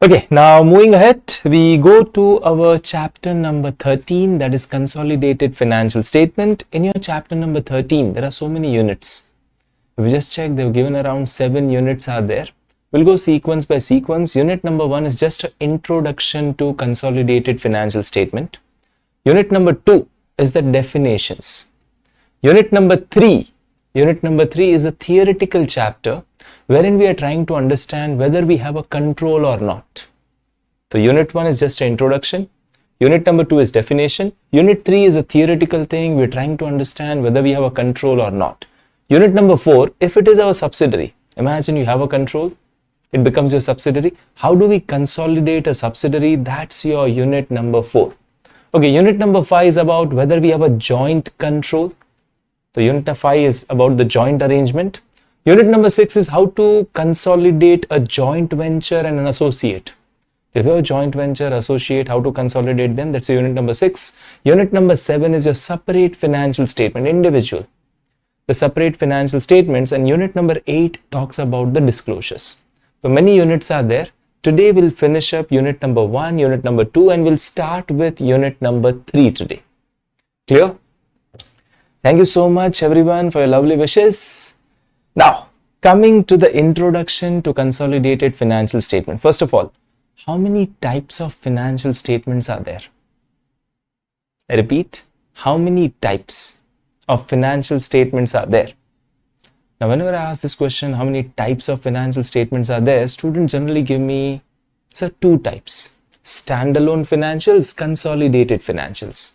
Okay, now moving ahead, we go to our chapter number 13, that is Consolidated Financial Statement. In your chapter number 13, there are so many units. If we just check, they've given around 7 units are there. We'll go sequence by sequence. Unit number 1 is just an introduction to Consolidated Financial Statement. Unit number 2 is the definitions. Unit number 3 is a theoretical chapter wherein we are trying to understand whether we have a control or not. So unit 1 is just an introduction. Unit number 2 is definition. Unit 3 is a theoretical thing. We're trying to understand whether we have a control or not. Unit number 4, if it is our subsidiary, imagine you have a control, it becomes your subsidiary. How do we consolidate a subsidiary? That's your unit number 4. Okay, unit number 5 is about whether we have a joint control. So unit 5 is about the joint arrangement. Unit number 6 is how to consolidate a joint venture and an associate. If you have a joint venture, associate, how to consolidate them, that's unit number 6. Unit number 7 is your separate financial statement, individual. The separate financial statements, and unit number 8 talks about the disclosures. So many units are there. Today we'll finish up unit number 1, unit number 2, and we'll start with unit number 3 today. Clear? Thank you so much everyone for your lovely wishes. Now, coming to the introduction to Consolidated Financial Statement. First of all, how many types of financial statements are there? I repeat, how many types of financial statements are there? Now, whenever I ask this question, how many types of financial statements are there, students generally give me, sir, 2 types. Standalone financials, consolidated financials.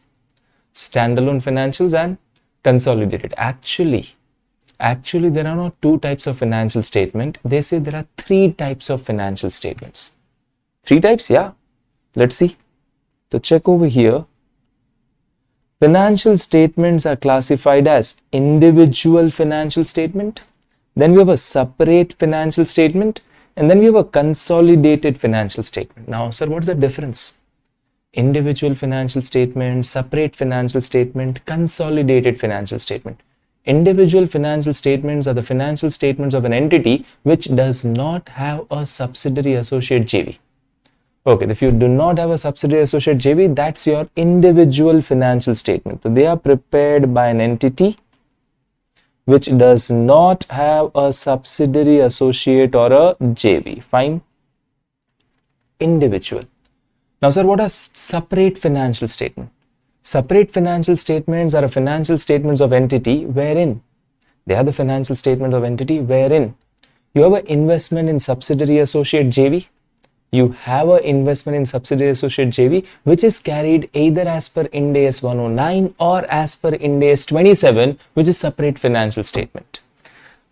Standalone financials and consolidated. Actually, there are not 2 types of financial statement. They say there are 3 types of financial statements. 3 types? Yeah. Let's see. So check over here. Financial statements are classified as individual financial statement. Then we have a separate financial statement. And then we have a consolidated financial statement. Now, sir, what's the difference? Individual financial statement, separate financial statement, consolidated financial statement. Individual financial statements are the financial statements of an entity which does not have a subsidiary associate JV. Okay, if you do not have a subsidiary associate JV, that's your individual financial statement. So they are prepared by an entity which does not have a subsidiary associate or a JV. Fine. Individual. Now, sir, what are separate financial statements? Separate financial statements are financial statements of entity wherein they are the financial statement of entity wherein you have an investment in subsidiary associate JV. You have an investment in subsidiary associate JV which is carried either as per Ind AS 109 or as per Ind AS 27, which is separate financial statement.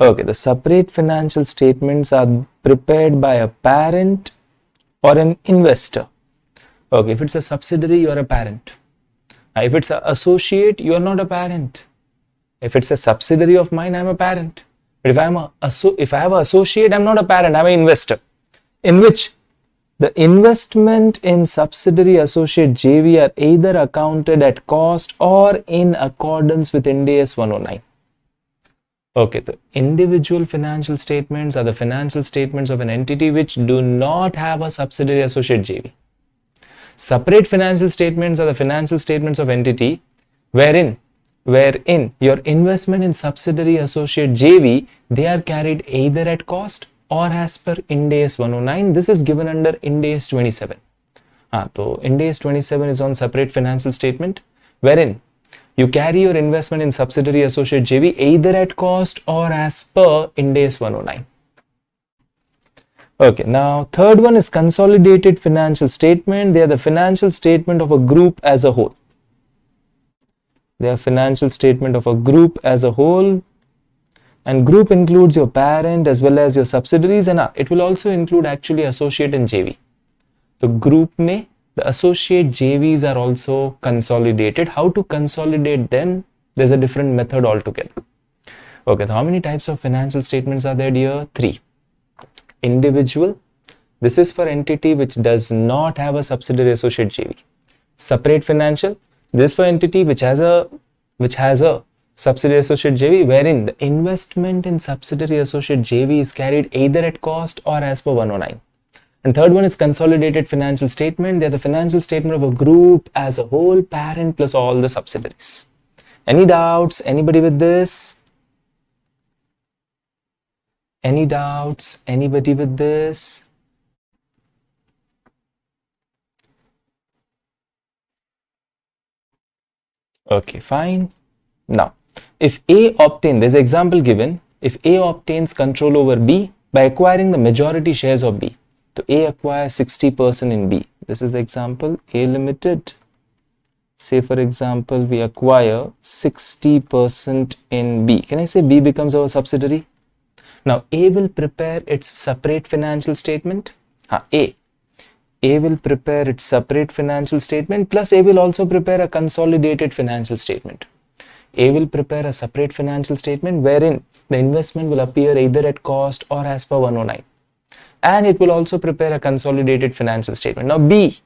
Okay, the separate financial statements are prepared by a parent or an investor. Okay, if it's a subsidiary, you are a parent. If it's an associate, you are not a parent. If it's a subsidiary of mine, I'm a parent. But if I have an associate, I'm not a parent, I'm an investor. In which the investment in subsidiary associate JV are either accounted at cost or in accordance with Ind AS 109. Okay, the individual financial statements are the financial statements of an entity which do not have a subsidiary associate JV. Separate financial statements are the financial statements of entity wherein your investment in subsidiary associate JV, they are carried either at cost or as per Ind AS 109. This is given under Ind AS 27. So Ind AS 27 is on separate financial statement wherein you carry your investment in subsidiary associate JV either at cost or as per Ind AS 109. Okay, now third one is consolidated financial statement. They are the financial statement of a group as a whole. They are financial statement of a group as a whole, and group includes your parent as well as your subsidiaries, and it will also include actually associate and JV. The group may, the associate JVs are also consolidated. How to consolidate them? There's a different method altogether. Okay, so how many types of financial statements are there, dear? 3. Individual, this is for entity which does not have a subsidiary associate JV. Separate financial, this for entity which has a subsidiary associate JV wherein the investment in subsidiary associate JV is carried either at cost or as per 109. And third one is consolidated financial statement. They're the financial statement of a group as a whole, parent plus all the subsidiaries. Any doubts? Anybody with this? Any doubts? Anybody with this? Okay, fine. Now, if A obtains, there's an example given, if A obtains control over B by acquiring the majority shares of B. So A acquires 60% in B. This is the example, A Limited. Say for example, we acquire 60% in B. Can I say B becomes our subsidiary? Now A will prepare its separate financial statement. A will prepare its separate financial statement, plus A will also prepare a consolidated financial statement. A will prepare a separate financial statement wherein the investment will appear either at cost or as per 109. And it will also prepare a consolidated financial statement. Now B,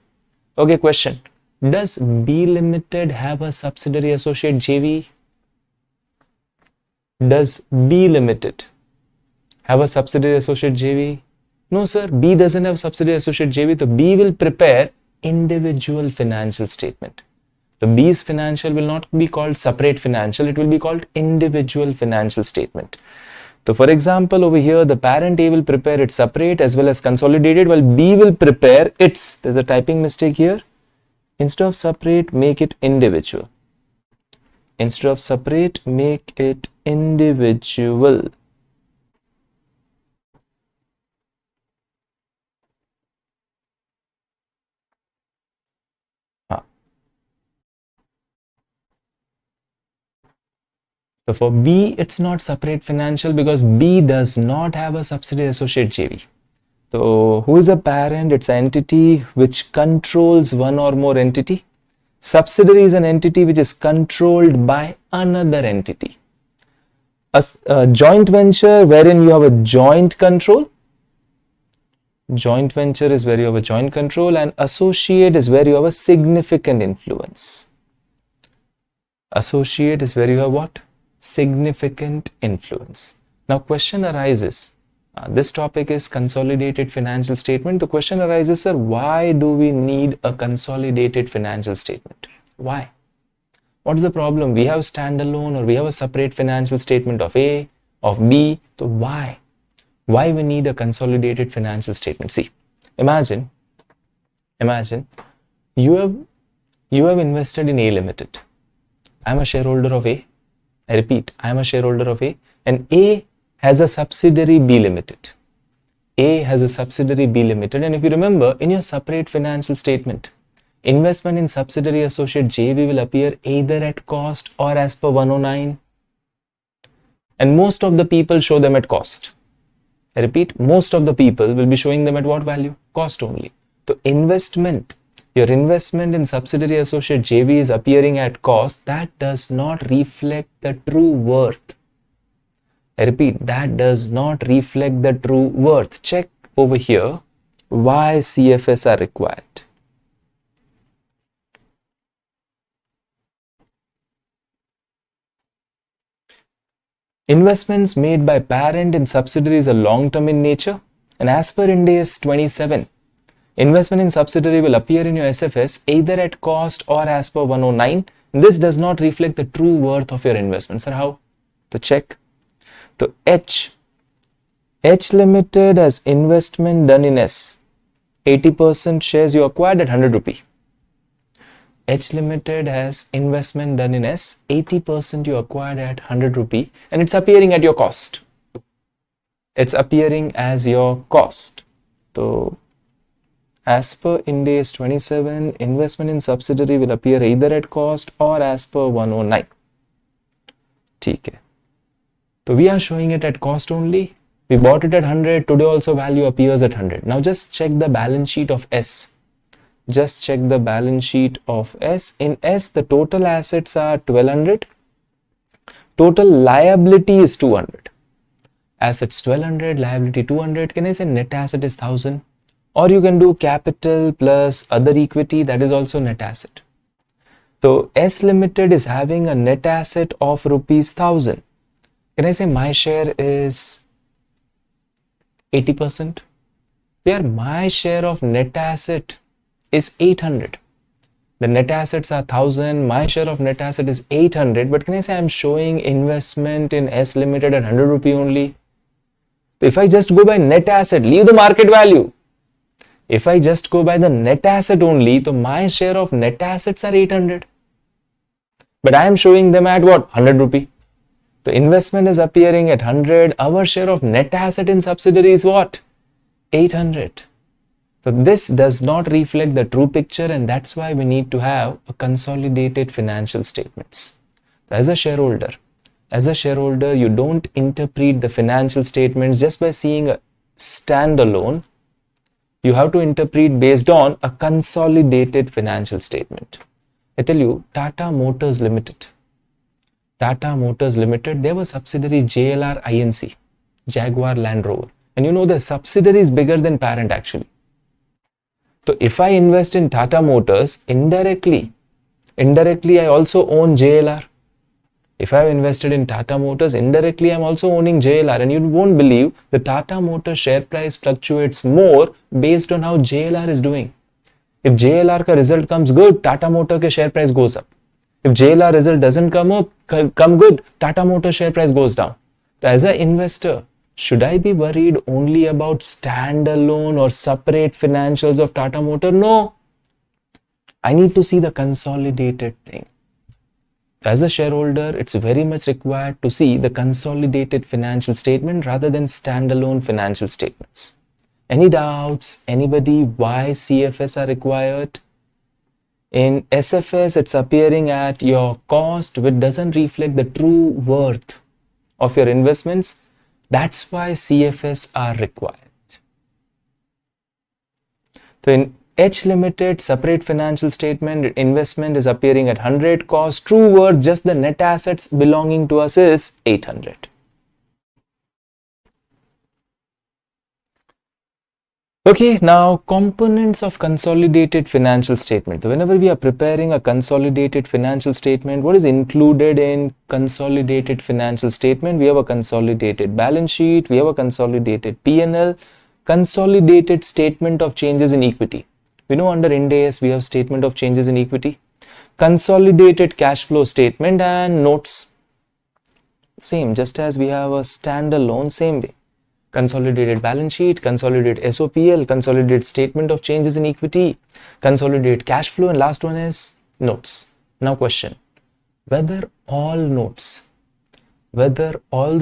okay, question. Does B Limited have a subsidiary associate JV? Does B Limited have a subsidiary associate JV? No sir, B doesn't have subsidiary associate JV, so B will prepare individual financial statement. The B's financial will not be called separate financial, it will be called individual financial statement. So for example, over here, the parent A will prepare its separate as well as consolidated, while B will prepare its, there's a typing mistake here. Instead of separate, make it individual. Instead of separate, make it individual. So for B, it's not separate financial because B does not have a subsidiary associate JV. So who is a parent? It's an entity which controls one or more entity. Subsidiary is an entity which is controlled by another entity. A joint venture wherein you have a joint control. Joint venture is where you have a joint control, and associate is where you have a significant influence. Associate is where you have what? Significant influence. Now question arises, this topic is consolidated financial statement. The question arises, sir, why do we need a consolidated financial statement? Why? What's the problem? We have standalone or we have a separate financial statement of A, of B. So why? Why we need a consolidated financial statement? See, imagine you have invested in A Limited. I'm a shareholder of A. I repeat, I am a shareholder of A, and A has a subsidiary B Limited. A has a subsidiary B Limited, and if you remember, in your separate financial statement, investment in subsidiary associate JV will appear either at cost or as per 109. And most of the people show them at cost. I repeat, most of the people will be showing them at what value? Cost only. So investment, your investment in subsidiary associate JV is appearing at cost. That does not reflect the true worth. I repeat, that does not reflect the true worth. Check over here why CFS are required. Investments made by parent in subsidiaries are long-term in nature, and as per Ind AS 27, investment in subsidiary will appear in your SFS either at cost or as per 109. This does not reflect the true worth of your investment. Sir, how? To check. So H Limited has investment done in S. 80% shares you acquired at 100 rupee. H Limited has investment done in S. 80% you acquired at 100 rupee, and it's appearing at your cost. It's appearing as your cost. So as per Ind AS 27, investment in subsidiary will appear either at cost or as per 109. Okay. So we are showing it at cost only. We bought it at 100. Today also value appears at 100. Now just check the balance sheet of S. Just check the balance sheet of S. In S, the total assets are 1200. Total liability is 200. Assets 1200, liability 200. Can I say net asset is 1000? Or you can do capital plus other equity, that is also net asset. So S Limited is having a net asset of rupees 1000. Can I say my share is 80%? Here my share of net asset is 800. The net assets are 1000, my share of net asset is 800, but can I say I'm showing investment in S Limited at 100 rupee only? So if I just go by net asset, leave the market value. If I just go by the net asset only, so my share of net assets are 800. But I am showing them at what? 100 rupee. The investment is appearing at 100. Our share of net asset in subsidiary is what? 800. So this does not reflect the true picture, and that's why we need to have a consolidated financial statements. As a shareholder, you don't interpret the financial statements just by seeing a standalone. You have to interpret based on a consolidated financial statement. I tell you, Tata Motors Limited, they have a subsidiary JLR INC, Jaguar Land Rover. And you know the subsidiary is bigger than parent actually. So if I invest in Tata Motors, indirectly I also own JLR. If I have invested in Tata Motors, indirectly I'm also owning JLR. And you won't believe the Tata Motors share price fluctuates more based on how JLR is doing. If JLR ka result comes good, Tata Motors ke share price goes up. If JLR result doesn't come good, Tata Motors share price goes down. So as an investor, should I be worried only about standalone or separate financials of Tata Motor? No. I need to see the consolidated thing. As a shareholder, it's very much required to see the consolidated financial statement rather than standalone financial statements. Any doubts? Anybody why CFS are required? In SFS, it's appearing at your cost, which doesn't reflect the true worth of your investments. That's why CFS are required. So in H Limited, separate financial statement, investment is appearing at 100, cost, true worth, just the net assets belonging to us is 800. Okay, now components of consolidated financial statement. So whenever we are preparing a consolidated financial statement, what is included in consolidated financial statement? We have a consolidated balance sheet, we have a consolidated P&L, consolidated statement of changes in equity. We know under Ind AS we have statement of changes in equity, consolidated cash flow statement and notes. Same, just as we have a standalone, same way. Consolidated balance sheet, consolidated SOPL, consolidated statement of changes in equity, consolidated cash flow, and last one is notes. Now question, whether all the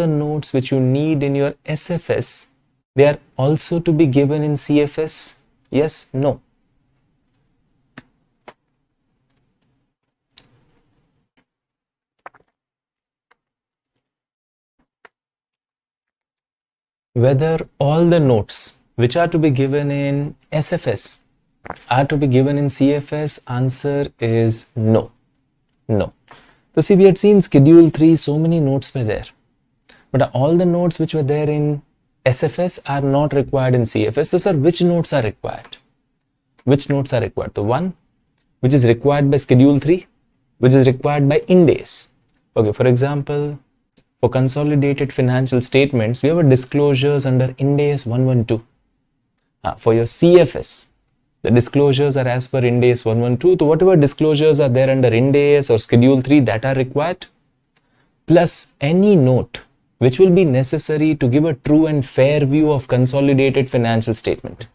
notes which you need in your SFS, they are also to be given in CFS? Yes, no. Whether all the notes which are to be given in SFS are to be given in CFS, answer is no. No. So see, we had seen schedule 3, so many notes were there. But all the notes which were there in SFS are not required in CFS. So sir, which notes are required? Which notes are required? The one which is required by schedule 3, which is required by Ind AS. Okay, for example, for consolidated financial statements, we have a disclosures under Ind AS 112. For your CFS, the disclosures are as per Ind AS 112. So whatever disclosures are there under Ind AS or Schedule 3 that are required, plus any note which will be necessary to give a true and fair view of consolidated financial statement.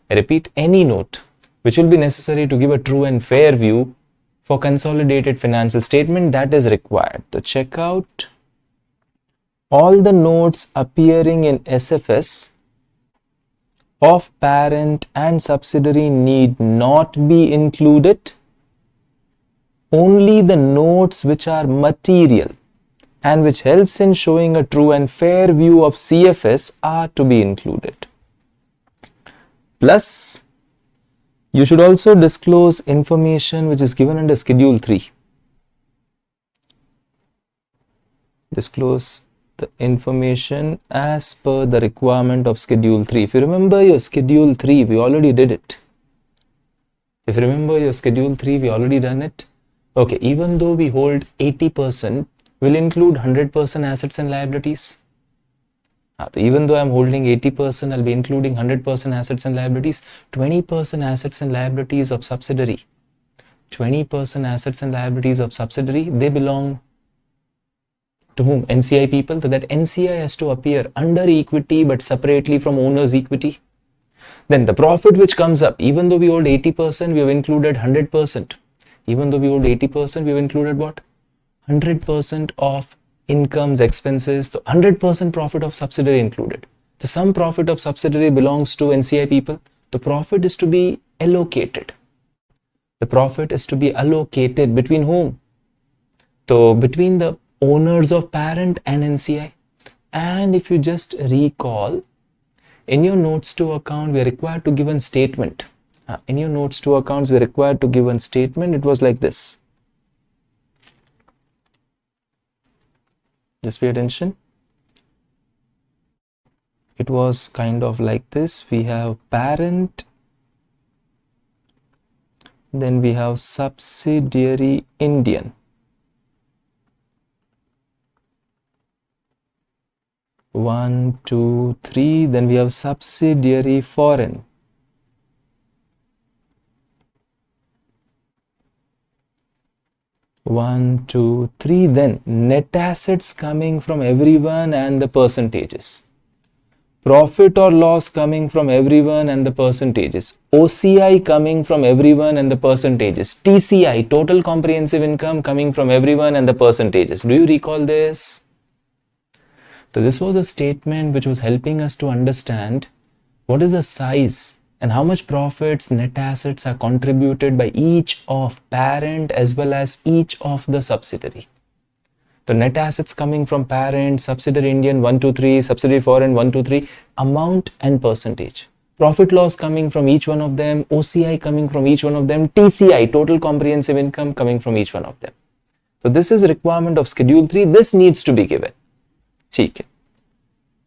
I repeat, any note which will be necessary to give a true and fair view for consolidated financial statement, that is required. So check out all the notes appearing in SFS of parent and subsidiary need not be included. Only the notes which are material and which helps in showing a true and fair view of CFS are to be included. Plus, you should also disclose information which is given under Schedule 3. Disclose the information as per the requirement of Schedule 3. If you remember your Schedule 3, we already did it. If you remember your Schedule 3, we already done it. Okay, even though we hold 80%, we'll include 100% assets and liabilities. So even though I'm holding 80%, I'll be including 100% assets and liabilities, 20% assets and liabilities of subsidiary. 20% assets and liabilities of subsidiary, they belong to whom? NCI people. So that NCI has to appear under equity but separately from owner's equity. Then the profit which comes up, even though we hold 80%, we have included 100%. Even though we hold 80%, we have included what? 100% of incomes, expenses, so 100% profit of subsidiary included. So some profit of subsidiary belongs to NCI people. The profit is to be allocated. The profit is to be allocated between whom? So between the owners of parent and NCI. And if you just recall, in your notes to account, we are required to give a statement. In your notes to accounts, we are required to give a statement. It was like this. Just pay attention. It was kind of like this. We have parent, then we have subsidiary Indian. 1, 2, 3. Then we have subsidiary foreign. 1, 2, 3. Then net assets coming from everyone and the percentages. Profit or loss coming from everyone and the percentages. OCI coming from everyone and the percentages. TCI, total comprehensive income, coming from everyone and the percentages. Do you recall this? So this was a statement which was helping us to understand what is the size and how much profits, net assets are contributed by each of parent as well as each of the subsidiary. The net assets coming from parent, subsidiary Indian 1, 2, 3, subsidiary foreign 1, 2, 3, amount and percentage. Profit loss coming from each one of them, OCI coming from each one of them, TCI, total comprehensive income, coming from each one of them. So this is a requirement of schedule 3. This needs to be given. ठीक है.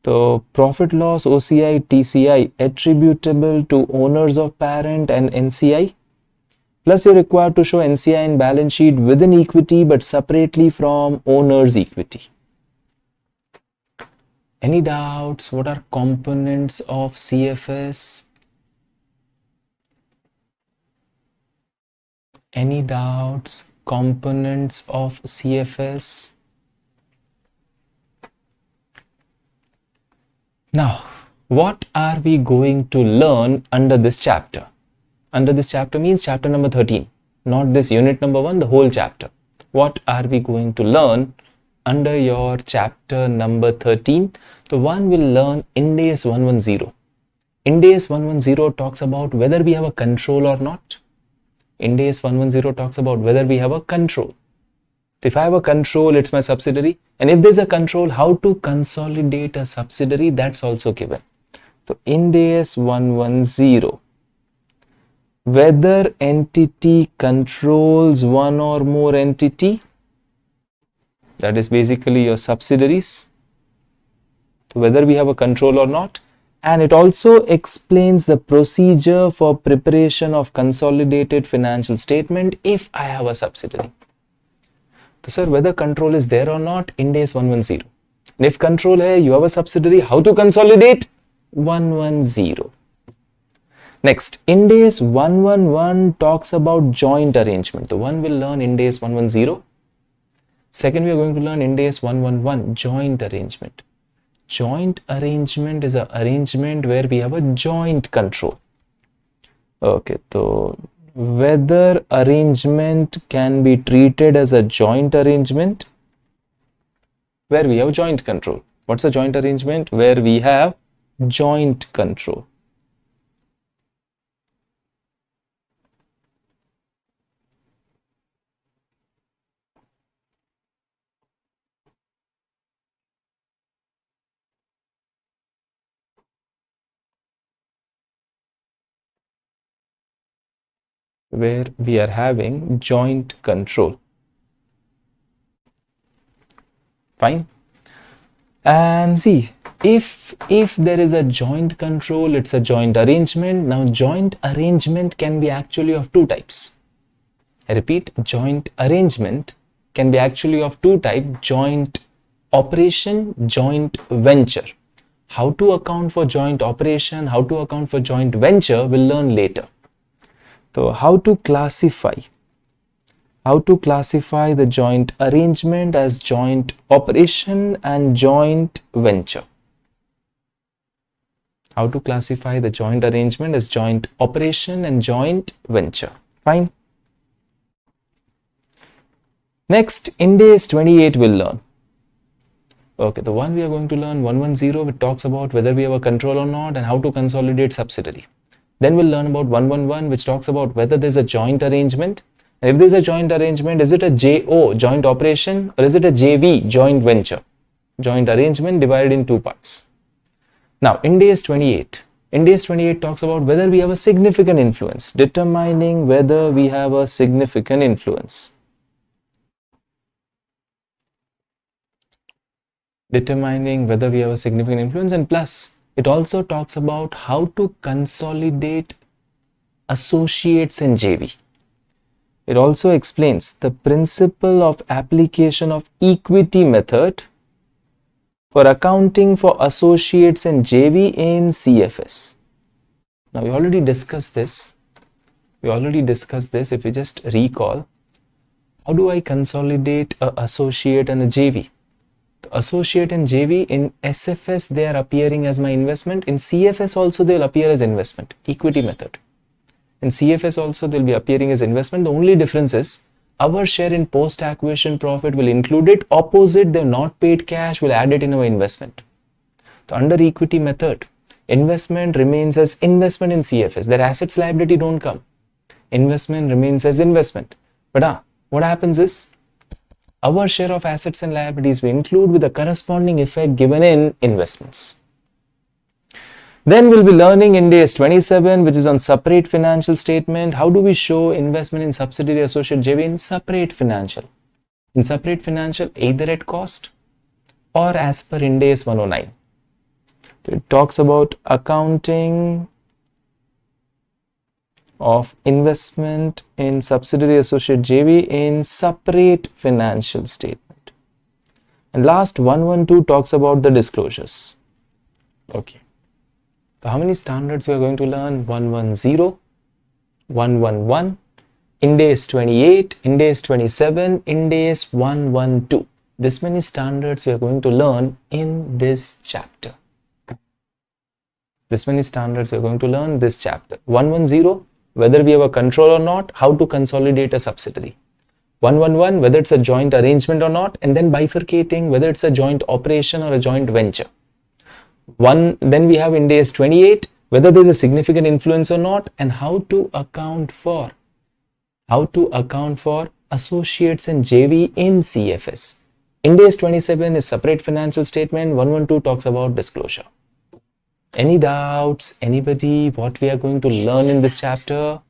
So profit loss, OCI, TCI attributable to owners of parent and NCI. Plus you're required to show NCI in balance sheet within equity but separately from owner's equity. Any doubts? What are components of CFS? Any doubts? Components of CFS? Now, what are we going to learn under this chapter? Under this chapter means chapter number 13, not this unit number 1, the whole chapter. What are we going to learn under your chapter number 13? So one will learn Ind AS 110. Ind AS 110 talks about whether we have a control or not. Ind AS 110 talks about whether we have a control. So if I have a control, it's my subsidiary. And if there's a control, how to consolidate a subsidiary, that's also given. So Ind AS 110, whether entity controls one or more entity, that is basically your subsidiaries. So whether we have a control or not. And it also explains the procedure for preparation of consolidated financial statement if I have a subsidiary. So sir, whether control is there or not, Ind AS 110. And if control hai, you have a subsidiary, how to consolidate? 110. Next, Ind AS 111 talks about joint arrangement. The one will learn Ind AS 110. Second, we are going to learn Ind AS 111, joint arrangement. Joint arrangement is an arrangement where we have a joint control. Okay, so whether arrangement can be treated as a joint arrangement where we have joint control. What's a joint arrangement? Where we have joint control. Where we are having joint control. Fine. And see, if there is a joint control, it's a joint arrangement. Now joint arrangement can be actually of two types. I repeat, joint arrangement can be actually of two types: joint operation, joint venture. How to account for joint operation, how to account for joint venture, we'll learn later. So how to classify the joint arrangement as joint operation and joint venture. How to classify the joint arrangement as joint operation and joint venture. Fine. Next, Ind AS 28 we'll learn. Okay, the one we are going to learn 110, which talks about whether we have a control or not and how to consolidate subsidiary. Then we'll learn about 111, which talks about whether there's a joint arrangement. And if there's a joint arrangement, is it a JO, joint operation, or is it a JV, joint venture? Joint arrangement divided in two parts. Now, Ind AS 28. Ind AS 28 talks about whether we have a significant influence, determining whether we have a significant influence. Determining whether we have a significant influence, and plus it also talks about how to consolidate associates in JV. It also explains the principle of application of equity method for accounting for associates in JV in CFS. Now we already discussed this. If you just recall, how do I consolidate an associate and a JV? The associate and JV in SFS, they are appearing as my investment. In CFS also they will appear as investment, equity method. In CFS also they will be appearing as investment. The only difference is our share in post-acquisition profit will include it. Opposite, they have not paid cash, will add it in our investment. So under equity method, investment remains as investment in CFS. Their assets liability don't come. Investment remains as investment. But what happens is, our share of assets and liabilities we include with the corresponding effect given in investments. Then we'll be learning Ind AS 27, which is on separate financial statement. How do we show investment in subsidiary, associate, JV in separate financial? In separate financial, either at cost or as per Ind AS 109. So it talks about accounting of investment in subsidiary, associate, JV in separate financial statement. And last 112 talks about the disclosures. Okay. So how many standards we are going to learn? 110, 111, Ind AS 28, Ind AS 27, Ind AS 112. This many standards we are going to learn in this chapter. 110, whether we have a control or not, how to consolidate a subsidiary. 111, whether it's a joint arrangement or not, and then bifurcating whether it's a joint operation or a joint venture. Then we have Ind AS 28, whether there's a significant influence or not, and how to account for associates and JV in CFS. Ind AS 27 is separate financial statement. 112 talks about disclosure. Any doubts? Anybody? What we are going to learn in this chapter?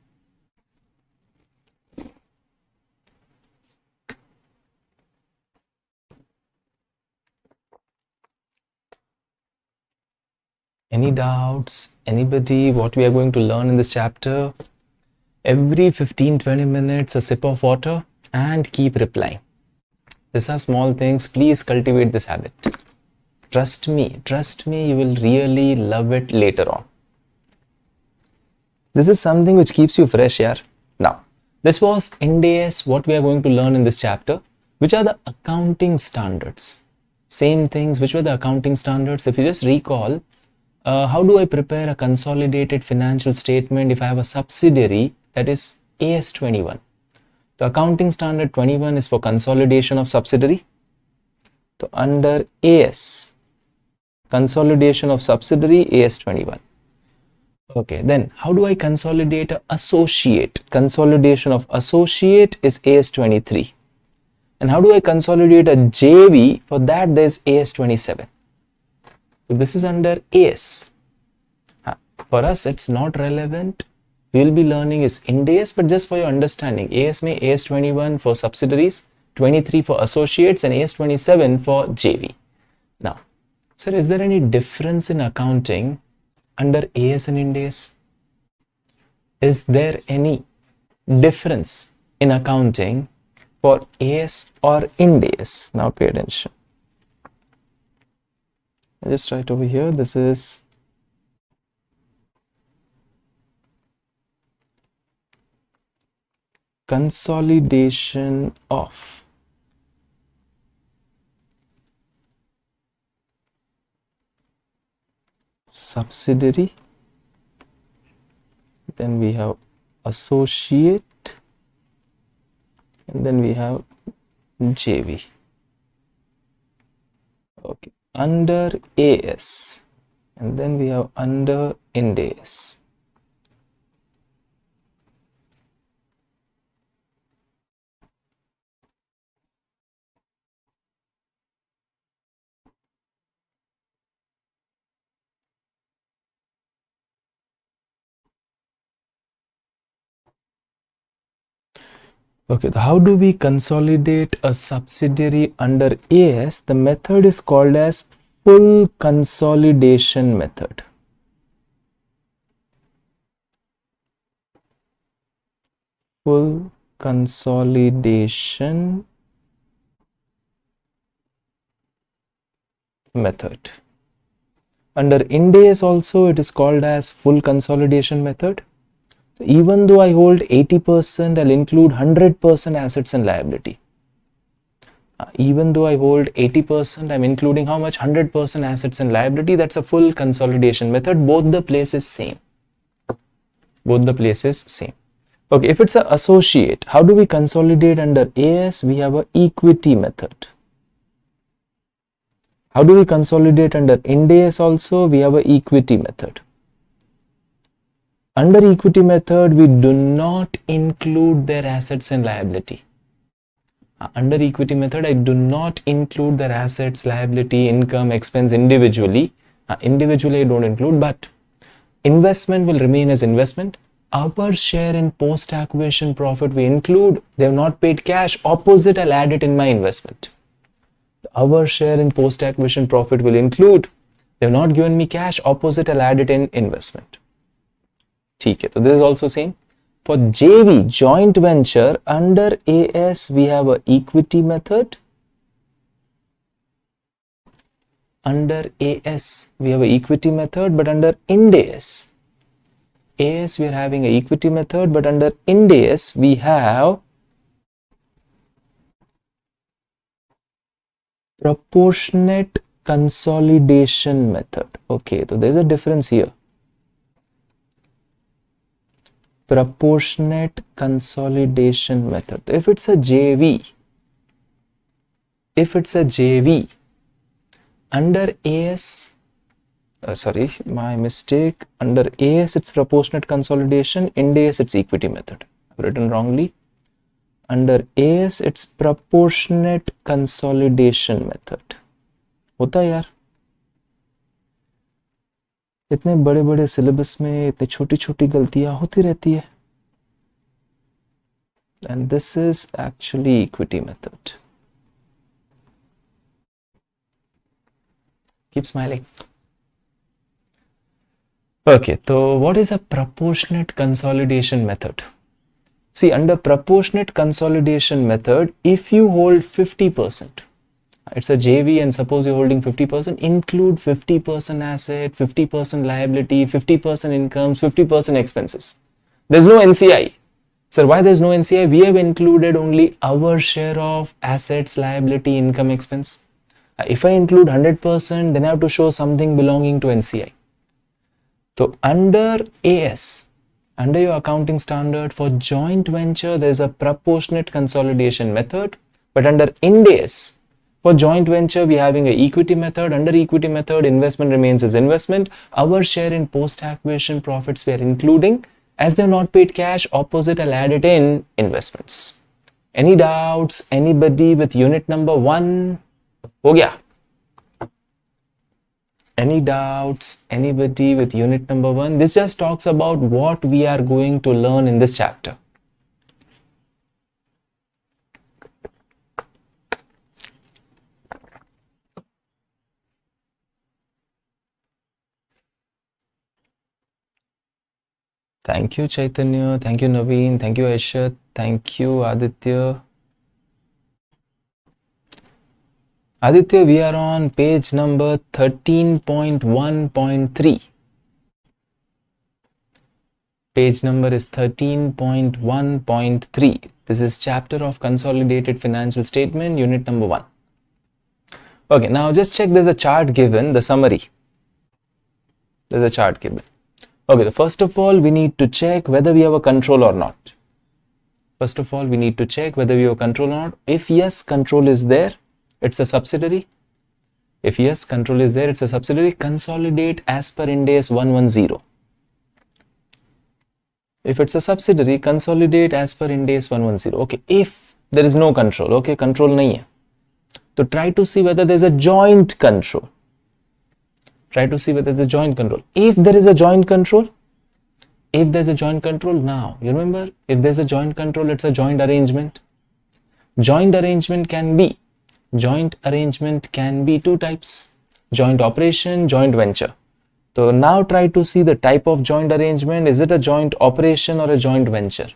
Any doubts? Anybody? What we are going to learn in this chapter? Every 15-20 minutes, a sip of water and keep replying. These are small things. Please cultivate this habit. Trust me, you will really love it later on. This is something which keeps you fresh here. Now, this was Ind AS, what we are going to learn in this chapter, which are the accounting standards. Same things, which were the accounting standards. If you just recall, how do I prepare a consolidated financial statement if I have a subsidiary, that is AS 21. The accounting standard 21 is for consolidation of subsidiary. So under AS, consolidation of subsidiary, AS 21. Okay, then how do I consolidate an associate? Consolidation of associate is AS 23. And how do I consolidate a JV? For that there's AS 27. So this is under AS. For us it's not relevant. We will be learning is Ind AS, but just for your understanding, AS may AS 21 for subsidiaries, 23 for associates, and AS 27 for JV. Now, sir, is there any difference in accounting under AS and Ind AS? Is there any difference in accounting for AS or Ind AS? Now pay attention. just write over here, this is consolidation of subsidiary, then we have associate, and then we have JV. Okay, under AS, and then we have under Ind AS. Okay, how do we consolidate a subsidiary under AS? The method is called as full consolidation method. Full consolidation method. Under Ind AS also it is called as full consolidation method. Even though I hold 80%, I'll include 100% assets and liability. Even though I hold 80%, I'm including how much? 100% assets and liability. That's a full consolidation method. Both the places same. Both the places same. Okay, if it's an associate, how do we consolidate under AS? We have a equity method. How do we consolidate under Ind AS also? We have a equity method. Under equity method, we do not include their assets and liability. Under equity method, I do not include their assets, liability, income, expense individually. Individually, I don't include, but investment will remain as investment. Our share in post-acquisition profit we include. They have not paid cash. Opposite, I'll add it in my investment. Our share in post-acquisition profit will include. They have not given me cash. Opposite, I'll add it in investment. ठीक है, तो this is also same. For JV, joint venture, under AS we have a equity method. Under AS we have a equity method, but under Ind AS we are having a equity method, but under Ind AS we have proportionate consolidation method. Okay, so there's a difference here. Proportionate consolidation method. If it's a JV, under AS, sorry, my mistake, under AS it's proportionate consolidation, Ind AS it's equity method. I've written wrongly. Under AS it's proportionate consolidation method. होता है यार, इतने बड़े बड़े syllabus में इतनी छोटी छोटी गलतियां होती रहती है. And this is actually equity method. Keep smiling. Okay, so what is a proportionate consolidation method? See, under proportionate consolidation method, if you hold 50%, it's a JV and suppose you're holding 50%, include 50% asset, 50% liability, 50% incomes, 50% expenses. There's no NCI. Sir, why there's no NCI? We have included only our share of assets, liability, income, expense. If I include 100%, then I have to show something belonging to NCI. So under AS, under your accounting standard for joint venture, there's a proportionate consolidation method, but under Ind AS, for joint venture, we are having an equity method. Under equity method, investment remains as investment. Our share in post-acquisition profits we are including. As they have not paid cash, opposite I'll add it in investments. Any doubts? Anybody with unit number 1? हो गया? Any doubts? Anybody with unit number 1? This just talks about what we are going to learn in this chapter. Thank you, Chaitanya. Thank you, Naveen. Thank you, Aishat. Thank you, Aditya. Aditya, we are on page number 13.1.3. Page number is 13.1.3. This is chapter of Consolidated Financial Statement, unit number 1. Okay, now just check, there's a chart given, the summary. There's a chart given. Okay, first of all, we need to check whether we have a control or not. First of all, we need to check whether we have a control or not. If yes, control is there, it's a subsidiary. If yes, control is there, it's a subsidiary. Consolidate as per Ind AS 110. If it's a subsidiary, consolidate as per Ind AS 110. Okay, if there is no control, okay, control nahi hai. So try to see whether there's a joint control. Try to see whether there's a joint control. If there is a joint control, now, you remember, if there's a joint control, it's a joint arrangement. Joint arrangement can be two types: joint operation, joint venture. So now try to see the type of joint arrangement. Is it a joint operation or a joint venture?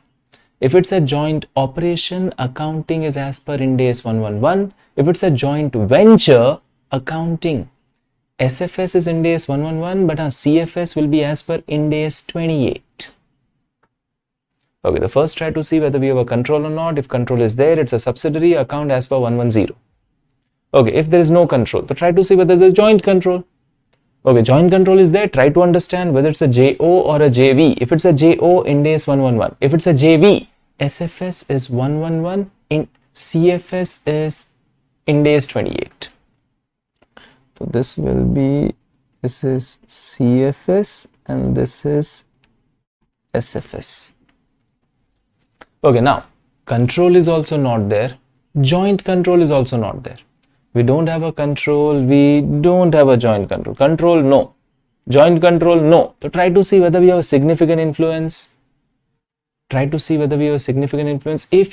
If it's a joint operation, accounting is as per Ind AS 111. If it's a joint venture, accounting, SFS is Ind AS 111, but our CFS will be as per Ind AS 28. Okay, the first try to see whether we have a control or not. If control is there, it's a subsidiary, account as per 110. Okay, if there is no control, so try to see whether there is joint control. Okay, joint control is there. Try to understand whether it's a JO or a JV. If it's a JO, Ind AS 111. If it's a JV, SFS is 111, in CFS is Ind AS 28. So this is CFS and this is SFS. Okay, now control is also not there. Joint control is also not there. We don't have a control, we don't have a joint control. Control, no. Joint control, no. So try to see whether we have a significant influence. If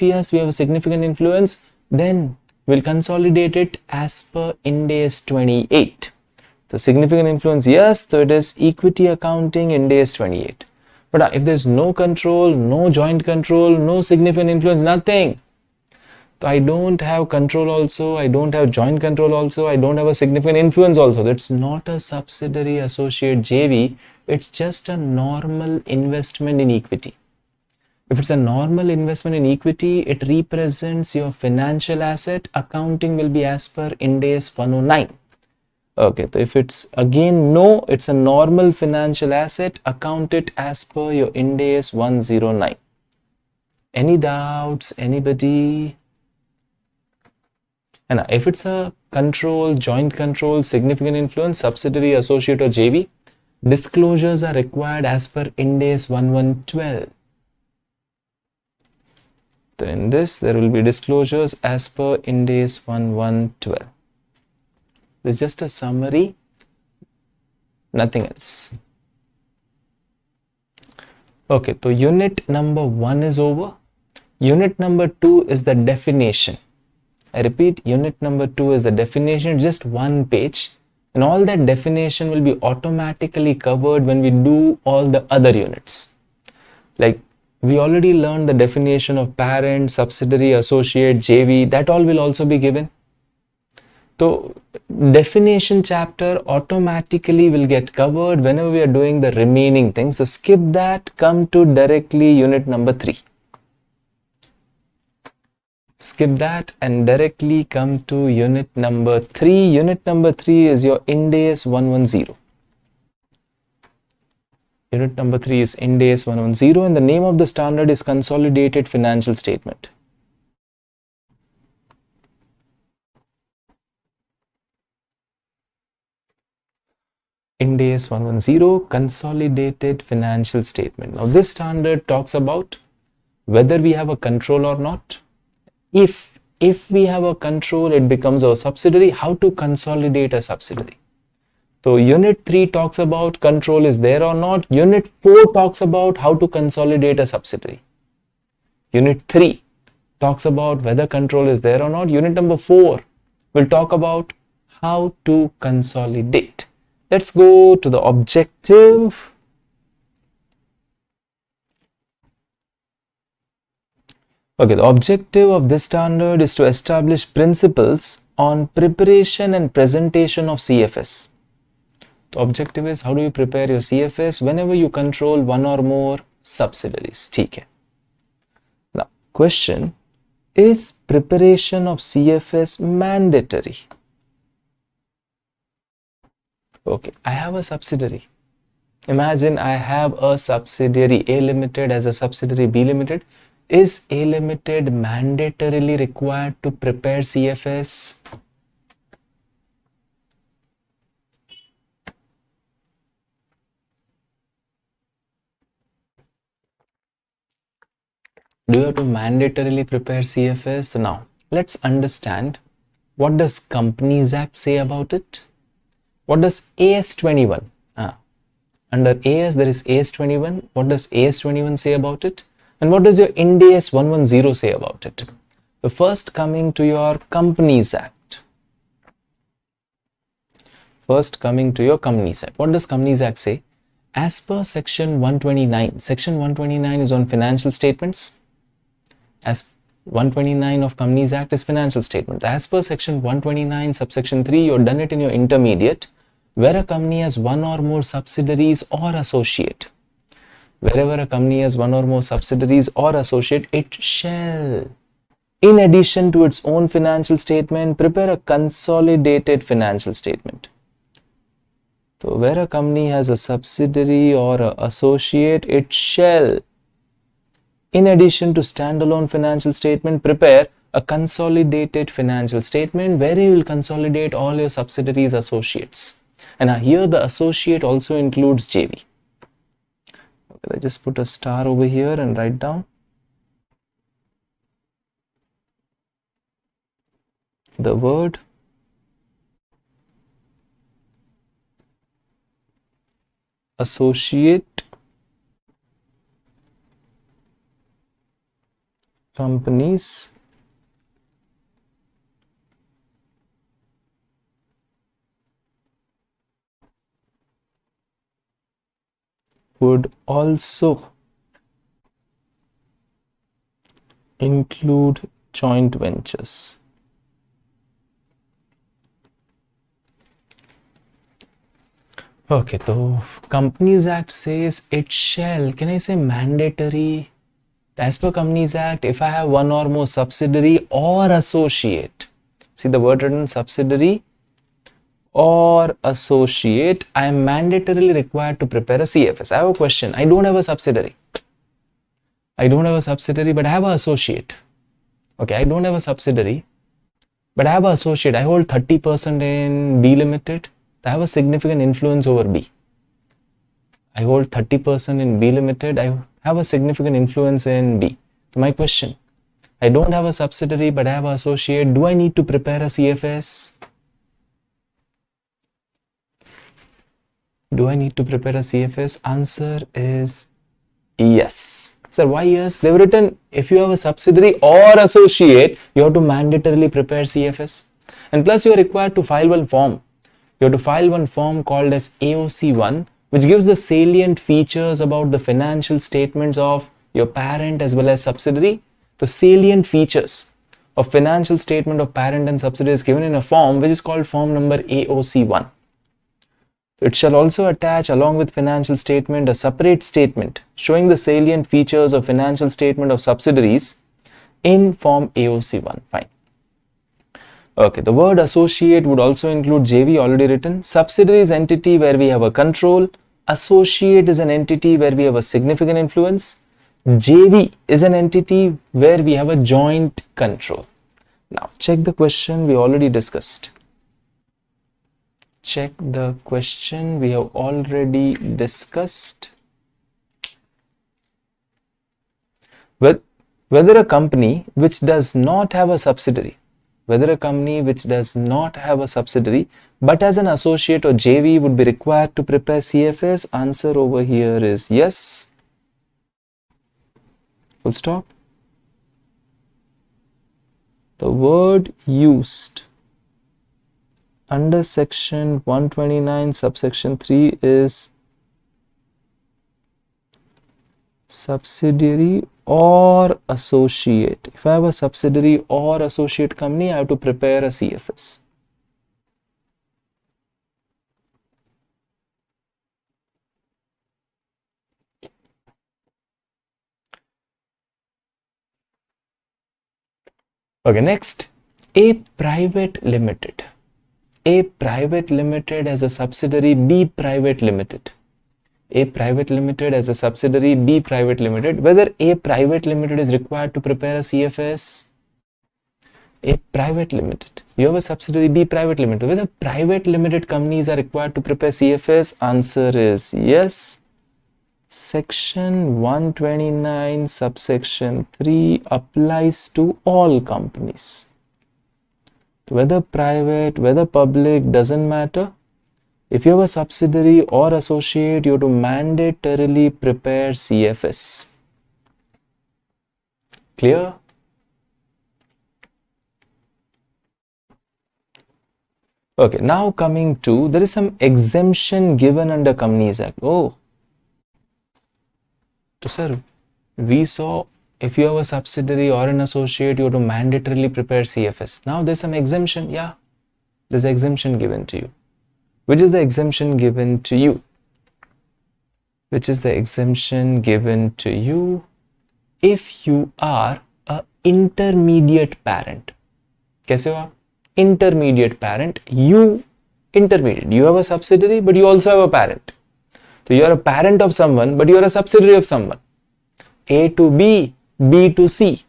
yes, we have a significant influence, then we'll consolidate it as per Ind AS 28. So significant influence, yes, so it is equity accounting Ind AS 28. But if there's no control, no joint control, no significant influence, nothing. So I don't have control also, I don't have joint control also, I don't have a significant influence also. That's not a subsidiary, associate, JV. It's just a normal investment in equity. If it's a normal investment in equity, it represents your financial asset. Accounting will be as per Ind AS 109. Okay, so if it's again no, it's a normal financial asset, account it as per your Ind AS 109. Any doubts, anybody? And if it's a control, joint control, significant influence, subsidiary, associate or JV, disclosures are required as per Ind AS 1112. So in this, there will be disclosures as per Ind AS 1112. This is just a summary, nothing else. Okay, so unit number 1 is over. Unit number 2 is the definition. I repeat, unit number 2 is the definition, just one page, and all that definition will be automatically covered when we do all the other units. Like we already learned the definition of parent, subsidiary, associate, JV, that all will also be given. So definition chapter automatically will get covered whenever we are doing the remaining things. So skip that, come to directly unit number 3. Skip that and directly come to unit number 3. Unit number 3 is your Ind AS 110. Unit number 3 is Ind AS 110 and the name of the standard is Consolidated Financial Statement. Ind AS 110, Consolidated Financial Statement. Now this standard talks about whether we have a control or not. If we have a control, it becomes a subsidiary. How to consolidate a subsidiary? So unit 3 talks about control is there or not. Unit 4 talks about how to consolidate a subsidiary. Unit 3 talks about whether control is there or not. Unit number 4 will talk about how to consolidate. Let's go to the objective. Okay, the objective of this standard is to establish principles on preparation and presentation of CFS. The objective is how do you prepare your CFS whenever you control one or more subsidiaries. ठीक है. Now, question, is preparation of CFS mandatory? Okay, I have a subsidiary. Imagine I have a subsidiary A Limited as a subsidiary B Limited. Is A Limited mandatorily required to prepare CFS? Do you have to mandatorily prepare CFS? So now, let's understand, what does Companies Act say about it? What does AS21? Under AS, there is AS21. What does AS21 say about it? And what does your Ind AS 110 say about it? So first, coming to your Companies Act. First, coming to your Companies Act. What does Companies Act say? As per Section 129, Section 129 is on financial statements. As 129 of Companies Act is financial statement. As per Section 129, subsection 3, you've done it in your intermediate, where a company has one or more subsidiaries or associate. Wherever a company has one or more subsidiaries or associate, it shall, in addition to its own financial statement, prepare a consolidated financial statement. So where a company has a subsidiary or an associate, it shall, in addition to standalone financial statement, prepare a consolidated financial statement where you will consolidate all your subsidiaries, associates. And here the associate also includes JV. Okay, let's just put a star over here and write down the word associate companies would also include joint ventures. Okay, so Companies Act says it shall. Can I say mandatory? As per Companies Act, if I have one or more subsidiary or associate, see the word written, subsidiary or associate, I am mandatorily required to prepare a CFS. I have a question. I don't have a subsidiary. But I have an associate. Okay, I don't have a subsidiary, but I have an associate. I hold 30% in B Limited. I have a significant influence over B. I hold 30% in B Limited. I have a significant influence in B. So my question, I don't have a subsidiary, but I have an associate. Do I need to prepare a CFS? Do I need to prepare a CFS? Answer is yes. Sir, why yes? They've written if you have a subsidiary or associate, you have to mandatorily prepare CFS. And plus you are required to file one form. You have to file one form called as AOC1, which gives the salient features about the financial statements of your parent as well as subsidiary. The salient features of financial statement of parent and subsidiary is given in a form which is called form number AOC1. It shall also attach along with financial statement a separate statement showing the salient features of financial statement of subsidiaries in form AOC1. Fine. Okay, the word associate would also include JV, already written. Subsidiary is entity where we have a control. Associate is an entity where we have a significant influence. JV is an entity where we have a joint control. Now check the question we already discussed. Check the question we have already discussed. Whether a company which does not have a subsidiary, but as an associate or JV would be required to prepare CFS, answer over here is yes. Full stop. The word used under section 129 subsection 3 is subsidiary or associate. If I have a subsidiary or associate company, I have to prepare a CFS. Okay, next, a private limited. A private limited as a subsidiary, B private limited. A private limited as a subsidiary, B private limited. Whether A private limited is required to prepare a CFS. A private limited. You have a subsidiary B private limited. Whether private limited companies are required to prepare CFS, answer is yes. Section 129 subsection 3 applies to all companies. Whether private, whether public, doesn't matter. If you have a subsidiary or associate, you have to mandatorily prepare CFS. Clear? Okay, now coming to, there is some exemption given under Companies Act. Oh, so sir, we saw if you have a subsidiary or an associate, you have to mandatorily prepare CFS. Now there's some exemption. Yeah, there's exemption given to you. Which is the exemption given to you? Which is the exemption given to you? If you are a intermediate parent. कैसे हो आप? Intermediate parent. You intermediate. You have a subsidiary, but you also have a parent. So you are a parent of someone, but you are a subsidiary of someone. A to B, B to C.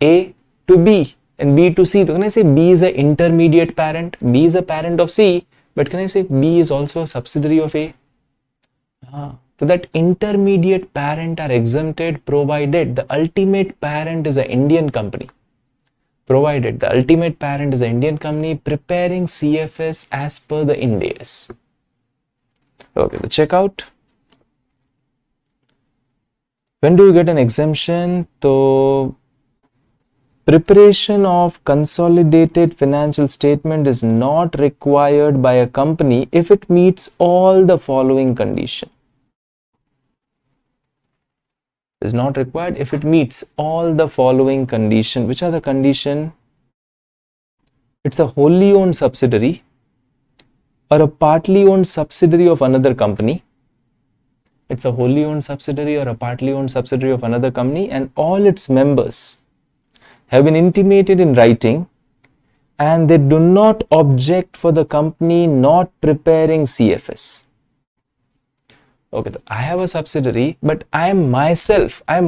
A to B and B to C. So can I say B is an intermediate parent? B is a parent of C, but can I say B is also a subsidiary of A? So that intermediate parent are exempted provided the ultimate parent is an Indian company. Provided the ultimate parent is an Indian company preparing CFS as per the Ind AS. Okay, the checkout. When do you get an exemption? So preparation of consolidated financial statement is not required by a company if it meets all the following conditions. Is not required if it meets all the following conditions. Which are the conditions? It's a wholly owned subsidiary or a partly owned subsidiary of another company. It's a wholly owned subsidiary or a partly owned subsidiary of another company, and all its members have been intimated in writing and they do not object for the company not preparing CFS. Okay, I have a subsidiary, but I am myself a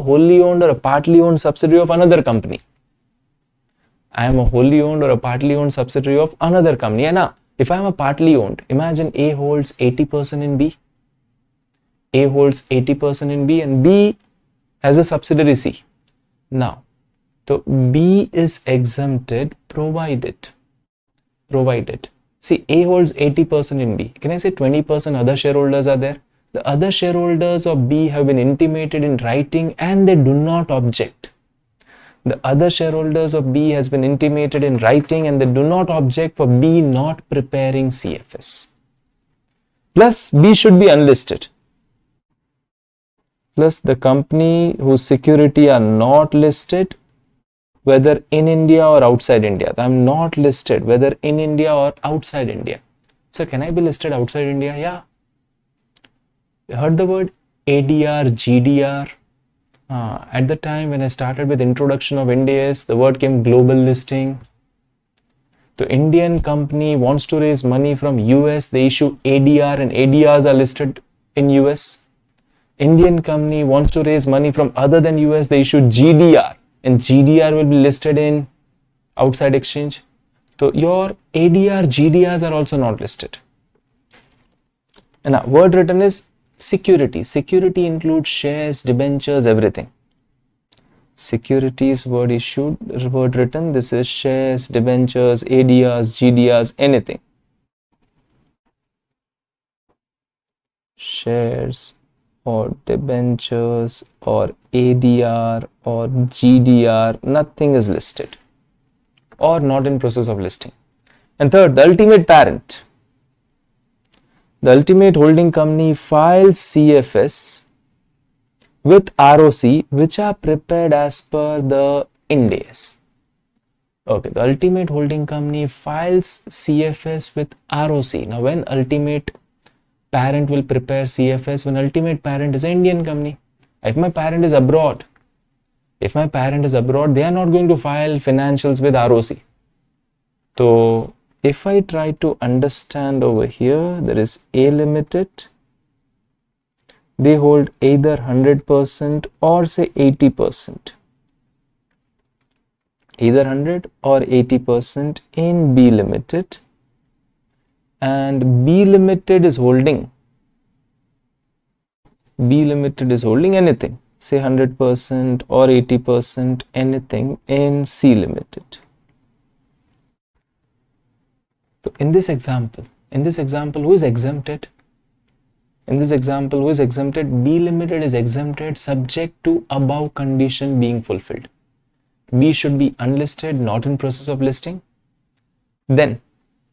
wholly owned or a partly owned subsidiary of another company. I am a wholly owned or a partly owned subsidiary of another company. And now, if I am a partly owned, imagine A holds 80% in B. A holds 80% in B and B has a subsidiary C. Now, so B is exempted provided. See, A holds 80% in B. Can I say 20% other shareholders are there? The other shareholders of B have been intimated in writing and they do not object. The other shareholders of B has been intimated in writing and they do not object for B not preparing CFS. Plus, B should be unlisted. Plus, the company whose security are not listed, whether in India or outside India. I am not listed whether in India or outside India. So can I be listed outside India? Yeah. You heard the word ADR, GDR. At the time when I started with introduction of Ind AS, the word came global listing. The Indian company wants to raise money from US, they issue ADR and ADRs are listed in US. Indian company wants to raise money from other than US, they issue GDR. And GDR will be listed in outside exchange. So your ADR, GDRs are also not listed. And now word written is security. Security includes shares, debentures, everything. Securities word issued, word written, this is shares, debentures, ADRs, GDRs, anything. Shares or debentures or ADR or GDR, nothing is listed or not in process of listing. And third, the ultimate parent. The ultimate holding company files CFS with ROC which are prepared as per the Ind AS. Okay, the ultimate holding company files CFS with ROC. Now, when ultimate parent will prepare CFS, when ultimate parent is an Indian company. If my parent is abroad, they are not going to file financials with ROC. So, if I try to understand over here, there is A Limited. They hold either 100% or say 80%. Either 100 or 80% in B Limited, and B Limited is holding anything, say 100% or 80%, anything in C Limited. So in this example, who is exempted? In this example, who is exempted? B Limited is exempted subject to above condition being fulfilled. B should be unlisted, not in process of listing. Then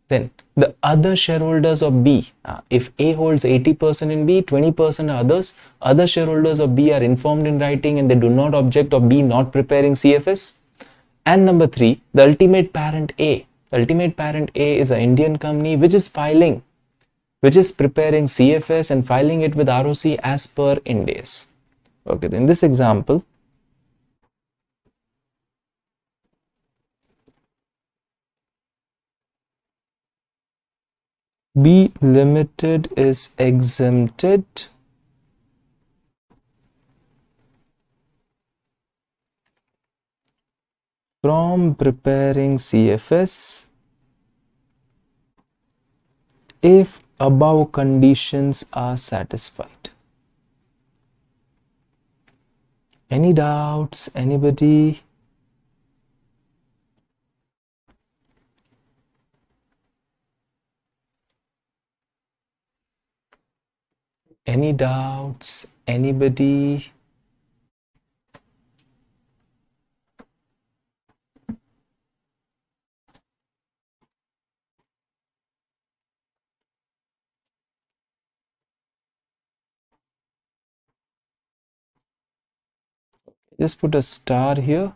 the other shareholders of B, if A holds 80% in B, 20% are others. Other shareholders of B are informed in writing and they do not object of B not preparing CFS. And number 3, the ultimate parent A. The ultimate parent A is an Indian company which is preparing CFS and filing it with ROC as per Ind AS. Okay, in this example, B Limited is exempted from preparing CFS if above conditions are satisfied. Any doubts? Anybody? Any doubts? Anybody? Just put a star here.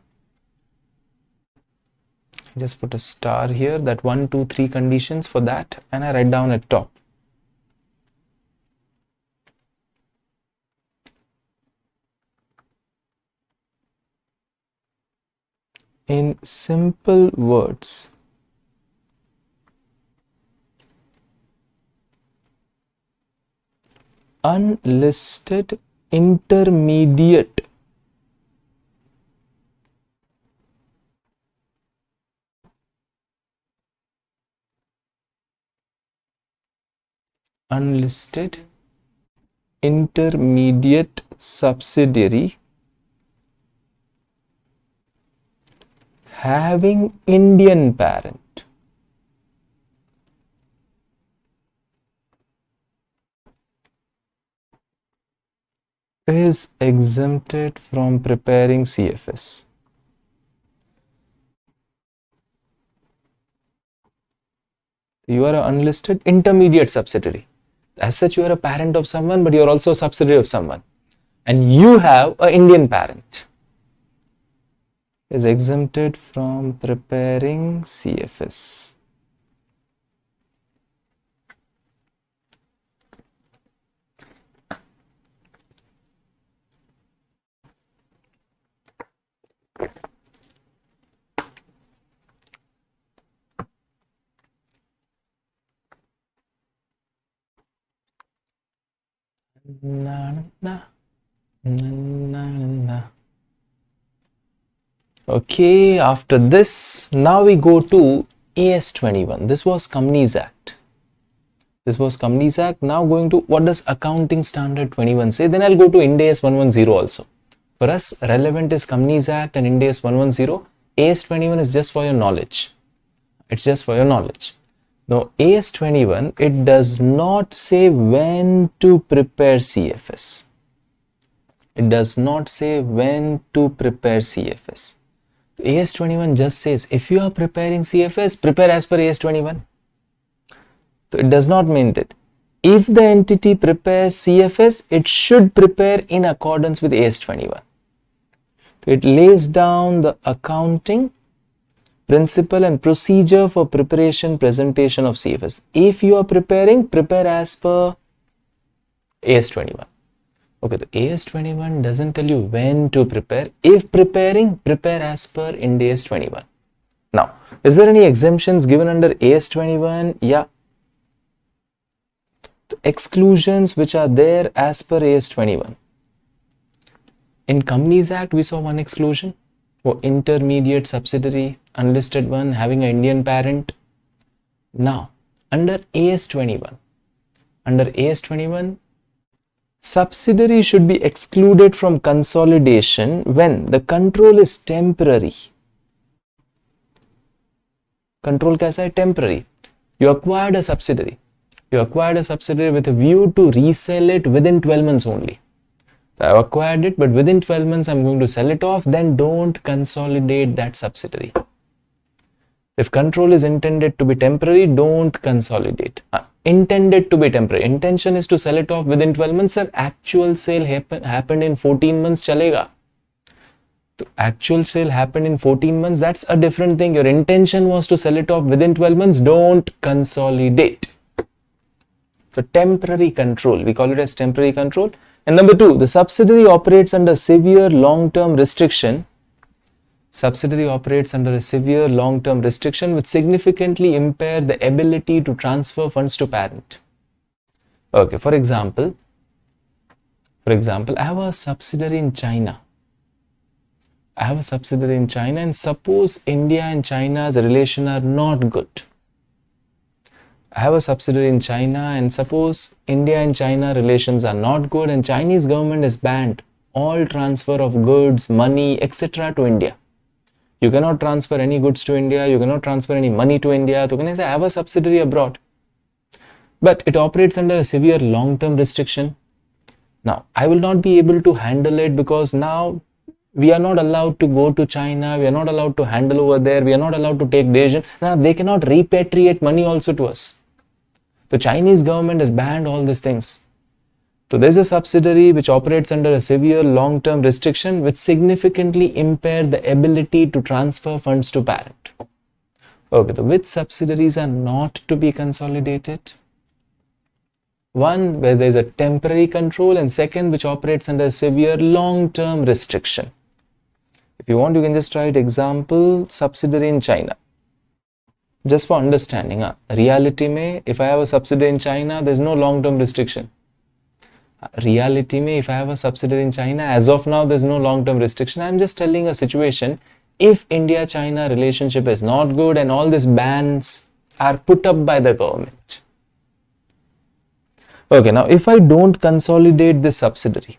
That 1, 2, 3 conditions for that, and I write down at top. In simple words, unlisted intermediate subsidiary having Indian parent is exempted from preparing CFS. You are an unlisted intermediate subsidiary. As such, you are a parent of someone, but you are also a subsidiary of someone. And you have an Indian parent. Is exempted from preparing CFS. Okay, after this, now we go to AS21. This was Companies Act. Now going to what does Accounting Standard 21 say? Then I'll go to Ind AS 110 also. For us, relevant is Companies Act and Ind AS 110. AS21 is just for your knowledge. It's just for your knowledge. Now, AS21, it does not say when to prepare CFS. AS21 just says if you are preparing CFS, prepare as per AS21. So it does not mean it. if the entity prepares CFS, it should prepare in accordance with AS21. So it lays down the accounting principle and procedure for preparation, presentation of CFS. If you are preparing, prepare as per AS21. Okay, the AS21 doesn't tell you when to prepare. If preparing, prepare as per Ind AS 21. Now, is there any exemptions given under AS21? Yeah. The exclusions which are there as per AS21. In Companies Act, we saw one exclusion for intermediate subsidiary, unlisted one, having an Indian parent. Now, under AS21, subsidiary should be excluded from consolidation when the control is temporary. Control kaisa hai? Temporary. You acquired a subsidiary. With a view to resell it within 12 months only. So I've acquired it, but within 12 months I'm going to sell it off, then don't consolidate that subsidiary. If control is intended to be temporary, don't consolidate. Intended to be temporary. Intention is to sell it off within 12 months. Sir, actual sale happened in 14 months, chalega. So actual sale happened in 14 months. That's a different thing. Your intention was to sell it off within 12 months. Don't consolidate. So temporary control. We call it as temporary control. And number 2, the subsidiary operates under severe long-term restriction. Subsidiary operates under a severe long-term restriction which significantly impair the ability to transfer funds to parent. Okay, for example, I have a subsidiary in China. And suppose India and China's relation are not good. I have a subsidiary in China and suppose India and China relations are not good and Chinese government has banned all transfer of goods, money, etc. to India. You cannot transfer any goods to India, you cannot transfer any money to India. So can I say I have a subsidiary abroad? But it operates under a severe long-term restriction. Now, I will not be able to handle it because now we are not allowed to go to China, we are not allowed to handle over there, we are not allowed to take decision. Now, they cannot repatriate money also to us. The Chinese government has banned all these things. So there is a subsidiary which operates under a severe long-term restriction which significantly impair the ability to transfer funds to parent. Okay, so which subsidiaries are not to be consolidated? One, where there is a temporary control, and second, which operates under a severe long-term restriction. If you want, you can just write example, subsidiary in China. Just for understanding, reality mein, if I have a subsidiary in China, there is no long-term restriction. Reality mein, if I have a subsidiary in China, as of now, there is no long-term restriction. I am just telling a situation, if India-China relationship is not good and all these bans are put up by the government. Okay, now if I don't consolidate this subsidiary,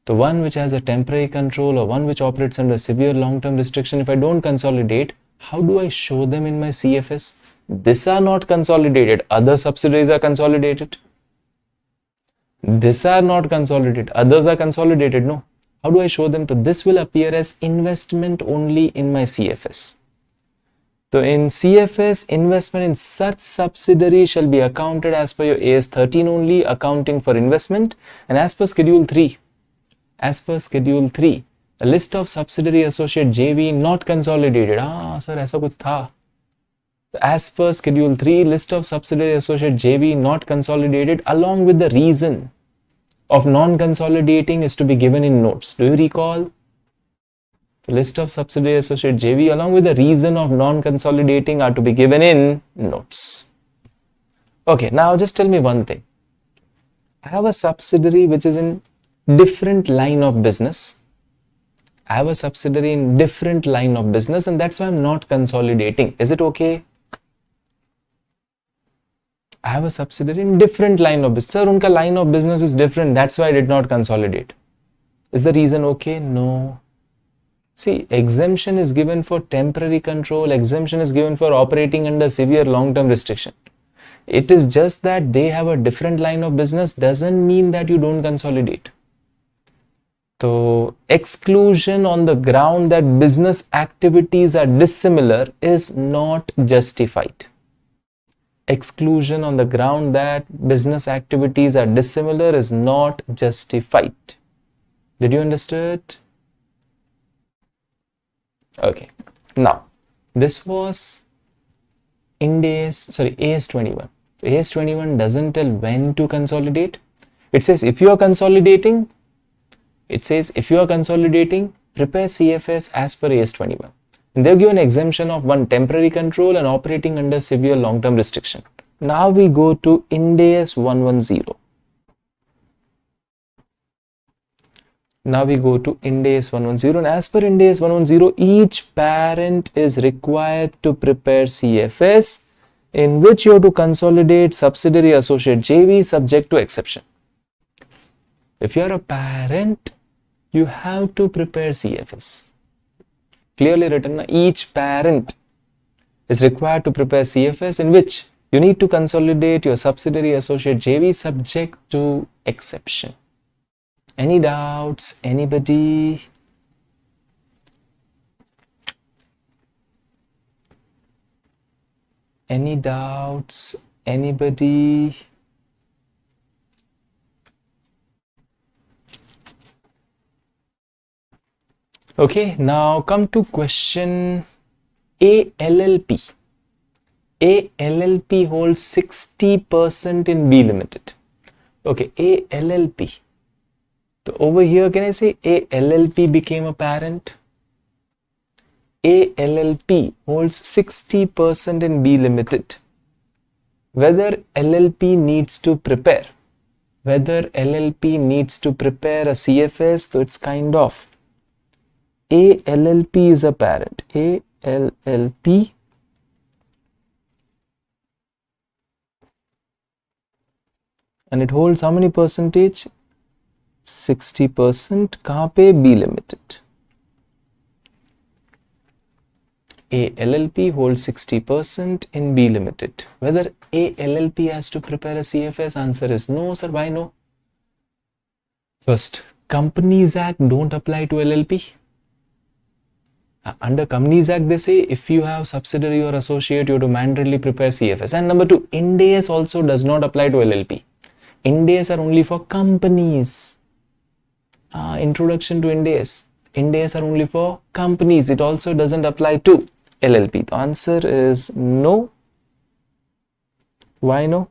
the one which has a temporary control or one which operates under severe long-term restriction, if I don't consolidate, how do I show them in my CFS? These are not consolidated, other subsidiaries are consolidated. These are not consolidated, others are consolidated, no. How do I show them? So this will appear as investment only in my CFS. So in CFS, investment in such subsidiary shall be accounted as per your AS 13 only, accounting for investment, and as per Schedule 3. A list of subsidiary associate JV not consolidated. Sir, ऐसा कुछ था. As per Schedule 3, list of subsidiary associate JV not consolidated along with the reason of non-consolidating is to be given in notes. Do you recall? The list of subsidiary associate JV along with the reason of non-consolidating are to be given in notes. Okay, now just tell me one thing. I have a subsidiary which is in different line of business. And that's why I'm not consolidating. Is it okay? I have a subsidiary in different line of business. Sir, unka line of business is different. That's why I did not consolidate. Is the reason okay? No. See, exemption is given for temporary control. Exemption is given for operating under severe long-term restriction. It is just that they have a different line of business doesn't mean that you don't consolidate. So, exclusion on the ground that business activities are dissimilar is not justified. exclusion on the ground that business activities are dissimilar is not justified. Did you understand? Okay. Now, this was AS21. AS21 doesn't tell when to consolidate. It says if you are consolidating, prepare CFS as per AS21. And they've given exemption of one, temporary control and operating under severe long-term restriction. Now we go to Ind AS 110. Now we go to Ind AS 110, and as per Ind AS 110, each parent is required to prepare CFS in which you have to consolidate subsidiary, associate, JV subject to exception. If you are a parent, you have to prepare CFS. Clearly written, each parent is required to prepare CFS in which you need to consolidate your subsidiary, associate, JV subject to exception. Any doubts? Anybody? Any doubts? Anybody? Okay, now come to question ALLP. ALLP holds 60% in B Limited. Okay, ALLP. So over here, can I say ALLP became a parent? ALLP holds 60% in B Limited. Whether LLP needs to prepare a CFS, so it's kind of ALLP is a parent. ALLP and it holds how many percentage? 60%. कहाँ पे? B Limited. ALLP holds 60% in B Limited. Whether ALLP has to prepare a CFS? Answer is no, sir. Why no? First, Companies Act don't apply to LLP. Under Companies Act, they say if you have subsidiary or associate, you have to mandatorily prepare CFS. And number two, Ind AS also does not apply to LLP. Ind AS are only for companies. Introduction to Ind AS. Ind AS are only for companies. It also doesn't apply to LLP. The answer is no. Why no?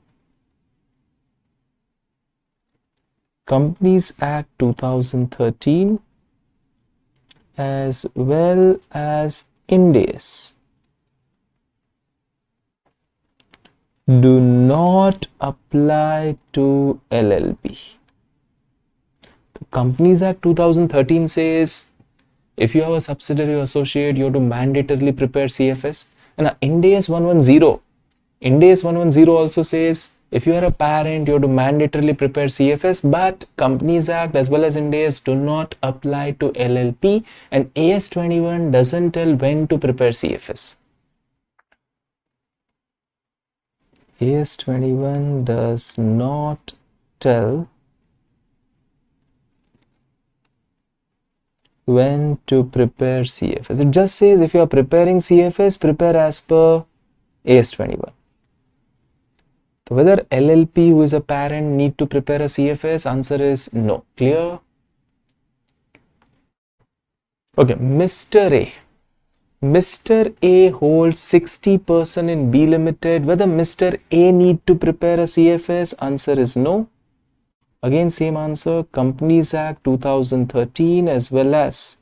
Companies Act 2013 as well as Ind AS do not apply to LLP. Companies Act 2013 says if you have a subsidiary or associate, you have to mandatorily prepare CFS. And Ind AS 110 also says if you are a parent, you have to mandatorily prepare CFS, but Companies Act as well as Ind AS do not apply to LLP, and AS21 doesn't tell when to prepare CFS. AS21 does not tell when to prepare CFS. It just says if you are preparing CFS, prepare as per AS21. So whether LLP, who is a parent, need to prepare a CFS? Answer is no. Clear? Okay, Mr. A. Mr. A holds 60% in B Limited. Whether Mr. A need to prepare a CFS? Answer is no. Again, same answer, Companies Act 2013 as well as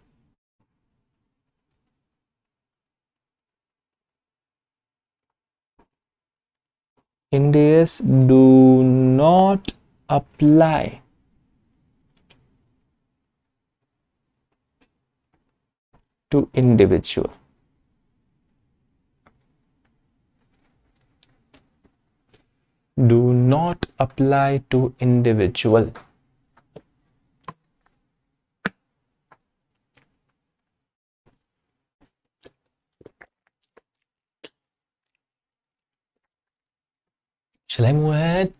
Ind AS do not apply to individual. Do not apply to individual. Shall I move ahead?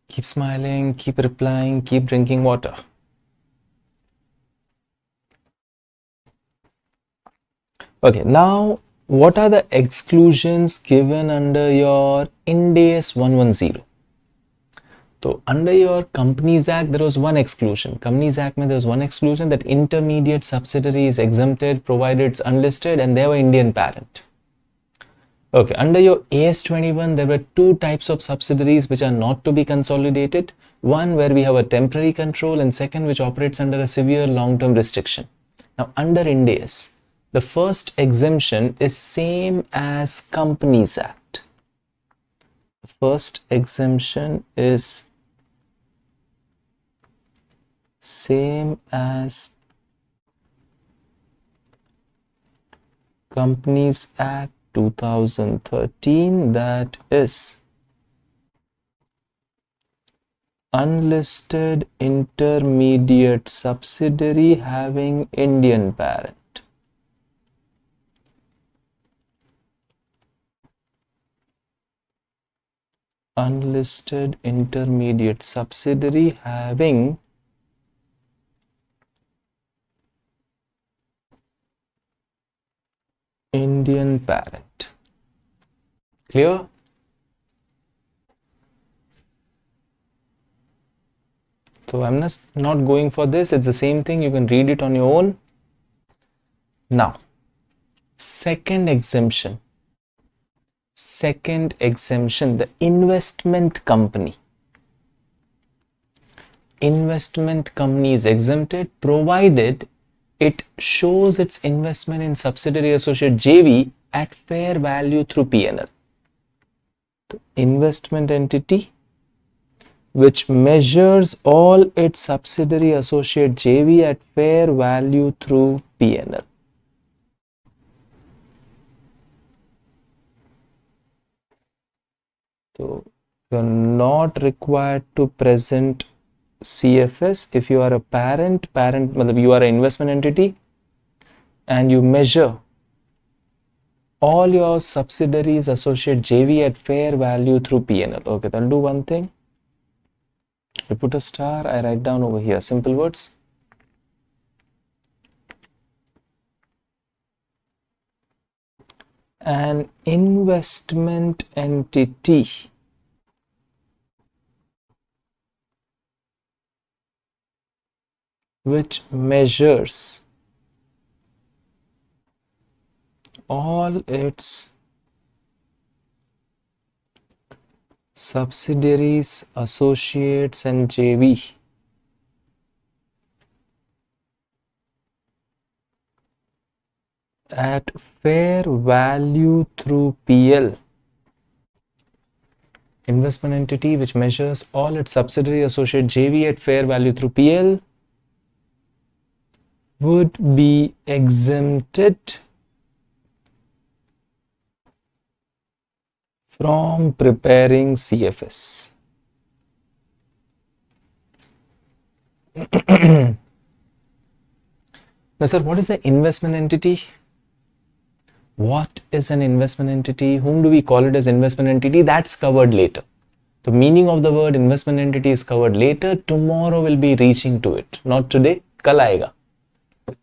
Keep smiling, keep replying, keep drinking water. Okay, now what are the exclusions given under your Ind AS 110? So under your Companies Act, there was one exclusion. Companies Act, there was one exclusion that intermediate subsidiary is exempted provided it's unlisted and they have an Indian parent. Okay, under your AS 21, there were two types of subsidiaries which are not to be consolidated. One where we have a temporary control and second which operates under a severe long-term restriction. Now under Ind AS, the first exemption is same as Companies Act. The first exemption is same as Companies Act 2013, that is unlisted intermediate subsidiary having Indian parent. Unlisted intermediate subsidiary having Indian parent. Clear? So I'm not going for this. It's the same thing. You can read it on your own. Now, second exemption. Second exemption, the investment company. Investment company is exempted provided it shows its investment in subsidiary associate JV at fair value through P&L. The investment entity which measures all its subsidiary associate JV at fair value through P&L. So you're not required to present CFS if you are a parent, you are an investment entity and you measure all your subsidiaries associate JV at fair value through P&L. Okay, I'll do one thing. I put a star, I write down over here simple words. An investment entity which measures all its subsidiaries, associates and JV at fair value through PL. Investment entity which measures all its subsidiary, associate JV at fair value through PL would be exempted from preparing CFS. Now, sir, what is an investment entity? What is an investment entity? Whom do we call it as investment entity? That's covered later. The meaning of the word investment entity is covered later. Tomorrow we'll be reaching to it. Not today, kal aayega.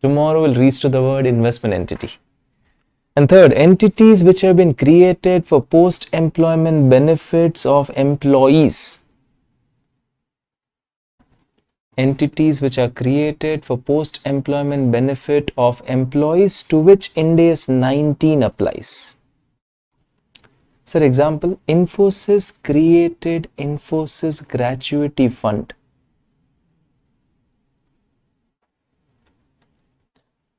Tomorrow we'll reach to the word investment entity. And third, entities which have been created for post-employment benefits of employees. Entities which are created for post-employment benefit of employees to which Ind AS 19 applies. For example, Infosys created Infosys Gratuity Fund.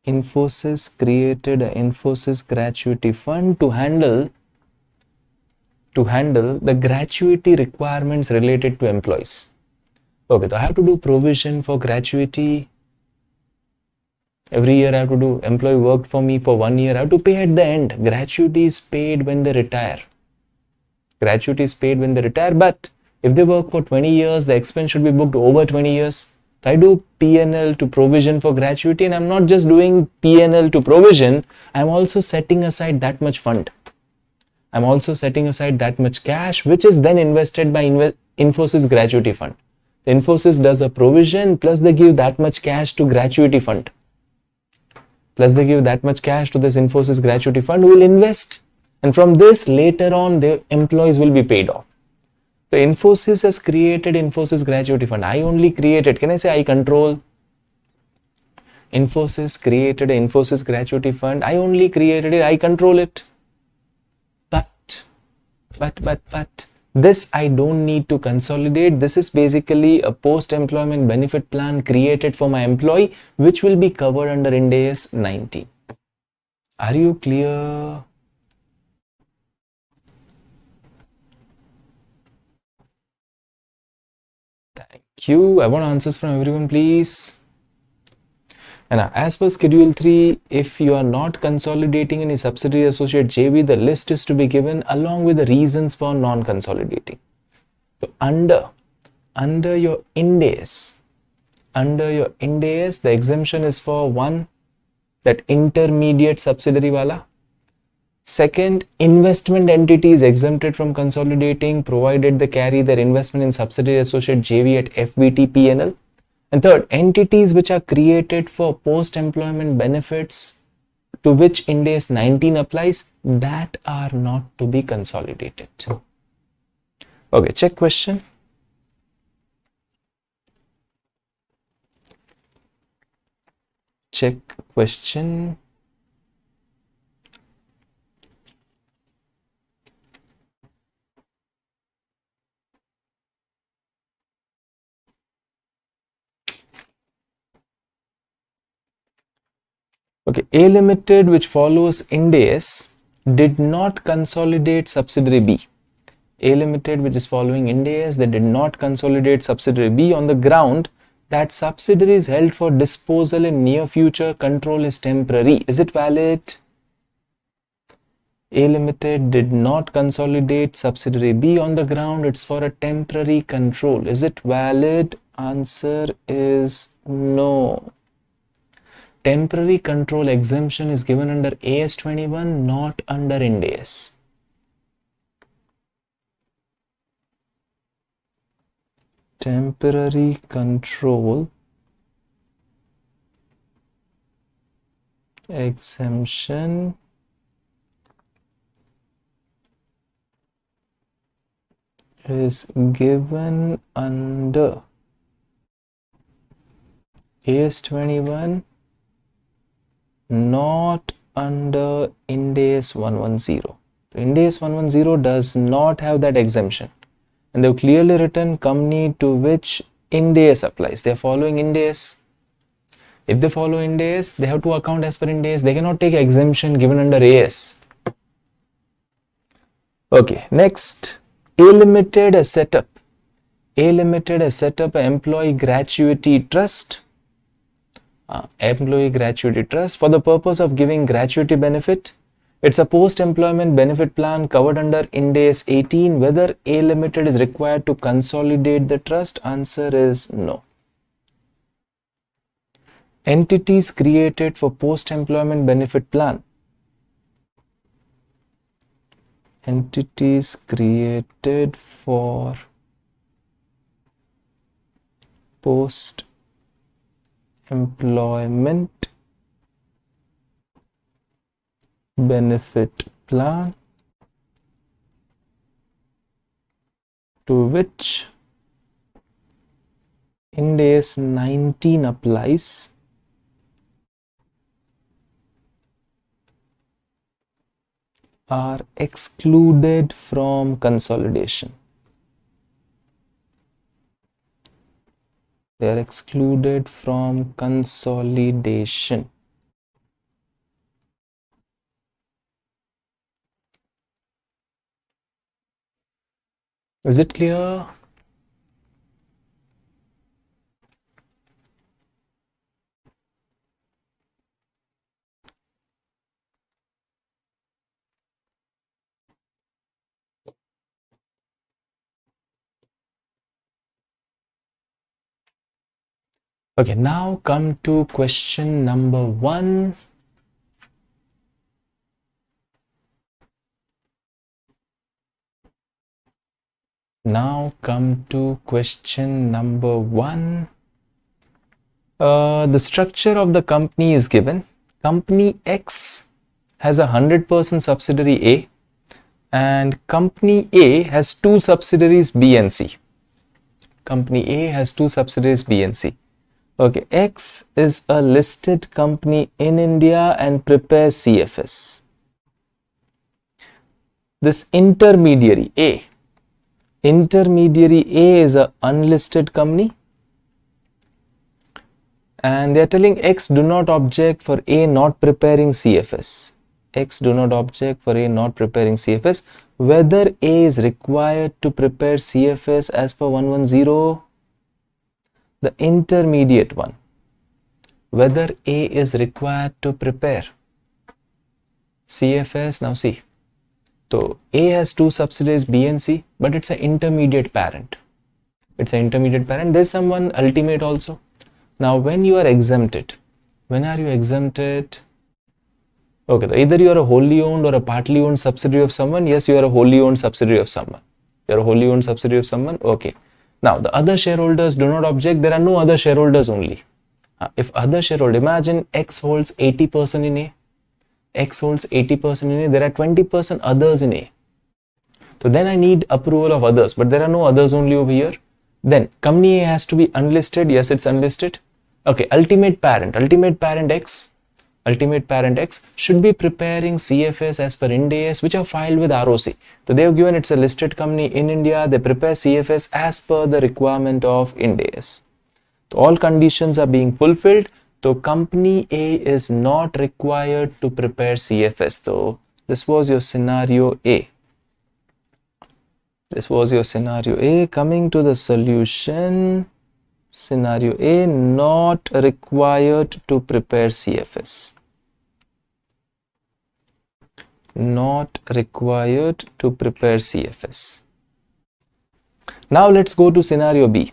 Infosys created an Infosys Gratuity Fund to handle the gratuity requirements related to employees. Okay, so I have to do provision for gratuity. Every year I have to do, employee worked for me for 1 year, I have to pay at the end. Gratuity is paid when they retire. Gratuity is paid when they retire, but if they work for 20 years, the expense should be booked over 20 years. I do P&L to provision for gratuity, and I'm not just doing P&L to provision, I'm also setting aside that much fund. I'm also setting aside that much cash, which is then invested by Infosys Gratuity Fund. The Infosys does a provision, plus they give that much cash to gratuity fund. plus they give that much cash to this Infosys gratuity fund, who will invest, and from this later on the employees will be paid off. So Infosys has created Infosys gratuity fund. I only created, can I say I control? Infosys created an Infosys gratuity fund. I only created it, I control it. But this I don't need to consolidate. This is basically a post-employment benefit plan created for my employee, which will be covered under Ind AS 19. Are you clear? Thank you. I want answers from everyone, please. And as per Schedule 3, if you are not consolidating any subsidiary associate JV, the list is to be given along with the reasons for non-consolidating. So under your Ind AS, the exemption is for one, that intermediate subsidiary wala. Second, investment entity is exempted from consolidating provided they carry their investment in subsidiary associate JV at FBT PNL. And third, entities which are created for post-employment benefits to which Ind AS 19 applies, that are not to be consolidated. Okay, check question. Check question. Okay, A Limited, which follows Ind AS, did not consolidate subsidiary B. A Limited, which is following Ind AS, they did not consolidate subsidiary B on the ground that subsidiary is held for disposal in near future, control is temporary. Is it valid? A Limited did not consolidate subsidiary B on the ground it's for a temporary control. Is it valid? Answer is no. Temporary control exemption is given under AS 21, not under Ind AS. Temporary control exemption is given under AS 21, not under Ind AS 110. Ind AS 110 does not have that exemption, and they've clearly written company to which Ind AS applies. They're following Ind AS. If they follow Ind AS, they have to account as per Ind AS. They cannot take exemption given under AS. Okay, next, A Limited has set up an employee gratuity trust. Employee gratuity trust for the purpose of giving gratuity benefit. It's a post-employment benefit plan covered under Ind AS 18. Whether A Limited is required to consolidate the trust? Answer is no. Entities created for post-employment benefit plan. Entities created for post-employment benefit plan to which Ind AS 19 applies are excluded from consolidation. They are excluded from consolidation. Is it clear? Okay, now come to question number 1. Now come to question number 1. The structure of the company is given. Company X has a 100% subsidiary A, and company A has two subsidiaries B and C. Company A has two subsidiaries B and C. Okay, X is a listed company in India and prepares CFS. This intermediary A is a unlisted company, and they are telling X do not object for A not preparing CFS. X do not object for A not preparing CFS. Whether A is required to prepare CFS as per 110, the intermediate one. Whether A is required to prepare CFS. Now see, so A has two subsidiaries B and C, but it's an intermediate parent. It's an intermediate parent. There's someone ultimate also. Now when you are exempted, when are you exempted? Okay, so either you are a wholly owned or a partly owned subsidiary of someone. Yes, you are a wholly owned subsidiary of someone. You are a wholly owned subsidiary of someone. Okay. Now the other shareholders do not object. There are no other shareholders only. If other shareholder, imagine X holds 80% in A. X holds 80% in A. There are 20% others in A. So then I need approval of others, but there are no others only over here. Then company A has to be unlisted. Yes, it's unlisted. Okay, ultimate parent X should be preparing CFS as per Ind AS, which are filed with ROC. So they have given it's a listed company in India. They prepare CFS as per the requirement of Ind AS. So all conditions are being fulfilled. So company A is not required to prepare CFS. So this was your scenario A. This was your scenario A. Coming to the solution, scenario A, not required to prepare CFS. Not required to prepare CFS. Now let's go to scenario B.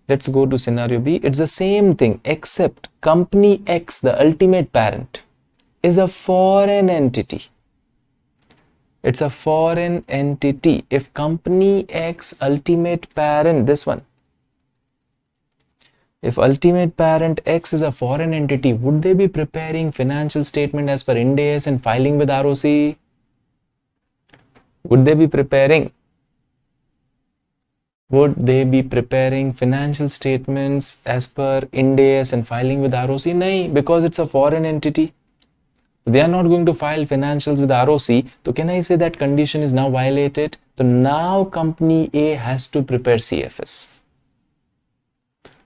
Let's go to scenario B. It's the same thing, except company X, the ultimate parent, is a foreign entity. It's a foreign entity. If company X ultimate parent, this one, if ultimate parent X is a foreign entity, would they be preparing financial statement as per Ind AS and filing with ROC? Would they be preparing? Would they be preparing financial statements as per Ind AS and filing with ROC? No, because it's a foreign entity. They are not going to file financials with ROC. So can I say that condition is now violated? So now company A has to prepare CFS.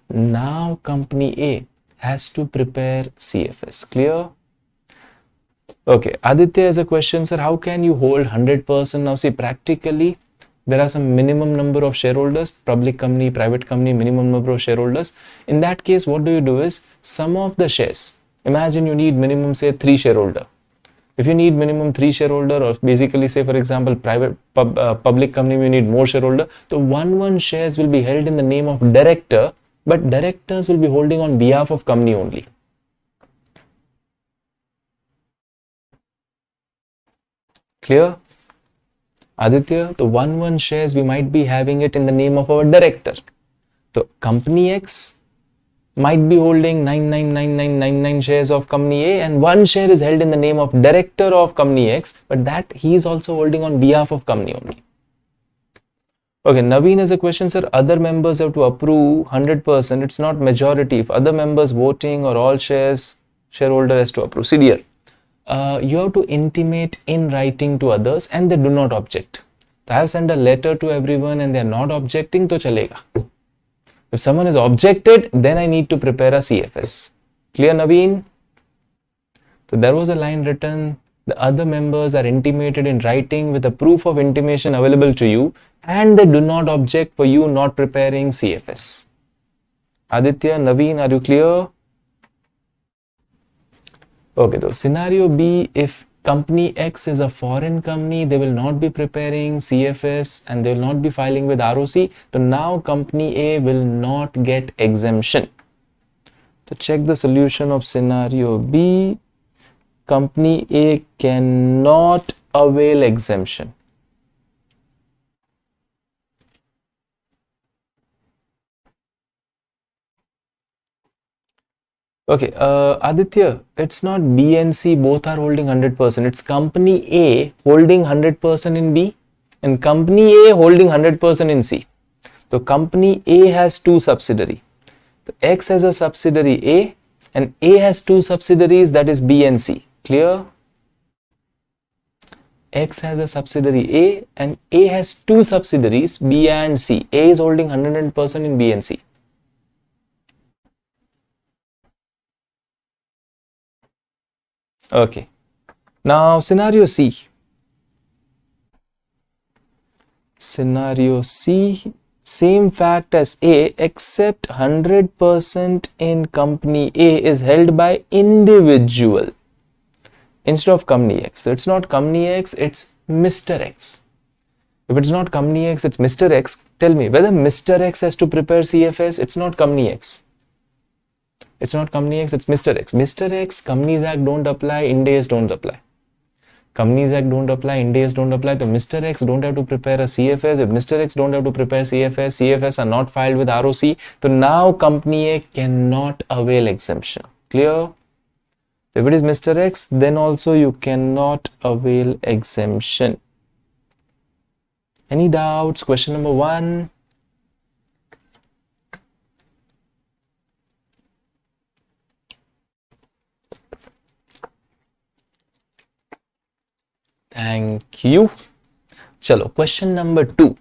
Now company A has to prepare CFS. Clear? Okay, Aditya has a question, sir. How can you hold 100%? Now see, practically there are some minimum number of shareholders, public company, private company, minimum number of shareholders. In that case, what do you do is some of the shares. Imagine you need minimum, say 3 shareholder. If you need minimum 3 shareholder, or basically say for example public company, we need more shareholder. So one shares will be held in the name of director, but directors will be holding on behalf of company only. Clear? Aditya, the one shares we might be having it in the name of our director. So company X might be holding 999999 shares of company A, and one share is held in the name of director of company X, but that he is also holding on behalf of company only. Okay, Naveen has a question, sir. Other members have to approve 100%. It's not majority. If other members voting or all shareholder has to approve. See dear, you have to intimate in writing to others and they do not object. So I have sent a letter to everyone and they are not objecting, to chalega. If someone is objected, then I need to prepare a CFS. Clear, Naveen? So there was a line written, the other members are intimated in writing with a proof of intimation available to you and they do not object for you not preparing CFS. Aditya, Naveen, are you clear? Okay, so scenario B, if company X is a foreign company, they will not be preparing CFS and they will not be filing with ROC. So now company A will not get exemption. To check the solution of scenario B, company A cannot avail exemption. Okay, Aditya, it's not B and C both are holding 100%. It's company A holding 100% in B and company A holding 100% in C. So company A has two subsidiaries. So X has a subsidiary A and A has two subsidiaries, that is B and C. Clear? X has a subsidiary A and A has two subsidiaries B and C. A is holding 100% in B and C. Okay. Now scenario C. Scenario C, same fact as A except 100% in company A is held by individual instead of company X. So it's not company X, it's Mr. X. If it's not company X, it's Mr. X. Tell me whether Mr. X has to prepare CFS. It's not company X. It's not company X, it's Mr. X. Mr. X, Companies Act don't apply, Ind AS don't apply. Companies Act don't apply, Ind AS don't apply. So Mr. X don't have to prepare a CFS. If Mr. X don't have to prepare CFS, CFS are not filed with ROC. So now Company A cannot avail exemption. Clear? If it is Mr. X, then also you cannot avail exemption. Any doubts? Question number 1. Thank you. Chalo, question number 2.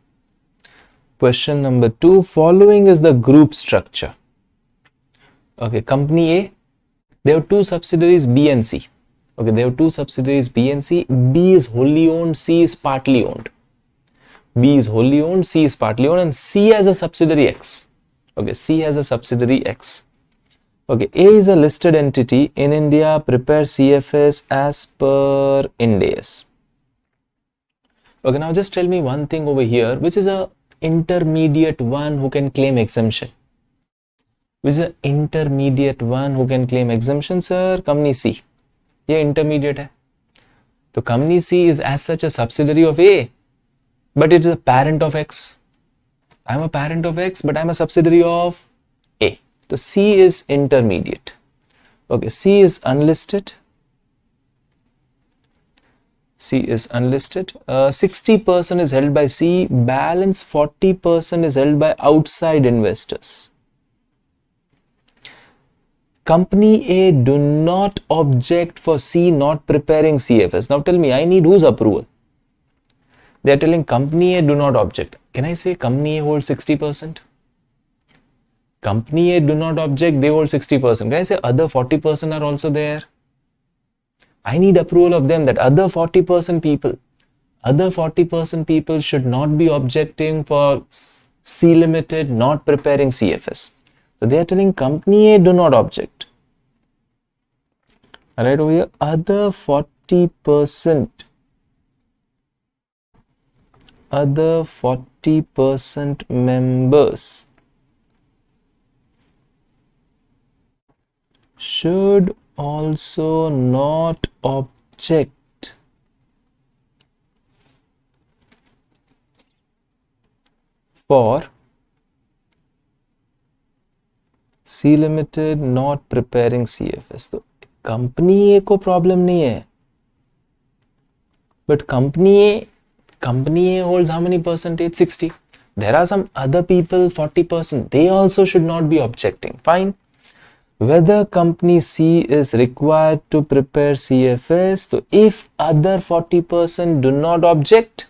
Question number 2. Following is the group structure. Okay, company A, they have two subsidiaries B and C. Okay, they have two subsidiaries B and C. B is wholly owned, C is partly owned. B is wholly owned, C is partly owned, and C has a subsidiary X. Okay, C has a subsidiary X. Okay, A is a listed entity in India, prepare CFS as per Ind AS. Okay, now just tell me one thing over here, which is a intermediate one who can claim exemption. Which is an intermediate one who can claim exemption, sir? Company C. ये intermediate है. So company C is as such a subsidiary of A, but it is a parent of X. I'm a parent of X, but I'm a subsidiary of A. So C is intermediate. Okay, C is unlisted. C is unlisted. 60% is held by C, balance 40% is held by outside investors. Company A do not object for C not preparing CFS. Now tell me, I need whose approval? They are telling company A do not object. Can I say company A holds 60%? Company A do not object, they hold 60%. Can I say other 40% are also there? I need approval of them, that other 40% people should not be objecting for C Limited not preparing CFS. So they are telling company A do not object. Alright, over here, other 40% members should also not object for C Limited not preparing CFS. तो company ए को problem नहीं है, but company A holds how many percentage? 60. There are some other people, 40%. They also should not be objecting. Fine. Whether company C is required to prepare CFS, so if other 40% do not object,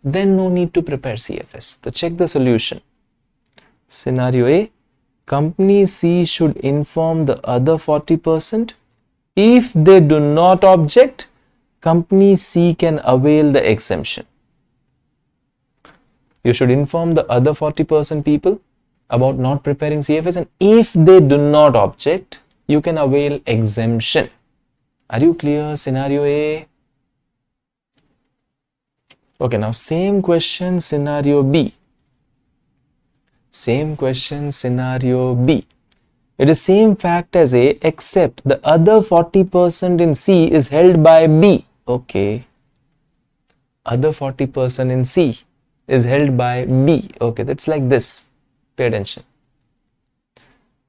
then no need to prepare CFS. So check the solution. Scenario A, company C should inform the other 40%. If they do not object, company C can avail the exemption. You should inform the other 40% people about not preparing CFS, and if they do not object, you can avail exemption. Are you clear? Scenario A. Okay, now same question, scenario B. Same question, scenario B. It is same fact as A, except the other 40% in C is held by B. Okay. Other 40% in C is held by B. Okay, that's like this. Pay attention.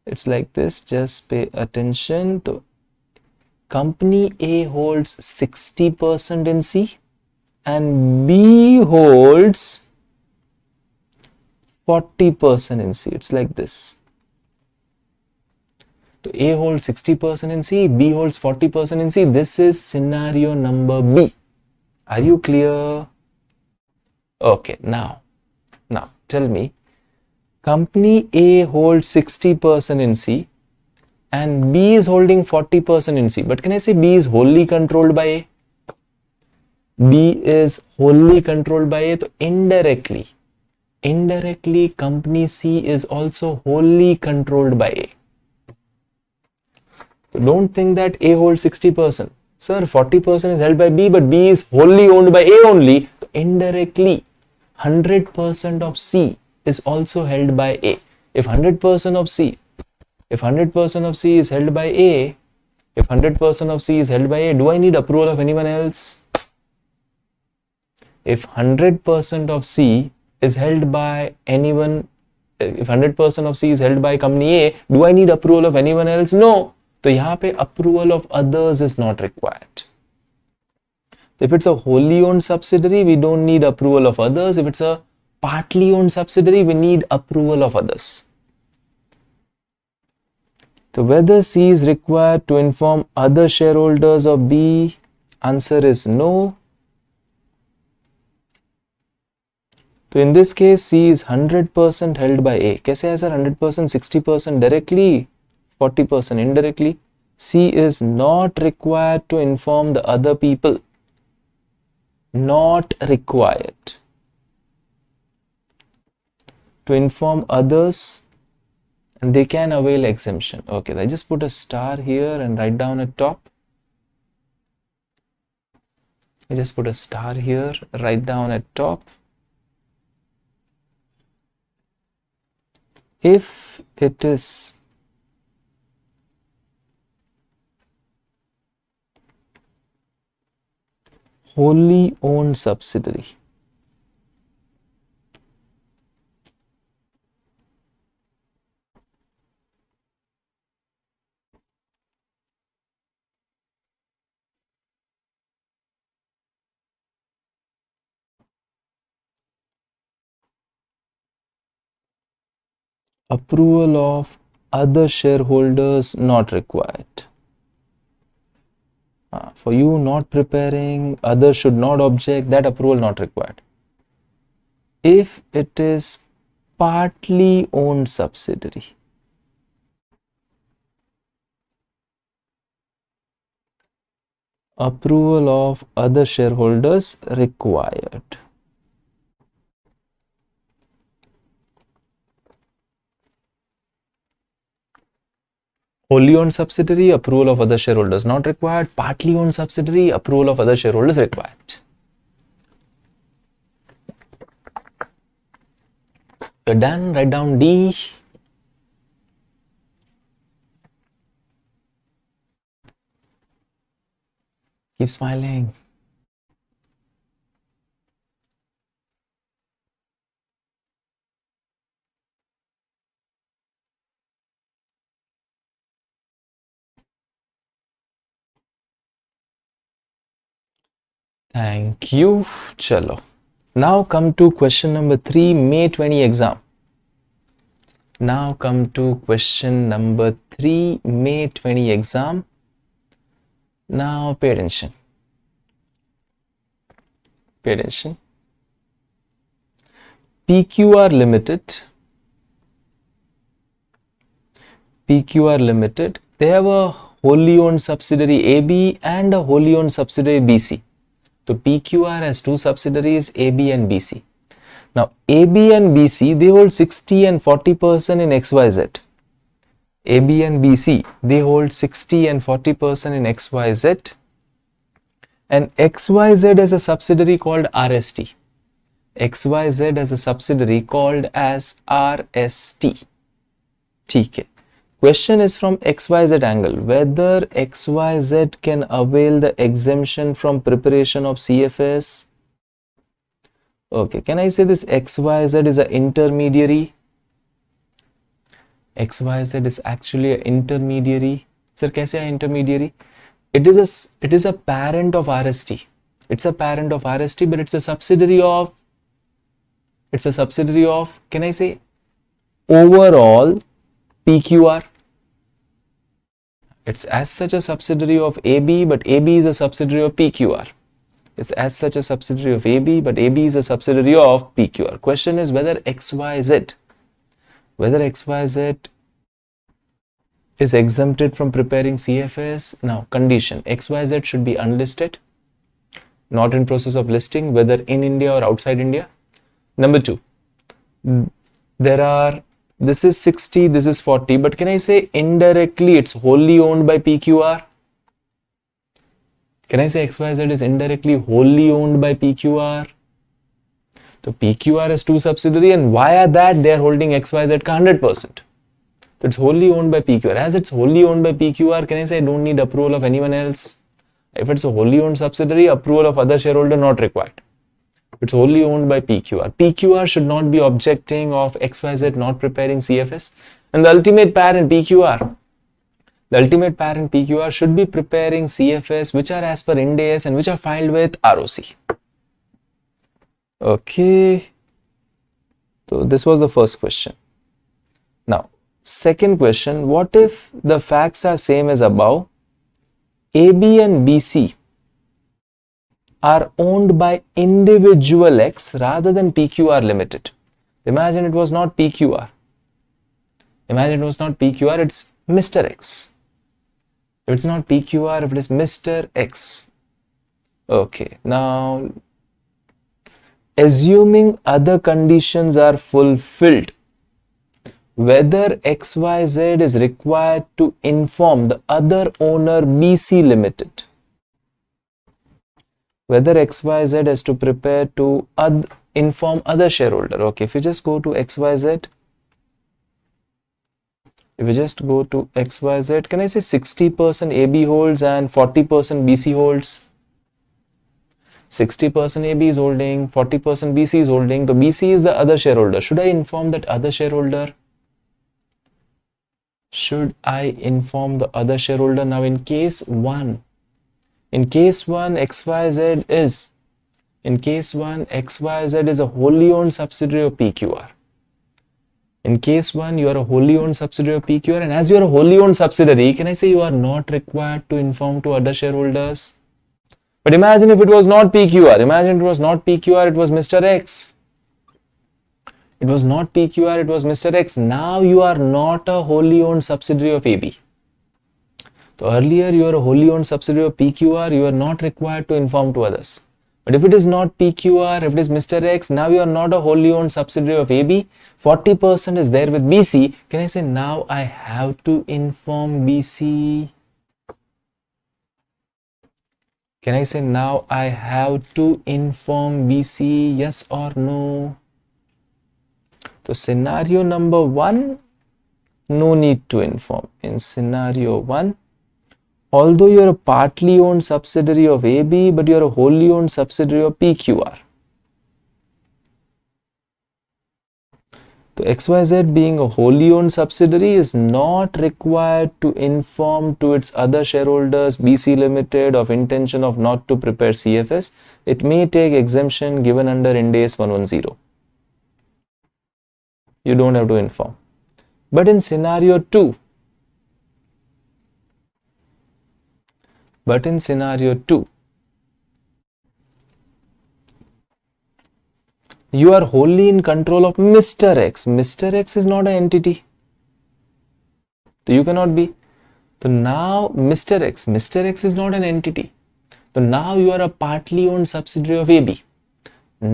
It's like this. Just pay attention to company A holds 60% in C and B holds 40% in C. It's like this. So A holds 60% in C, B holds 40% in C. This is scenario number B. Are you clear? Okay, now tell me, company A holds 60% in C and B is holding 40% in C. But can I say B is wholly controlled by A? B is wholly controlled by A. So indirectly company C is also wholly controlled by A. So don't think that A holds 60%. Sir, 40% is held by B, but B is wholly owned by A only. So indirectly, 100% of C is also held by A. If 100% of C is held by A, do I need approval of anyone else? If 100% of C is held by anyone, if 100% of C is held by company A, do I need approval of anyone else? No. तो यहाँ पे approval of others is not required. If it's a wholly owned subsidiary, we don't need approval of others. If it's a partly owned subsidiary, we need approval of others. So whether C is required to inform other shareholders of B, answer is no. So in this case, C is 100% held by A. कैसे है sir 100%, 60% directly, 40% indirectly? C is not required to inform the other people. Not required to inform others, and they can avail exemption. Okay, I just put a star here and write down at top. I just put a star here, write down at top. If it is wholly owned subsidiary, approval of other shareholders not required. For you not preparing, others should not object, that approval not required. If it is partly owned subsidiary, approval of other shareholders required. Wholly owned subsidiary, approval of other shareholders not required. Partly owned subsidiary, approval of other shareholders required. You're done. Write down D. Keep smiling. Thank you. Chalo. Now come to question number 3, May 20 exam. Now come to question number 3, May 20 exam. Now pay attention. Pay attention. PQR Limited. PQR Limited. They have a wholly owned subsidiary AB and a wholly owned subsidiary BC. So PQR has two subsidiaries, AB and BC. Now AB and BC, they hold 60 and 40% in XYZ. AB and BC, they hold 60 and 40% in XYZ. And XYZ has a subsidiary called RST. XYZ has a subsidiary called as RST. ठीक है. Question is from XYZ angle, whether XYZ can avail the exemption from preparation of CFS. Okay, can I say this XYZ is an intermediary? XYZ is actually an intermediary. Sir, कैसे है intermediary? It is a parent of RST. It's a parent of RST, but it's a subsidiary of, can I say, overall PQR. It's as such a subsidiary of AB, but AB is a subsidiary of PQR. It's as such a subsidiary of AB, but AB is a subsidiary of PQR. Question is whether XYZ is exempted from preparing CFS. Now, condition, XYZ should be unlisted, not in process of listing, whether in India or outside India. Number 2, this is 60, this is 40, but can I say indirectly it's wholly owned by PQR? Can I say XYZ is indirectly wholly owned by PQR? So PQR has 2 subsidiaries, and via that they are holding XYZ 100%. So it's wholly owned by PQR. As it's wholly owned by PQR, can I say I don't need approval of anyone else? If it's a wholly owned subsidiary, approval of other shareholder not required. It's wholly owned by PQR. PQR should not be objecting of XYZ not preparing CFS. And the ultimate parent PQR should be preparing CFS which are as per Ind AS and which are filed with ROC. Okay. So this was the first question. Now, second question, what if the facts are same as above? AB and BC are owned by individual X rather than PQR Limited. Imagine it was not PQR. It's Mr. X. If it's not PQR, if it is Mr. X. Okay, now assuming other conditions are fulfilled, whether XYZ is required to inform the other owner BC Limited. Whether XYZ has to prepare to inform other shareholder. Okay, if you just go to XYZ, can I say 60% AB holds and 40% BC holds? 60% AB is holding, 40% BC is holding. So BC is the other shareholder. Should I inform that other shareholder? Now in case 1, XYZ is a wholly owned subsidiary of PQR. In case 1, you are a wholly owned subsidiary of PQR, and as you are a wholly owned subsidiary, can I say you are not required to inform to other shareholders? But imagine if it was not PQR. It was Mr. X. Now you are not a wholly owned subsidiary of AB. So earlier you are a wholly owned subsidiary of PQR, you are not required to inform to others. But if it is not PQR, if it is Mr. X, now you are not a wholly owned subsidiary of AB, 40% is there with BC. Can I say now I have to inform BC? Yes or no? So scenario number 1, no need to inform. In scenario 1, although you are a partly owned subsidiary of AB, but you are a wholly owned subsidiary of PQR. So XYZ being a wholly owned subsidiary is not required to inform to its other shareholders BC Limited of intention of not to prepare CFS. It may take exemption given under Ind AS 110. You don't have to inform. But in scenario 2, you are wholly in control of Mr. X. Mr. X is not an entity. So you cannot be. So now Mr. X is not an entity. So now you are a partly owned subsidiary of AB. So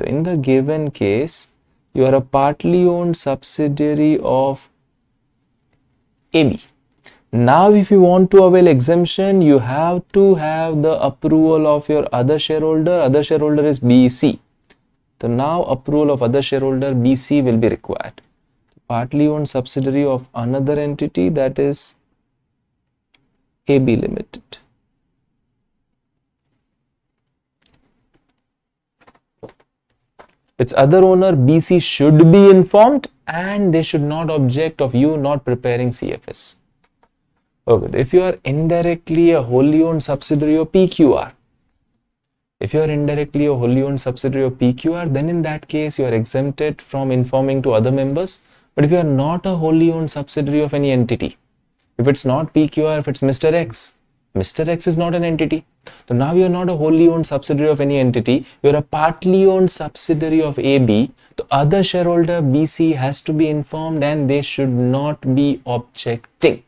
in the given case, you are a partly owned subsidiary of AB. Now if you want to avail exemption, you have to have the approval of your other shareholder. Other shareholder is BC. So now approval of other shareholder BC will be required. Partly owned subsidiary of another entity, that is AB Limited. its other owner BC should be informed and they should not object of you not preparing CFS. Okay, if you are indirectly a wholly owned subsidiary of PQR, if you are indirectly a wholly owned subsidiary of PQR, then in that case you are exempted from informing to other members. But if you are not a wholly owned subsidiary of any entity, if it's not PQR, if it's Mr. X, Mr. X is not an entity. So now you are not a wholly owned subsidiary of any entity. You are a partly owned subsidiary of AB. The other shareholder BC has to be informed and they should not be objecting.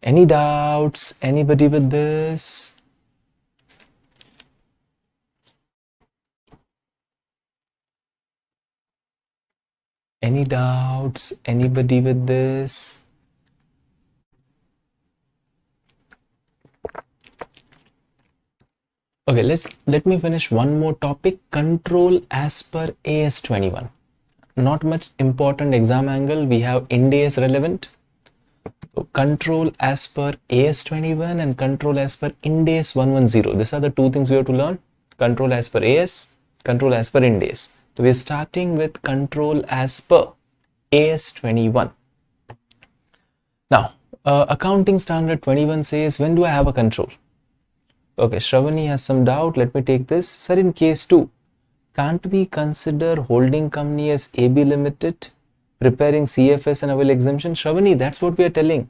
Any doubts? Anybody with this? Any doubts? Anybody with this? Okay, let me finish one more topic. Control as per AS21. Not much important exam angle. We have Ind AS relevant. So control as per AS21 and control as per Ind AS 110. These are the two things we have to learn. Control as per AS, control as per Ind AS. So we are starting with control as per AS21. Now, accounting standard 21 says, when do I have a control? Okay, Shravani has some doubt. Let me take this. Sir, in case 2, can't we consider holding company as AB Limited, preparing CFS and avail exemption? Shravani, that's what we are telling.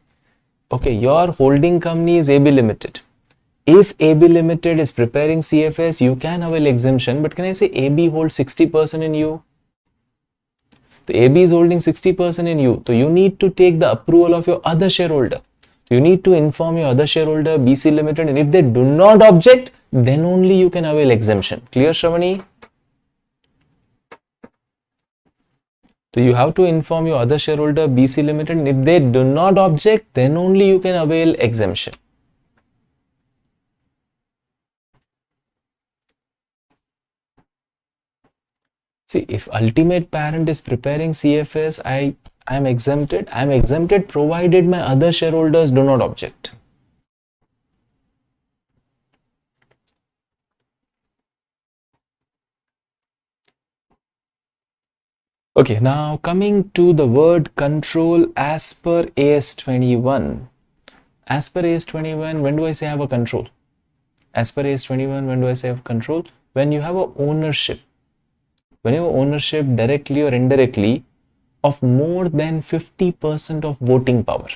Okay, your holding company is AB Limited. If AB Limited is preparing CFS, you can avail exemption. But can I say AB holds 60% in you? The AB is holding 60% in you. So you need to take the approval of your other shareholder. You need to inform your other shareholder, BC Limited, and if they do not object, then only you can avail exemption. Clear, Shravani? So you have to inform your other shareholder, BC Limited, and if they do not object, then only you can avail exemption. See, if ultimate parent is preparing CFS, I am exempted. I am exempted provided my other shareholders do not object. Okay, now coming to the word control as per AS21. As per AS21, when do I say I have a control? As per AS21, when do I say I have control? When you have a ownership. When you have ownership directly or indirectly of more than 50% of voting power.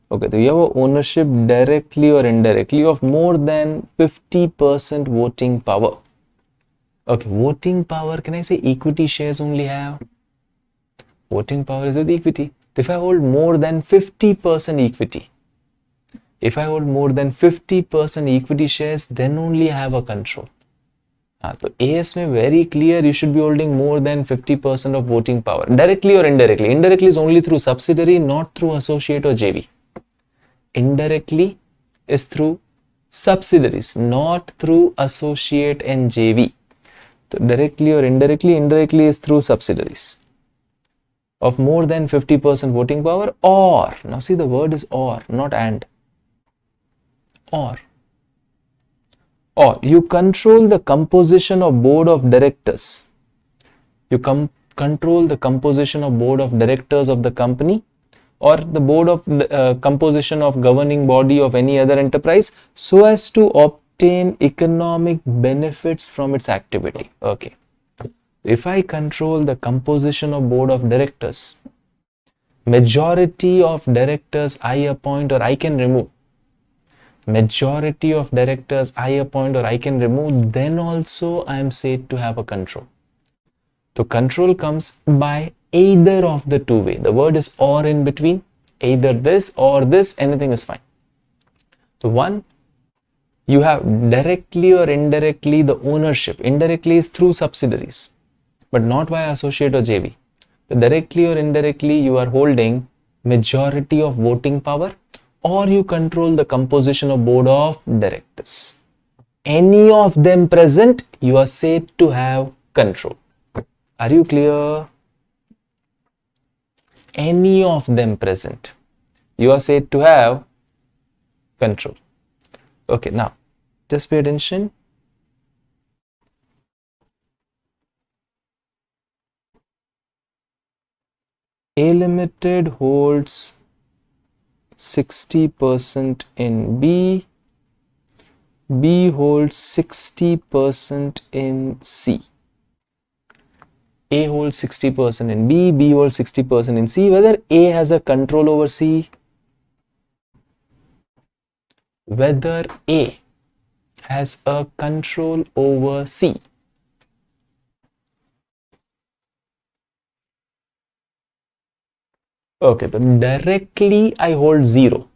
Okay, so you have a ownership directly or indirectly of more than 50% voting power. Okay, voting power, can I say equity shares only have? Voting power is with equity. If I hold more than 50% equity, if I hold more than 50% equity shares, then only I have a control. So AS में very clear, you should be holding more than 50% of voting power, directly or indirectly. Indirectly is only through subsidiary, not through associate or JV. Indirectly is through subsidiaries, not through associate and JV. So directly or indirectly, indirectly is through subsidiaries of more than 50% voting power, or, now see the word is or, not and, or you control the composition of board of directors. You control the composition of board of directors of the company or the board of composition of governing body of any other enterprise so as to obtain economic benefits from its activity. Okay. If I control the composition of board of directors, majority of directors I appoint or I can remove. Majority of directors I appoint or I can remove, then also I am said to have a control. So control comes by either of the two way. The word is or in between, either this or this, anything is fine. So one, you have directly or indirectly the ownership. Indirectly is through subsidiaries, but not via associate or JV. So directly or indirectly you are holding majority of voting power, or you control the composition of board of directors. Any of them present, you are said to have control. Are you clear? Any of them present, you are said to have control. Okay, now just pay attention. A Limited holds 60% in B. B holds 60% in C. A holds 60% in B, B holds 60% in C. Whether A has a control over C, whether A has a control over C. Okay, but directly I hold 0.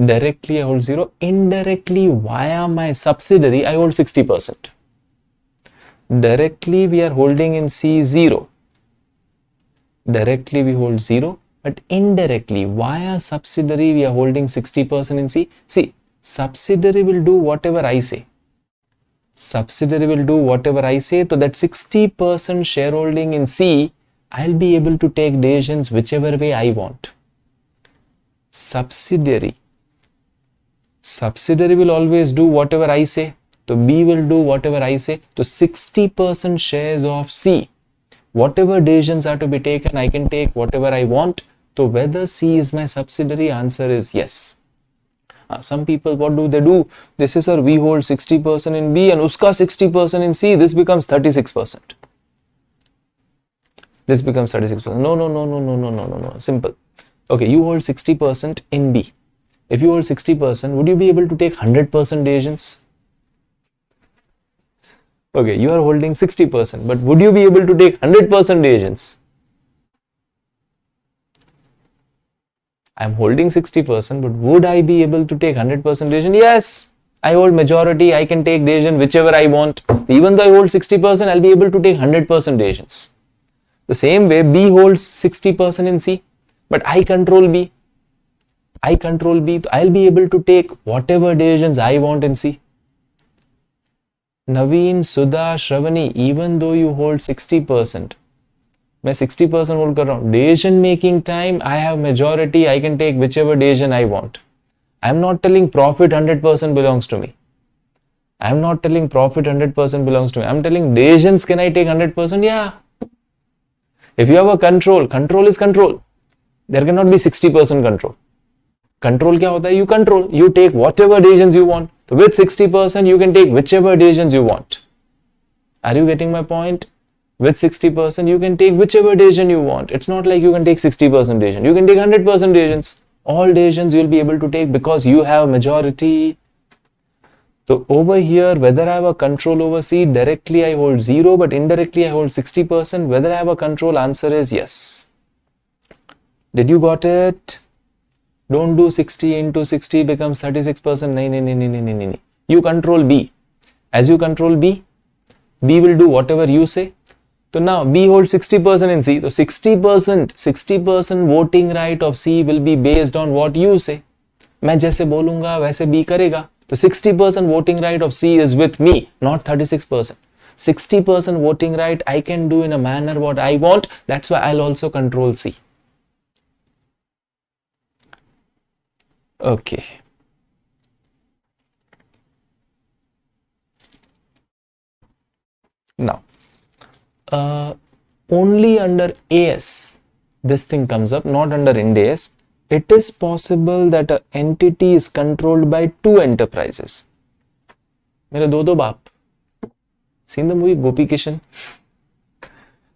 Directly I hold 0. Indirectly via my subsidiary I hold 60%. Directly we are holding in C 0. Directly we hold 0, but indirectly via subsidiary we are holding 60% in C. See, subsidiary will do whatever I say. Subsidiary will do whatever I say. So that 60% shareholding in C, I'll be able to take decisions whichever way I want. Subsidiary will always do whatever I say. So B will do whatever I say. So 60% shares of C. Whatever decisions are to be taken, I can take whatever I want. So whether C is my subsidiary, answer is yes. Some people, what do? They say, sir, we hold 60% in B and uska 60% in C. This becomes 36%. This becomes 36%. No. Simple. Okay, you hold 60% in B. If you hold 60%, would you be able to take 100% decisions? Okay, you are holding 60%, but would you be able to take 100% decisions? I am holding 60%, but would I be able to take 100% decision? Yes, I hold majority. I can take decision whichever I want. Even though I hold 60%, I'll be able to take 100% decisions. The same way, B holds 60% in C, but I control B. I'll be able to take whatever decisions I want in C. Naveen, Sudha, Shravani, even though you hold 60%, मैं 60% hold कर रहा हूँ. Decision making time, I have majority. I can take whichever decision I want. I'm not telling profit 100% belongs to me. I'm telling decisions can I take 100%? Yeah. If you have a control is control. There cannot be 60% control. Control क्या होता है? You control. You take whatever decisions you want. So with 60%, you can take whichever decisions you want. Are you getting my point? With 60%, you can take whichever decision you want. It's not like you can take 60% decision. You can take 100% decisions. All decisions you'll be able to take because you have majority. So over here, whether I have a control over C, directly I hold 0, but indirectly I hold 60%. Whether I have a control, answer is yes. Did you got it? Don't do 60 into 60 becomes 36%. No. You control B. As you control B, B will do whatever you say. So now B holds 60% in C. So 60% voting right of C will be based on what you say. मैं जैसे बोलूंगा वैसे B करेगा. So 60% voting right of C is with me, not 36%. 60% voting right I can do in a manner what I want. That's why I'll also control C. Okay. Now, only under AS this thing comes up, not under Ind AS. It is possible that an entity is controlled by two enterprises. मेरे दो बाप. Seen the movie Gopi Kishan?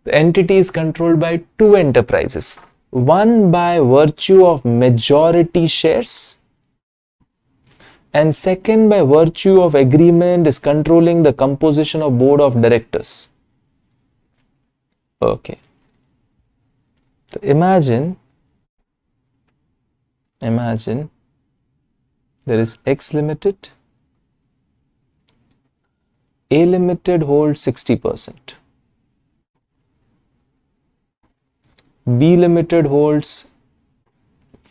The entity is controlled by two enterprises. One by virtue of majority shares, and second by virtue of agreement is controlling the composition of board of directors. Okay. So imagine there is X Limited. A Limited holds 60%. B Limited holds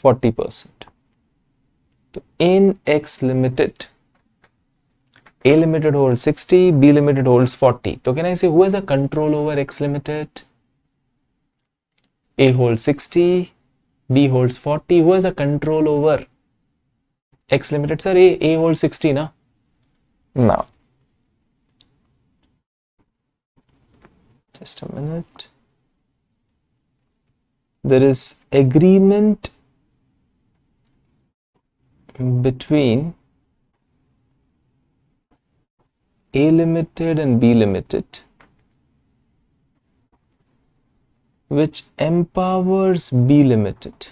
40%. So in X Limited, A Limited holds 60, B Limited holds 40. So can I say who has a control over X Limited? A holds 60, B holds 40. Who has a control over X Limited? Sir, A holds 60, na? Now, just a minute. there is agreement between A Limited and B Limited which empowers B Limited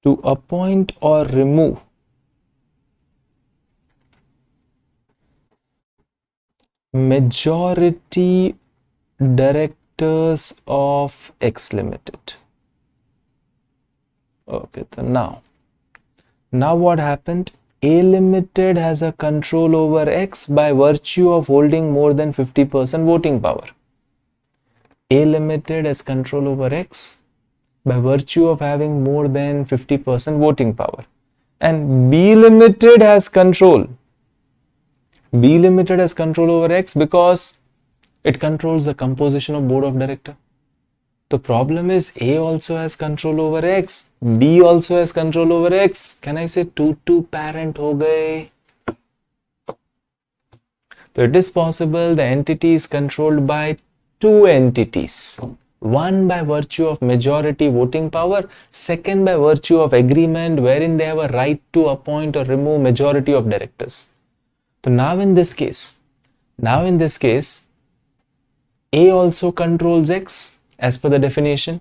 to appoint or remove majority directors of X Limited. Okay, so now what happened? A Limited has a control over X by virtue of holding more than 50% voting power. A Limited has control over X by virtue of having more than 50% voting power. And B Limited has control. B Limited has control over X because it controls the composition of board of director. The problem is A also has control over X, B also has control over X. Can I say two parent ho gaye? So it is possible the entity is controlled by two entities. One by virtue of majority voting power, second by virtue of agreement wherein they have a right to appoint or remove majority of directors. So now in this case, A also controls X as per the definition.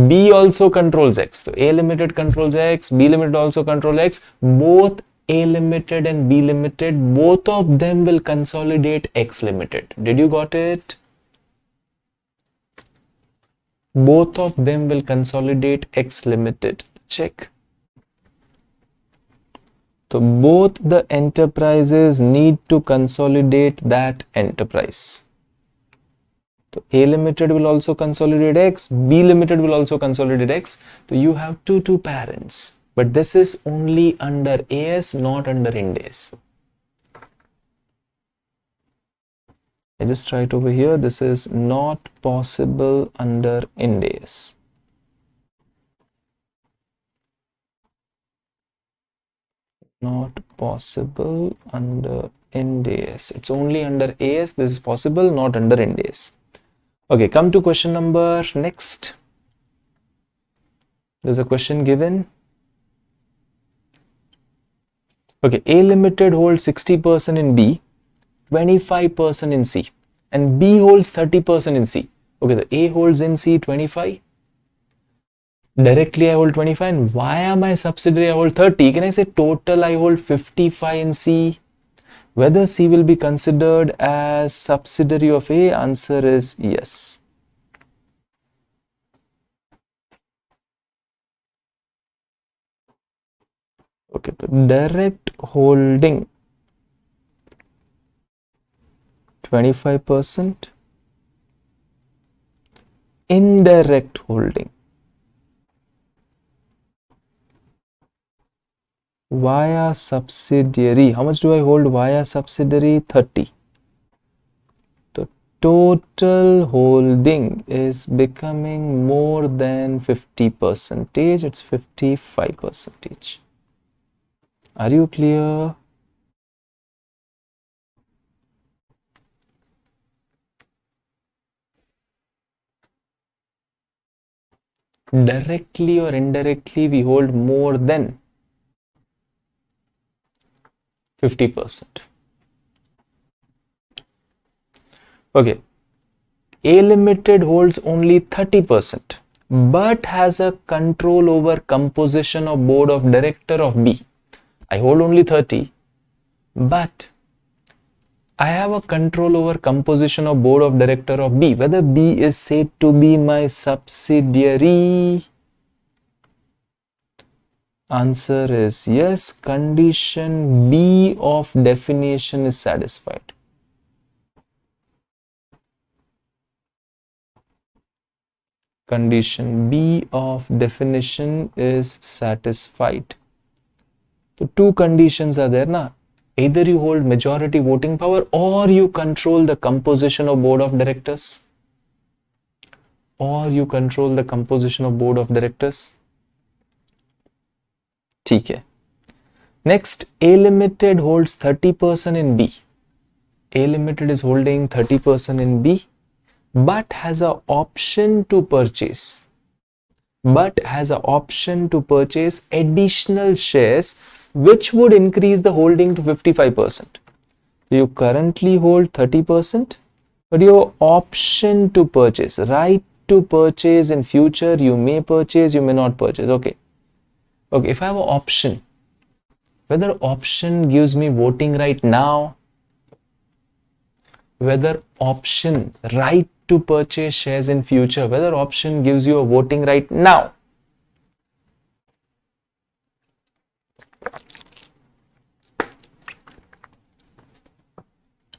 B also controls X. So A Limited controls X, B Limited also controls X. Both A Limited and B Limited, both of them will consolidate X Limited. Did you got it? Both of them will consolidate X Limited. Check. So both the enterprises need to consolidate that enterprise. So A Limited will also consolidate X, B Limited will also consolidate X. So you have two parents, but this is only under AS, not under Ind AS. I just try it over here. This is not possible under Ind AS. Not possible under Ind AS. It's only under AS. This is possible, not under Ind AS. Okay, come to question number next. There's a question given. Okay, A Limited holds 60% in B, 25% in C, and B holds 30% in C. Okay, the A holds in C 25. Directly I hold 25 and via my subsidiary I hold 30. Can I say total I hold 55 in C? Whether C will be considered as subsidiary of A? Answer is yes. Okay, so direct holding 25%, indirect holding via subsidiary. How much do I hold via subsidiary? 30. The total holding is becoming more than 50%. It's 55%. Are you clear? Directly or indirectly, we hold more than 50%. Okay, A Limited holds only 30%, but has a control over composition of board of director of B. I hold only 30, but I have a control over composition of board of director of B. Whether B is said to be my subsidiary? Answer is yes. Condition B of definition is satisfied. Condition B of definition is satisfied. So two conditions are there now. Either you hold majority voting power or you control the composition of board of directors. ठीक है. Next, A Limited holds 30% in B. A Limited is holding 30% in B, but has an option to purchase. Additional shares, which would increase the holding to 55%. You currently hold 30%, but your option to purchase, right to purchase in future, you may purchase, you may not purchase. Okay, if I have an option, whether option gives me voting right now, whether option right to purchase shares in future, whether option gives you a voting right now.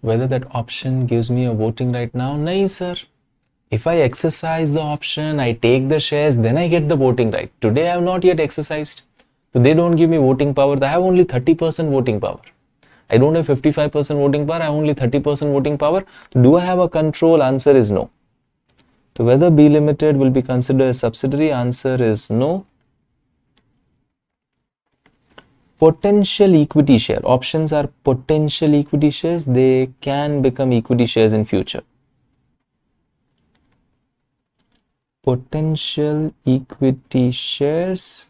Whether that option gives me a voting right now? Nahi sir. If I exercise the option, I take the shares, then I get the voting right. Today I have not yet exercised. So they don't give me voting power. I have only 30% voting power. I don't have 55% voting power. I have only 30% voting power. Do I have a control? Answer is no. So whether B Limited will be considered a subsidiary? Answer is no. Potential equity share. Options are potential equity shares. They can become equity shares in future. Potential equity shares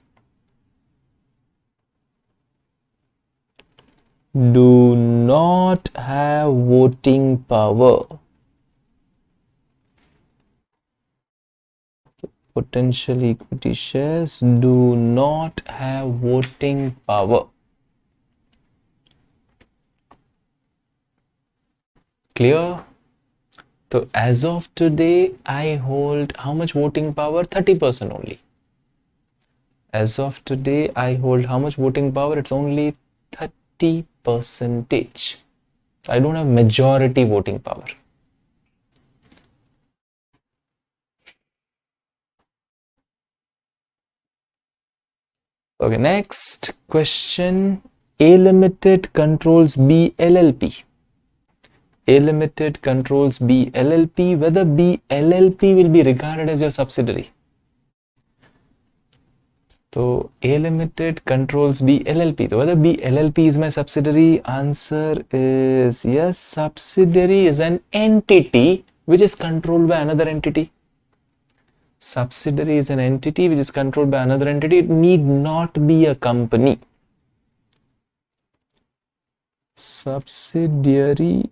do not have voting power. Potential equity shares do not have voting power. Clear? So as of today, I hold how much voting power? 30% only. As of today, I hold how much voting power? It's only 30%. I don't have majority voting power. Okay, next question. A Limited controls B LLP. A Limited controls B LLP. Whether B LLP will be regarded as your subsidiary. So A Limited controls B LLP. So whether B LLP is my subsidiary? Answer is yes. Subsidiary is an entity which is controlled by another entity. Subsidiary is an entity which is controlled by another entity. It need not be a company. Subsidiary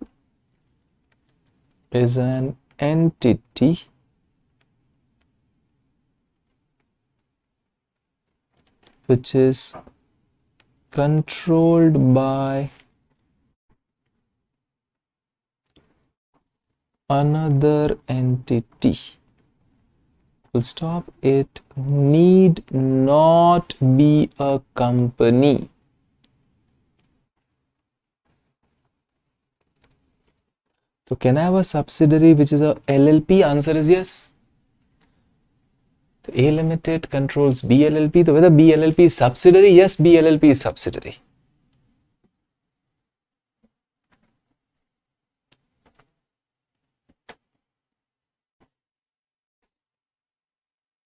is an entity which is controlled by another entity. Full stop. It need not be a company. So can I have a subsidiary which is a LLP? Answer is yes. So A Limited controls B LLP. So whether B LLP is subsidiary? Yes, B LLP is subsidiary.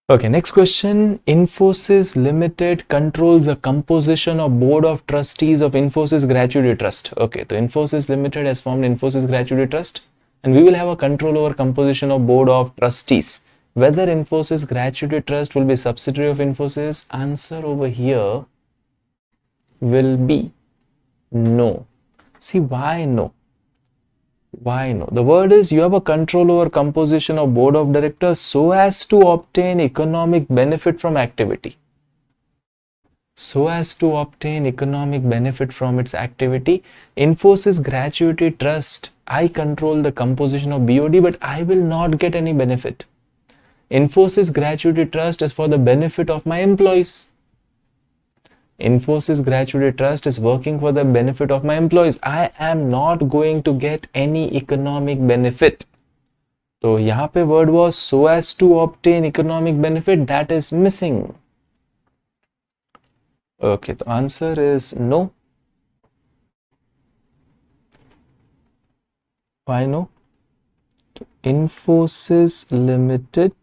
Okay, next question. Infosys Limited controls the composition of board of trustees of Infosys Gratuity Trust. Okay, so Infosys Limited has formed Infosys Gratuity Trust, and we will have a control over composition of board of trustees. Whether Infosys Gratuity Trust will be subsidiary of Infosys? Answer over here will be no. See, why no? Why no? The word is you have a control over composition of board of directors so as to obtain economic benefit from activity. So as to obtain economic benefit from its activity. Infosys Gratuity Trust, I control the composition of BOD, but I will not get any benefit. Infosys Gratuity Trust is for the benefit of my employees. Infosys Gratuity Trust is working for the benefit of my employees. I am not going to get any economic benefit. So यहाँ पे word was so as to obtain economic benefit, that is missing. Okay, the answer is no. Why no? Infosys Limited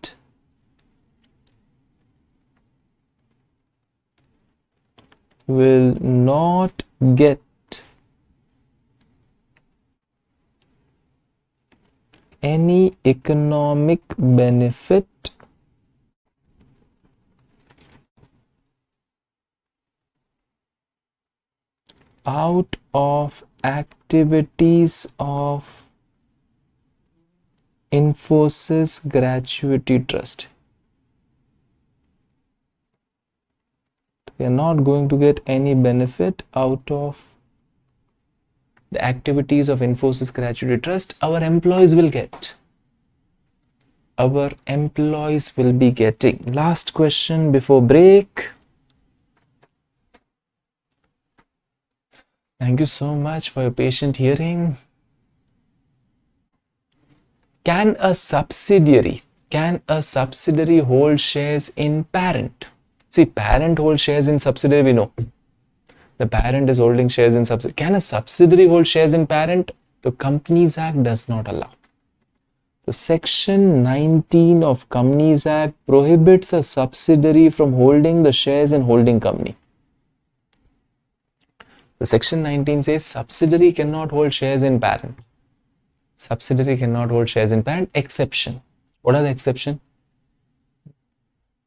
will not get any economic benefit out of activities of Infosys Gratuity Trust. We are not going to get any benefit out of the activities of Infosys Gratuity Trust. Our employees will get. Our employees will be getting. Last question before break. Thank you so much for your patient hearing. Can a subsidiary hold shares in parent? See, parent holds shares in subsidiary, we know. The parent is holding shares in subsidiary. Can a subsidiary hold shares in parent? The Companies Act does not allow. The Section 19 of Companies Act prohibits a subsidiary from holding the shares in holding company. The Section 19 says subsidiary cannot hold shares in parent. Subsidiary cannot hold shares in parent. Exception. What are the exception?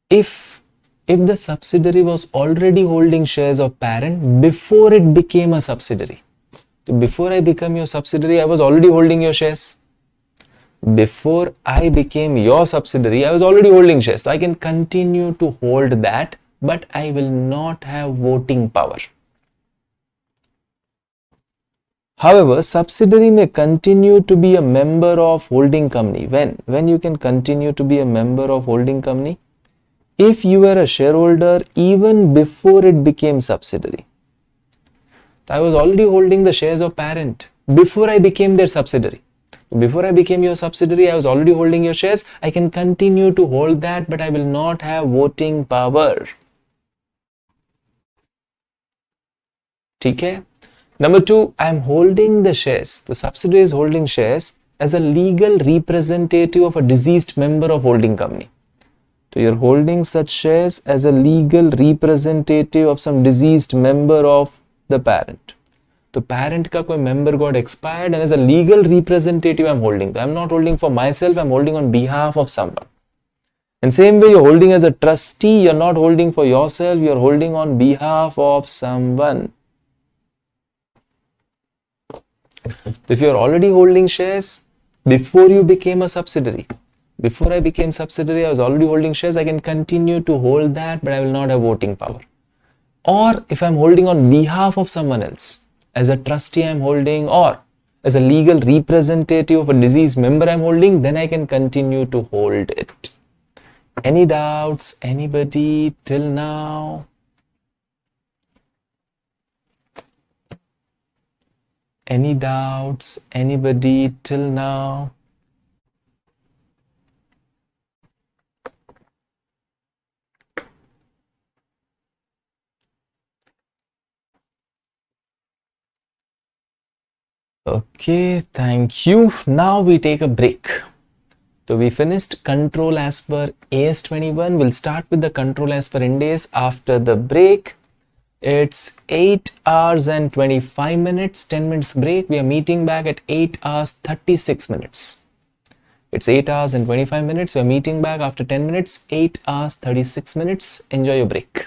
If the subsidiary was already holding shares of parent before it became a subsidiary. So before I become your subsidiary, I was already holding your shares. Before I became your subsidiary, I was already holding shares. So I can continue to hold that, but I will not have voting power. However, subsidiary may continue to be a member of holding company. When you can continue to be a member of holding company? If you were a shareholder even before it became subsidiary. I was already holding the shares of parent before I became their subsidiary. Before I became your subsidiary, I was already holding your shares. I can continue to hold that, but I will not have voting power. Okay? Number two, I am holding the shares. The subsidiary is holding shares as a legal representative of a deceased member of holding company. So you're holding such shares as a legal representative of some deceased member of the parent. The parent ka koi member got expired, and as a legal representative I'm holding. I'm not holding for myself, I'm holding on behalf of someone. And same way, you're holding as a trustee, you're not holding for yourself, you're holding on behalf of someone. If you're already holding shares before you became a subsidiary, before I became subsidiary, I was already holding shares, I can continue to hold that, but I will not have voting power. Or if I'm holding on behalf of someone else, as a trustee I'm holding, or as a legal representative of a deceased member I'm holding, then I can continue to hold it. Any doubts? Anybody till now? Any doubts? Anybody till now? Okay, thank you. Now we take a break. So we finished control as per AS21. We'll start with the control as per Ind AS after the break. It's 8 hours and 25 minutes, 10 minutes break. We are meeting back at 8 hours 36 minutes. It's 8 hours and 25 minutes. We are meeting back after 10 minutes, 8 hours 36 minutes. Enjoy your break.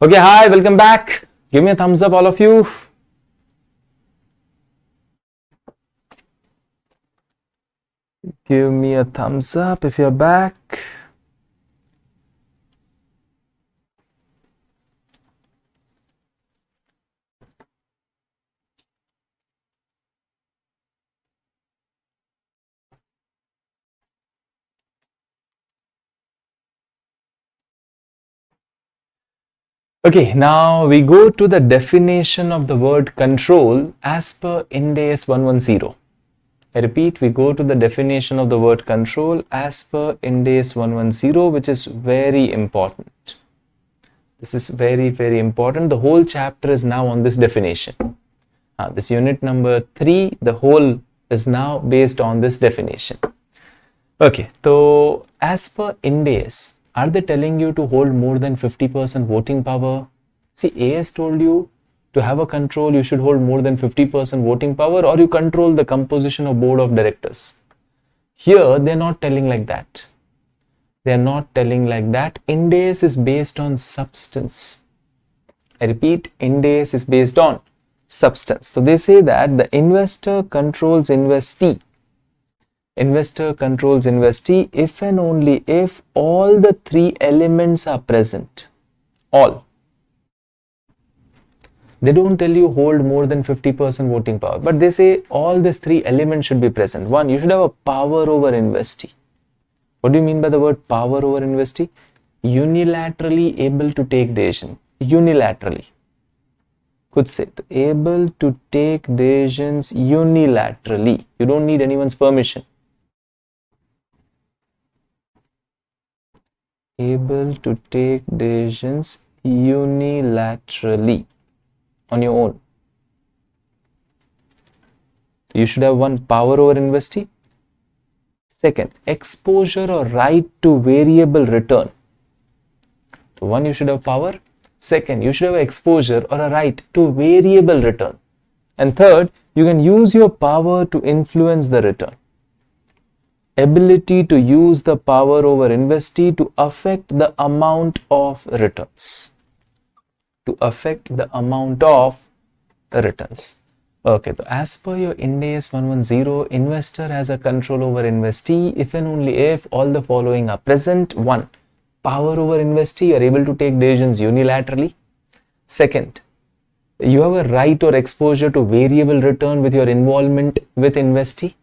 Okay, hi, welcome back. Give me a thumbs up, all of you. Give me a thumbs up if you're back. Okay, now we go to the definition of the word control as per Ind AS 110. I repeat, we go to the definition of the word control as per Ind AS 110, which is very important. This is very, very important. The whole chapter is now on this definition. This unit number 3, the whole is now based on this definition. Okay, so as per Ind AS, are they telling you to hold more than 50% voting power? See, AS told you to have a control, you should hold more than 50% voting power, or you control the composition of board of directors. Here, they're not telling like that. They're not telling like that. Ind AS is based on substance. I repeat, Ind AS is based on substance. So they say that the investor controls investee. Investor controls investee if and only if all the 3 elements are present. All. They don't tell you hold more than 50% voting power, but they say all these 3 elements should be present. 1, you should have a power over investee. What do you mean by the word power over investee? Unilaterally able to take decision. Unilaterally. Could say able to take decisions unilaterally. You don't need anyone's permission. Able to take decisions unilaterally on your own. You should have 1, power over investee. Second, exposure or right to variable return. So 1, you should have power. Second, you should have exposure or a right to variable return. And third, you can use your power to influence the return. Ability to use the power over investee to affect the amount of returns. To affect the amount of returns. Okay, so as per your Ind AS 110, investor has a control over investee if and only if all the following are present. 1, power over investee, you are able to take decisions unilaterally. Second, you have a right or exposure to variable return with your involvement with investee.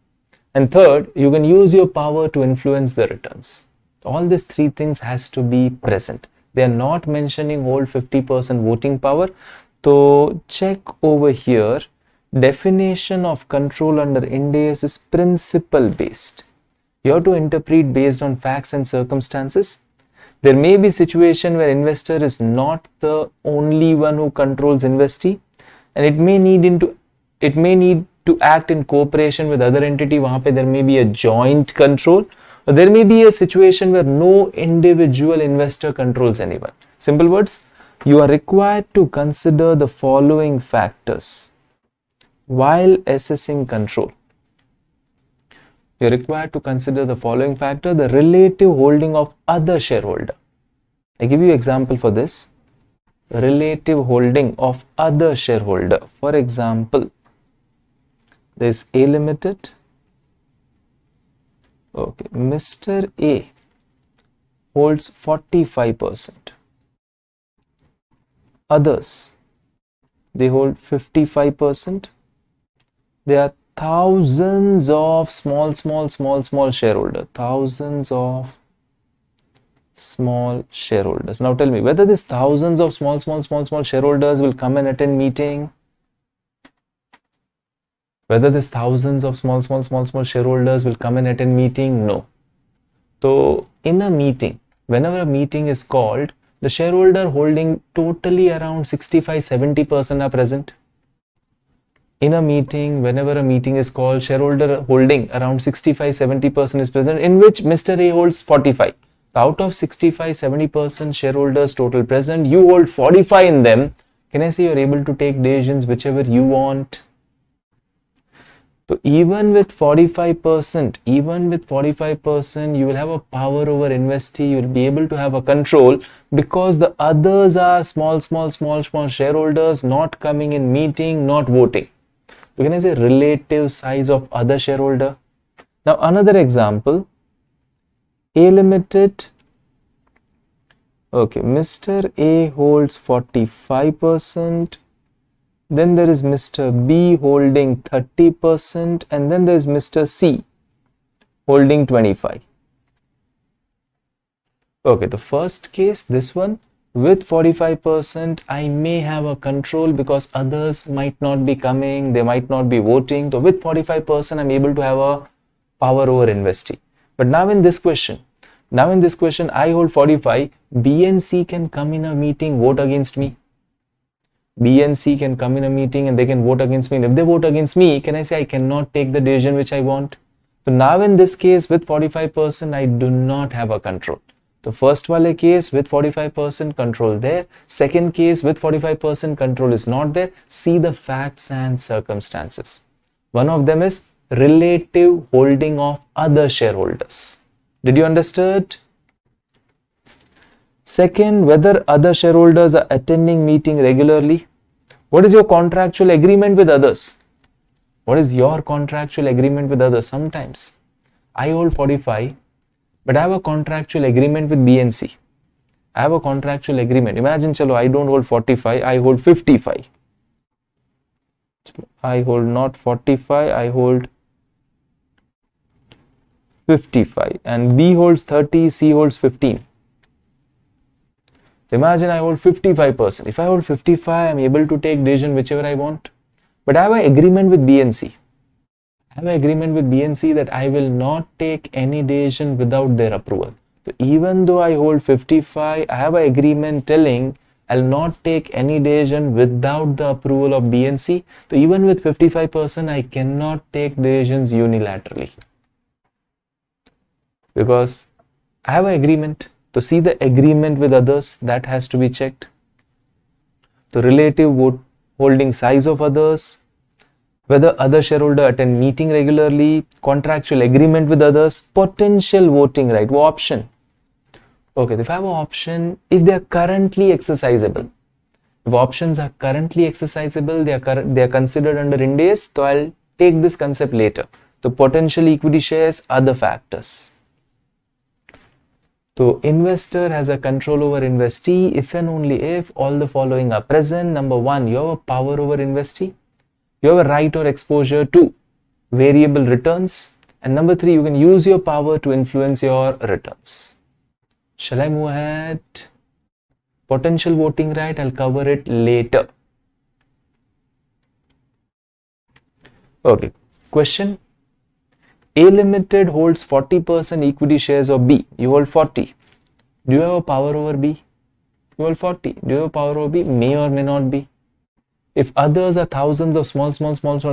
And third, you can use your power to influence the returns. All these 3 things has to be present. They are not mentioning hold 50% voting power. So check over here. Definition of control under Ind AS is principle based. You have to interpret based on facts and circumstances. There may be situation where investor is not the only one who controls investee, and it may need to act in cooperation with other entity. Wahan pe there may be a joint control, or there may be a situation where no individual investor controls anyone. Simple words, you are required to consider the following factors while assessing control. You're required to consider the following factor: the relative holding of other shareholder. I give you example for this. Relative holding of other shareholder. For example, there is A Limited. Okay, Mr. A holds 45%. Others, they hold 55%. There are thousands of small shareholder, thousands of small shareholders. Now tell me whether these thousands of small shareholders will come and attend meeting. Whether these thousands of small shareholders will come and attend meeting? No. So in a meeting, whenever a meeting is called, the shareholder holding totally around 65-70% are present. In a meeting, whenever a meeting is called, shareholder holding around 65-70% is present, in which Mr. A holds 45. Out of 65-70% shareholders total present, you hold 45 in them. Can I say you're able to take decisions whichever you want? So even with 45%, you will have a power over investee. You will be able to have a control because the others are small shareholders not coming in meeting, not voting. So can I say relative size of other shareholder? Now another example, A Limited. Okay, Mr. A holds 45%. Then there is Mr. B holding 30%, and then there is Mr. C holding 25%. Okay, the first case, this one, with 45%, I may have a control because others might not be coming, they might not be voting. So with 45%, I'm able to have a power over investee. But now in this question, I hold 45, B and C can come in a meeting, vote against me. B and C can come in a meeting and they can vote against me. And if they vote against me, can I say I cannot take the decision which I want? So now in this case with 45%, I do not have a control. The first wale case with 45% control there. Second case with 45% control is not there. See the facts and circumstances. One of them is relative holding of other shareholders. Did you understand? Second, whether other shareholders are attending meeting regularly. What is your contractual agreement with others? What is your contractual agreement with others? Sometimes I hold 45, but I have a contractual agreement with B and C. I have a contractual agreement. Imagine, chalo, I don't hold 45, I hold 55. I hold not 45, I hold 55. And B holds 30, C holds 15. Imagine I hold 55%. If I hold 55, I'm able to take decision whichever I want. But I have an agreement with B and C. I have an agreement with B and C that I will not take any decision without their approval. So even though I hold 55, I have an agreement telling I'll not take any decision without the approval of B and C. So even with 55%, I cannot take decisions unilaterally. Because I have an agreement. To see the agreement with others, that has to be checked. The relative holding size of others, whether other shareholder attend meeting regularly, contractual agreement with others, potential voting right, option. Okay, if I have an option, if they are currently exercisable, if options are currently exercisable, they are considered under Ind AS, so I'll take this concept later. The potential equity shares, other factors. So investor has a control over investee if and only if all the following are present. Number one, you have a power over investee. You have a right or exposure to variable returns. And number three, you can use your power to influence your returns. Shall I move ahead? Potential voting right, I'll cover it later. Okay, question. A Limited holds 40% equity shares of B. You hold 40. Do you have a power over B? You hold 40. Do you have a power over B? May or may not be. If others are thousands of small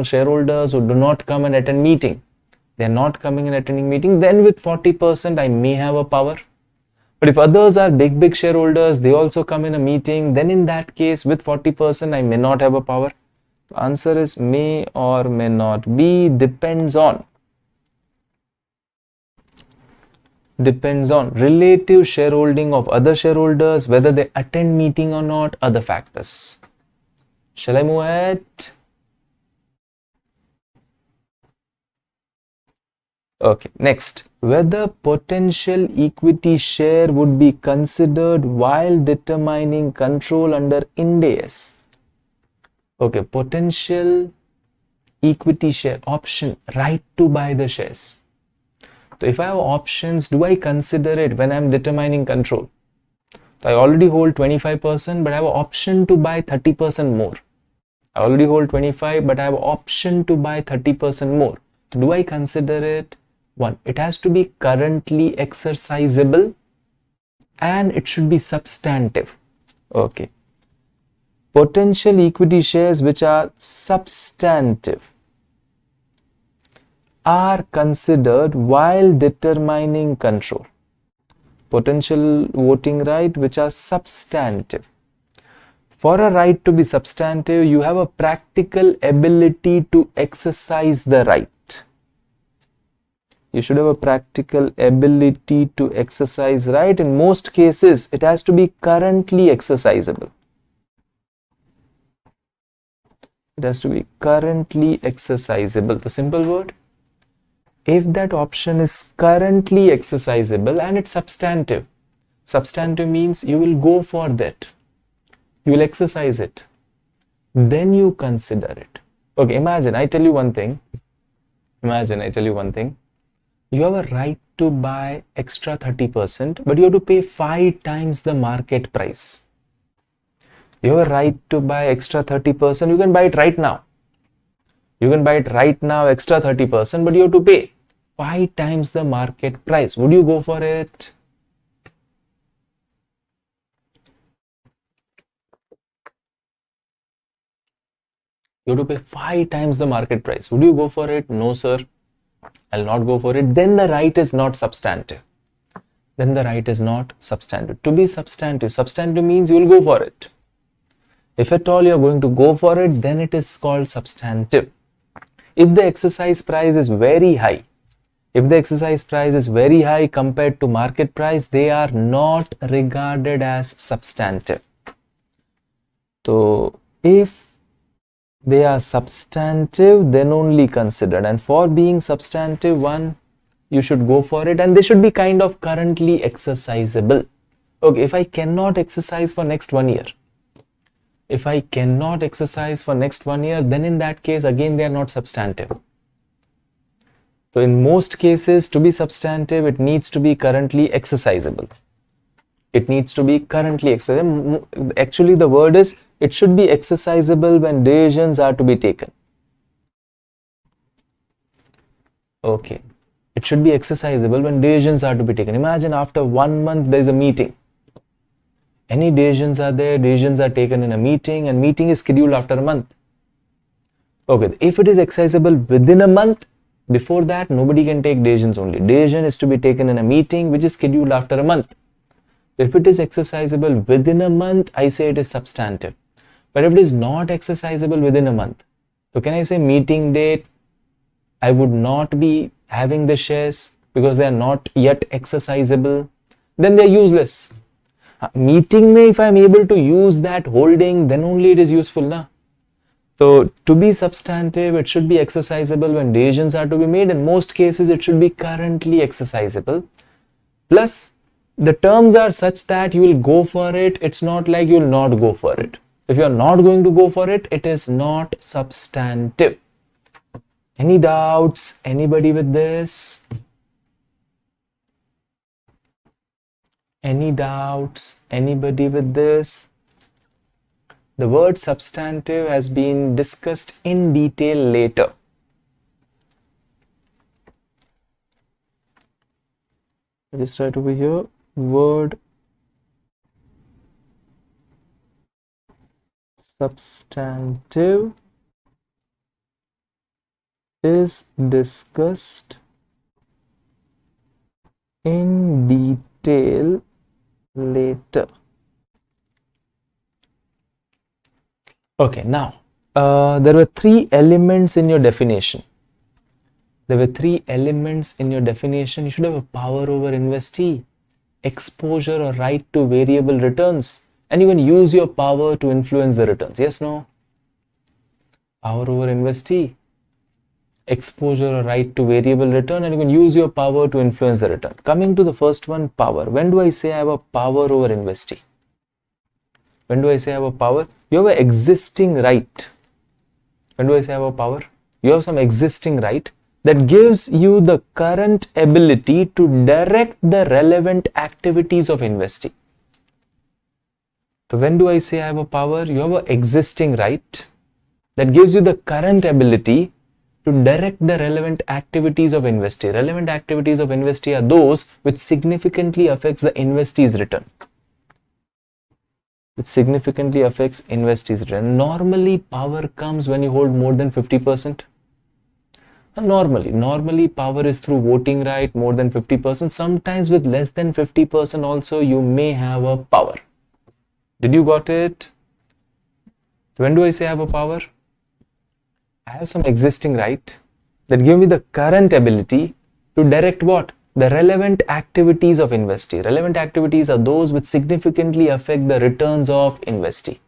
shareholders who do not come and attend meeting, they are not coming and attending meeting, then with 40% I may have a power. But if others are big shareholders, they also come in a meeting, then in that case with 40% I may not have a power. The answer is may or may not be, depends on relative shareholding of other shareholders, whether they attend meeting or not, other factors. Shall I move ahead? Okay, next, whether potential equity share would be considered while determining control under Ind AS. Okay, potential equity share, option, right to buy the shares. So if I have options, do I consider it when I'm determining control? So I already hold 25%, but I have an option to buy 30% more. I already hold 25, but I have an option to buy 30% more. Do I consider it? One, it has to be currently exercisable and it should be substantive. Okay. Potential equity shares which are substantive are considered while determining control. Potential voting right which are substantive. For a right to be substantive, you have a practical ability to exercise the right. You should have a practical ability to exercise right. In most cases, it has to be currently exercisable. It has to be currently exercisable. The simple word. If that option is currently exercisable and it's substantive, substantive means you will go for that. You will exercise it. Then you consider it. Okay, imagine I tell you one thing. You have a right to buy extra 30%, but you have to pay 5 times the market price. You have a right to buy extra 30%. You can buy it right now. Extra 30%, but you have to pay 5 times the market price. Would you go for it? You have to pay 5 times the market price. Would you go for it? No, sir. I'll not go for it. Then the right is not substantive. To be substantive. Substantive means you will go for it. If at all you are going to go for it, then it is called substantive. If the exercise price is very high, compared to market price, they are not regarded as substantive. So if they are substantive, then only considered. And for being substantive, one, you should go for it, and they should be kind of currently exercisable. Okay, if I cannot exercise for next 1 year, then in that case, again, they are not substantive. So in most cases, to be substantive, it needs to be currently exercisable. Actually, the word is, it should be exercisable when decisions are to be taken. Okay. It should be exercisable when decisions are to be taken. Imagine after 1 month, there is a meeting. Any decisions are there, decisions are taken in a meeting, and meeting is scheduled after a month. Okay, if it is exercisable within a month, before that, nobody can take decisions only. Decision is to be taken in a meeting which is scheduled after a month. If it is exercisable within a month, I say it is substantive. But if it is not exercisable within a month, so can I say meeting date, I would not be having the shares because they are not yet exercisable, then they are useless. Meeting mein, if I am able to use that holding, then only it is useful, na? So to be substantive, it should be exercisable when decisions are to be made. In most cases, it should be currently exercisable. Plus, the terms are such that you will go for it. It's not like you will not go for it. If you are not going to go for it, it is not substantive. Any doubts? Anybody with this? Any doubts? Anybody with this? The word substantive has been discussed in detail later. Let us start over here. Word substantive is discussed in detail later. Okay, now there were 3 elements in your definition. You should have a power over investee, exposure or right to variable returns, and you can use your power to influence the returns. Yes, no? Power over investee, exposure or right to variable return, and you can use your power to influence the return. Coming to the first one, power. When do I say I have a power over investee? When do I say I have a power? You have an existing right. When do I say I have a power? You have some existing right that gives you the current ability to direct the relevant activities of investee. So when do I say I have a power? You have an existing right that gives you the current ability to direct the relevant activities of investee. Relevant activities of investee are those which significantly affects the investee's return. It significantly affects investee's return. Normally, power comes when you hold more than 50%. Normally, power is through voting right, more than 50%. Sometimes with less than 50% also, you may have a power. Did you got it? When do I say I have a power? I have some existing right that give me the current ability to direct what? The relevant activities of investee. Relevant activities are those which significantly affect the returns of investee.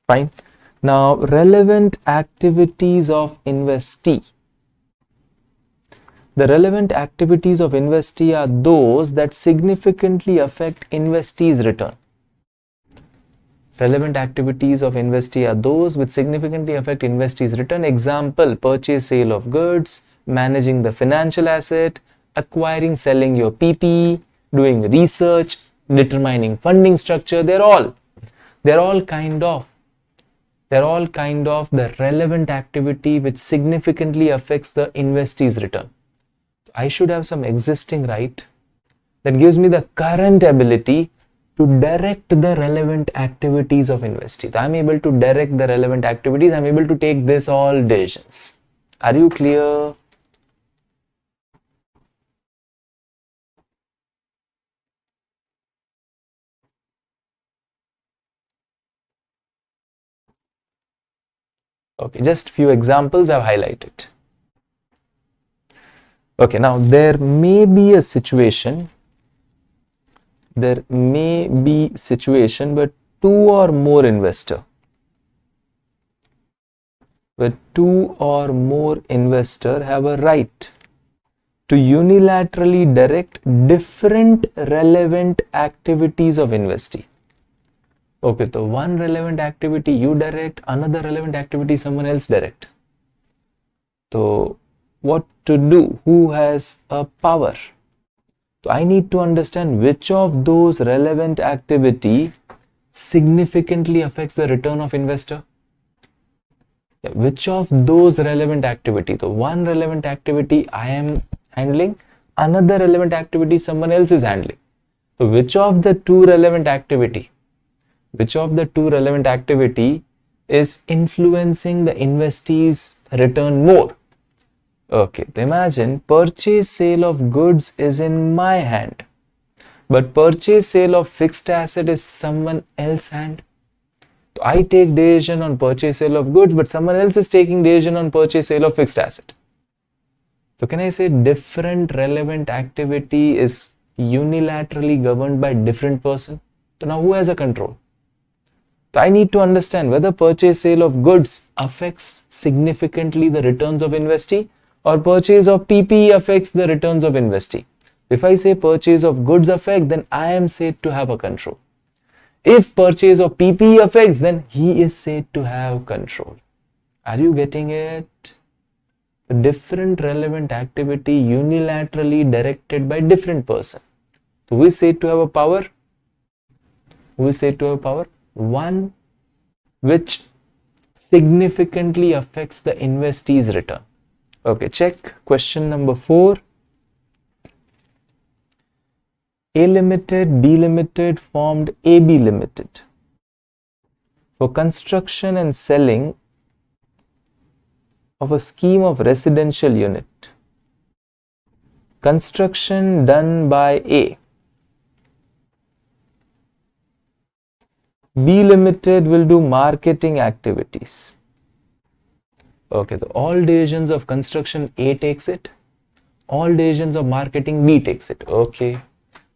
Fine. Now, relevant activities of investee. The relevant activities of investee are those that significantly affect investee's return. Relevant activities of investee are those which significantly affect investee's return. Example, purchase, sale of goods, managing the financial asset, acquiring, selling your PP, doing research, determining funding structure. They're all kind of the relevant activity which significantly affects the investee's return. I should have some existing right that gives me the current ability to direct the relevant activities of investee. I'm able to direct the relevant activities. I'm able to take this all decisions. Are you clear? Okay, just few examples I've highlighted. Okay, now there may be a situation where two or more investor have a right to unilaterally direct different relevant activities of investee. Okay, so one relevant activity you direct, another relevant activity someone else direct. So what to do? Who has a power? So I need to understand which of those relevant activity significantly affects the return of investor. Which of those relevant activity? So one relevant activity I am handling, another relevant activity someone else is handling. So which of the two relevant activity is influencing the investee's return more? Okay, so imagine purchase sale of goods is in my hand, but purchase sale of fixed asset is someone else's hand. So I take decision on purchase sale of goods, but someone else is taking decision on purchase sale of fixed asset. So can I say different relevant activity is unilaterally governed by different person? So now who has a control? So I need to understand whether purchase sale of goods affects significantly the returns of investee or purchase of PP affects the returns of investee. If I say purchase of goods affect, then I am said to have a control. If purchase of PP affects, then he is said to have control. Are you getting it? A different relevant activity unilaterally directed by different person. So who is said to have a power? One which significantly affects the investee's return. Okay, check question number 4. A Limited, B Limited formed AB Limited for construction and selling of a scheme of residential unit. Construction done by A. B Limited will do marketing activities. Okay, so all decisions of construction A takes it, all decisions of marketing B takes it. Okay,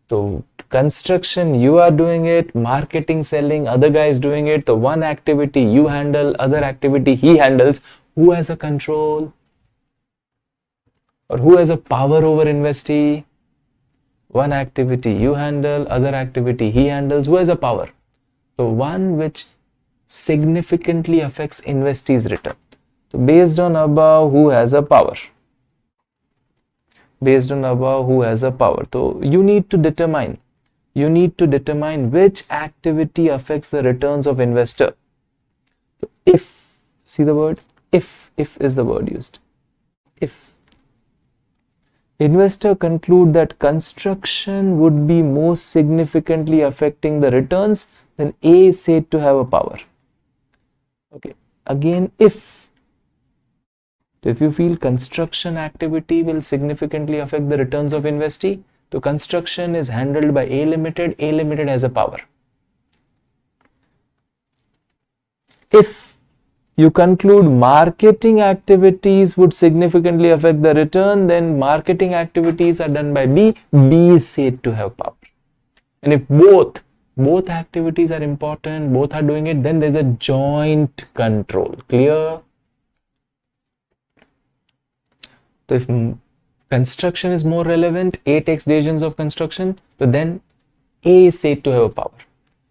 so construction you are doing it, marketing, selling, other guy is doing it. The one activity you handle, other activity he handles. Who has a control or who has a power over investee? One activity you handle, other activity he handles. Who has a power? So one which significantly affects investee's return. So based on above, who has a power? So you need to determine which activity affects the returns of investor. So if, see the word, if is the word used. If investor conclude that construction would be most significantly affecting the returns, then A is said to have a power. Okay, again, if you feel construction activity will significantly affect the returns of investee, so construction is handled by A Limited has a power. If you conclude marketing activities would significantly affect the return, then marketing activities are done by B. B is said to have power. And if both activities are important, both are doing it, then there's a joint control. Clear? So if construction is more relevant, A takes decisions of construction, so then A is said to have a power.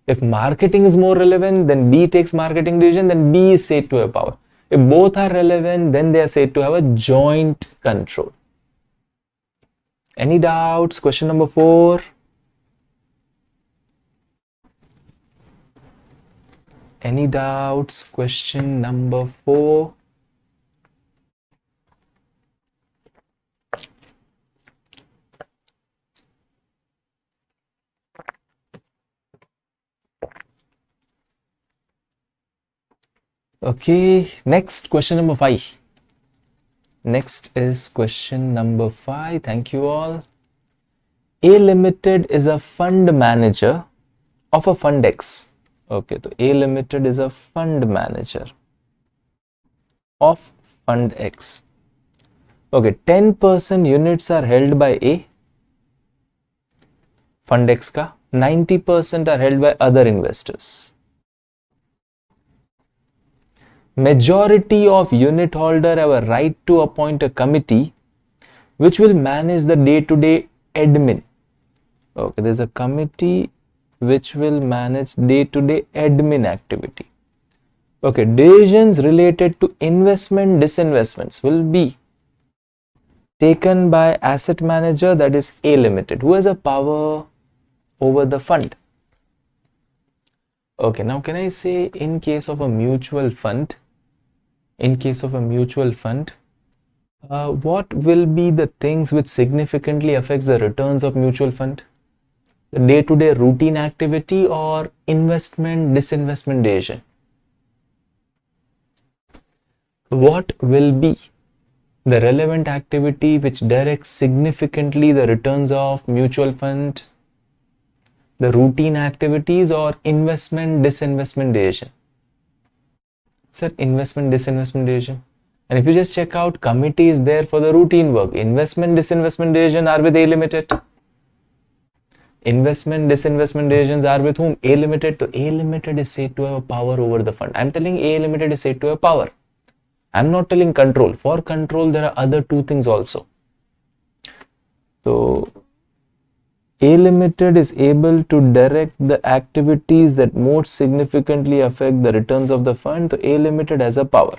If marketing is more relevant, then B takes marketing decision, then B is said to have power. If both are relevant, then they are said to have a joint control. Any doubts? Question number 4. Any doubts? Question number 4. Okay, next question number 5. Next is question number 5. Thank you all. A Limited is a fund manager of a fund X. Okay, so A Limited is a fund manager of fund X. Okay, 10% units are held by A, fund X ka, 90% are held by other investors. Majority of unit holder have a right to appoint a committee which will manage the day-to-day admin. Okay, there's a committee which will manage day-to-day admin activity. Okay, decisions related to investment, disinvestments will be taken by asset manager, that is A Limited, who has a power over the fund. Okay, now can I say in case of a mutual fund, what will be the things which significantly affects the returns of mutual fund? The day-to-day routine activity or investment, disinvestment decision? What will be the relevant activity which directs significantly the returns of mutual fund? The routine activities or investment, disinvestment decision? Sir, investment, disinvestment decision. And if you just check out, committee is there for the routine work. Investment, disinvestment decision are with A Limited. Investment, disinvestment decisions are with whom? A Limited. So A Limited is said to have a power over the fund. I'm telling A Limited is said to have power. I'm not telling control. For control, there are other two things also. So A Limited is able to direct the activities that most significantly affect the returns of the fund. So A Limited has a power.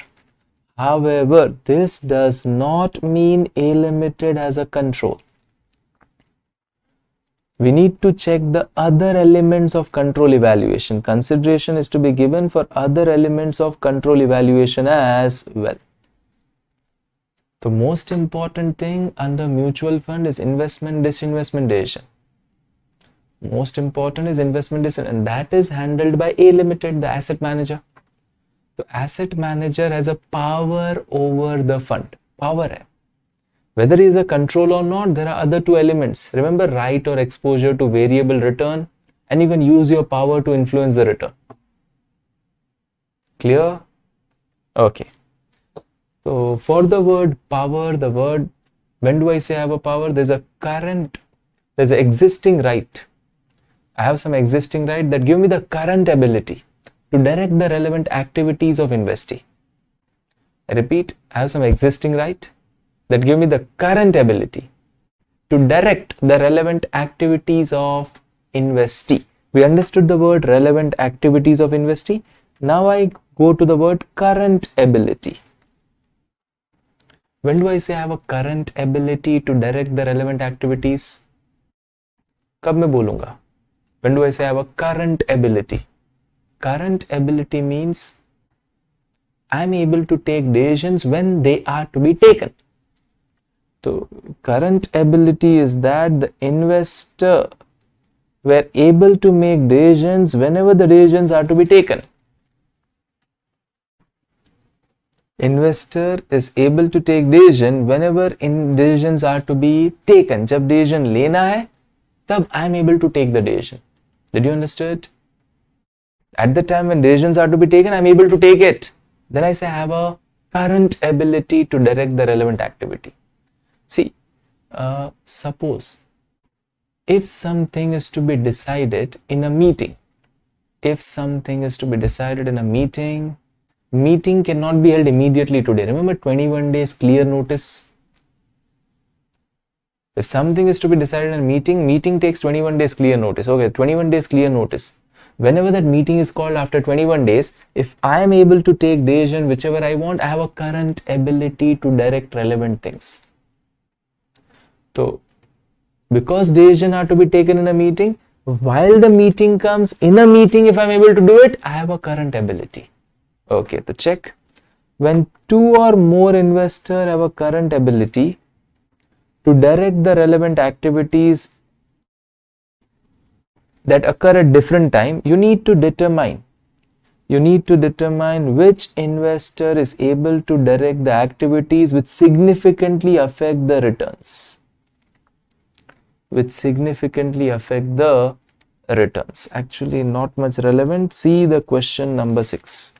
However, this does not mean A Limited has a control. We need to check the other elements of control evaluation. Consideration is to be given for other elements of control evaluation as well. The most important thing under mutual fund is investment, disinvestment decision. Most important is investment decision, and that is handled by A Limited, the asset manager. The asset manager has a power over the fund. Power hai. Whether he is a control or not, there are other two elements. Remember, right or exposure to variable return, and you can use your power to influence the return. Clear? Okay. So for the word power, the word, when do I say I have a power? There's a current, there's an existing right. I have some existing right that give me the current ability to direct the relevant activities of investee. I repeat, I have some existing right that give me the current ability to direct the relevant activities of investee. We understood the word relevant activities of investee. Now I go to the word current ability. When do I say I have a current ability to direct the relevant activities? कब मैं बोलूंगा? When do I say I have a current ability? Current ability means I'm able to take decisions when they are to be taken. So current ability is that the investor were able to make decisions whenever the decisions are to be taken. Investor is able to take decision whenever decisions are to be taken. जब decision लेना है, तब I am able to take the decision. Did you understand? At the time when decisions are to be taken, I'm able to take it. Then I say I have a current ability to direct the relevant activity. See, suppose if something is to be decided in a meeting, meeting cannot be held immediately today. Remember 21 days clear notice. If something is to be decided in a meeting takes 21 days clear notice. Okay, 21 days clear notice. Whenever that meeting is called after 21 days, if I am able to take decision whichever I want, I have a current ability to direct relevant things. So, because decisions are to be taken in a meeting, while the meeting comes, in a meeting, if I'm able to do it, I have a current ability. Okay, so check. When two or more investors have a current ability to direct the relevant activities that occur at different time, you need to determine which investor is able to direct the activities which significantly affect the returns. Actually, not much relevant. See the question number 6.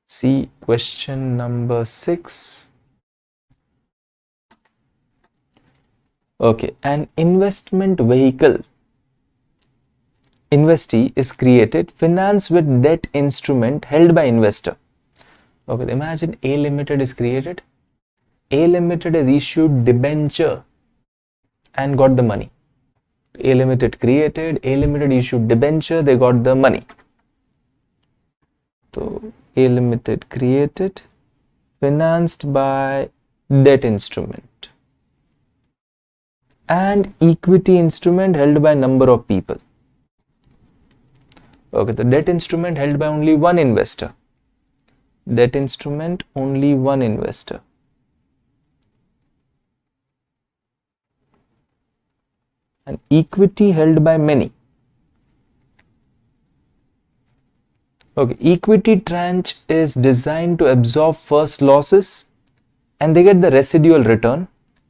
See question number 6. Okay, an investment vehicle, investee, is created, financed with debt instrument held by investor. Okay, imagine A Limited is created. A Limited has issued debenture and got the money. A Limited created, A Limited issued debenture, they got the money. So A Limited created, financed by debt instrument and equity instrument held by number of people. Okay, the debt instrument held by only one investor. Debt instrument, only one investor. And equity held by many. Okay, equity tranche is designed to absorb first losses and they get the residual return.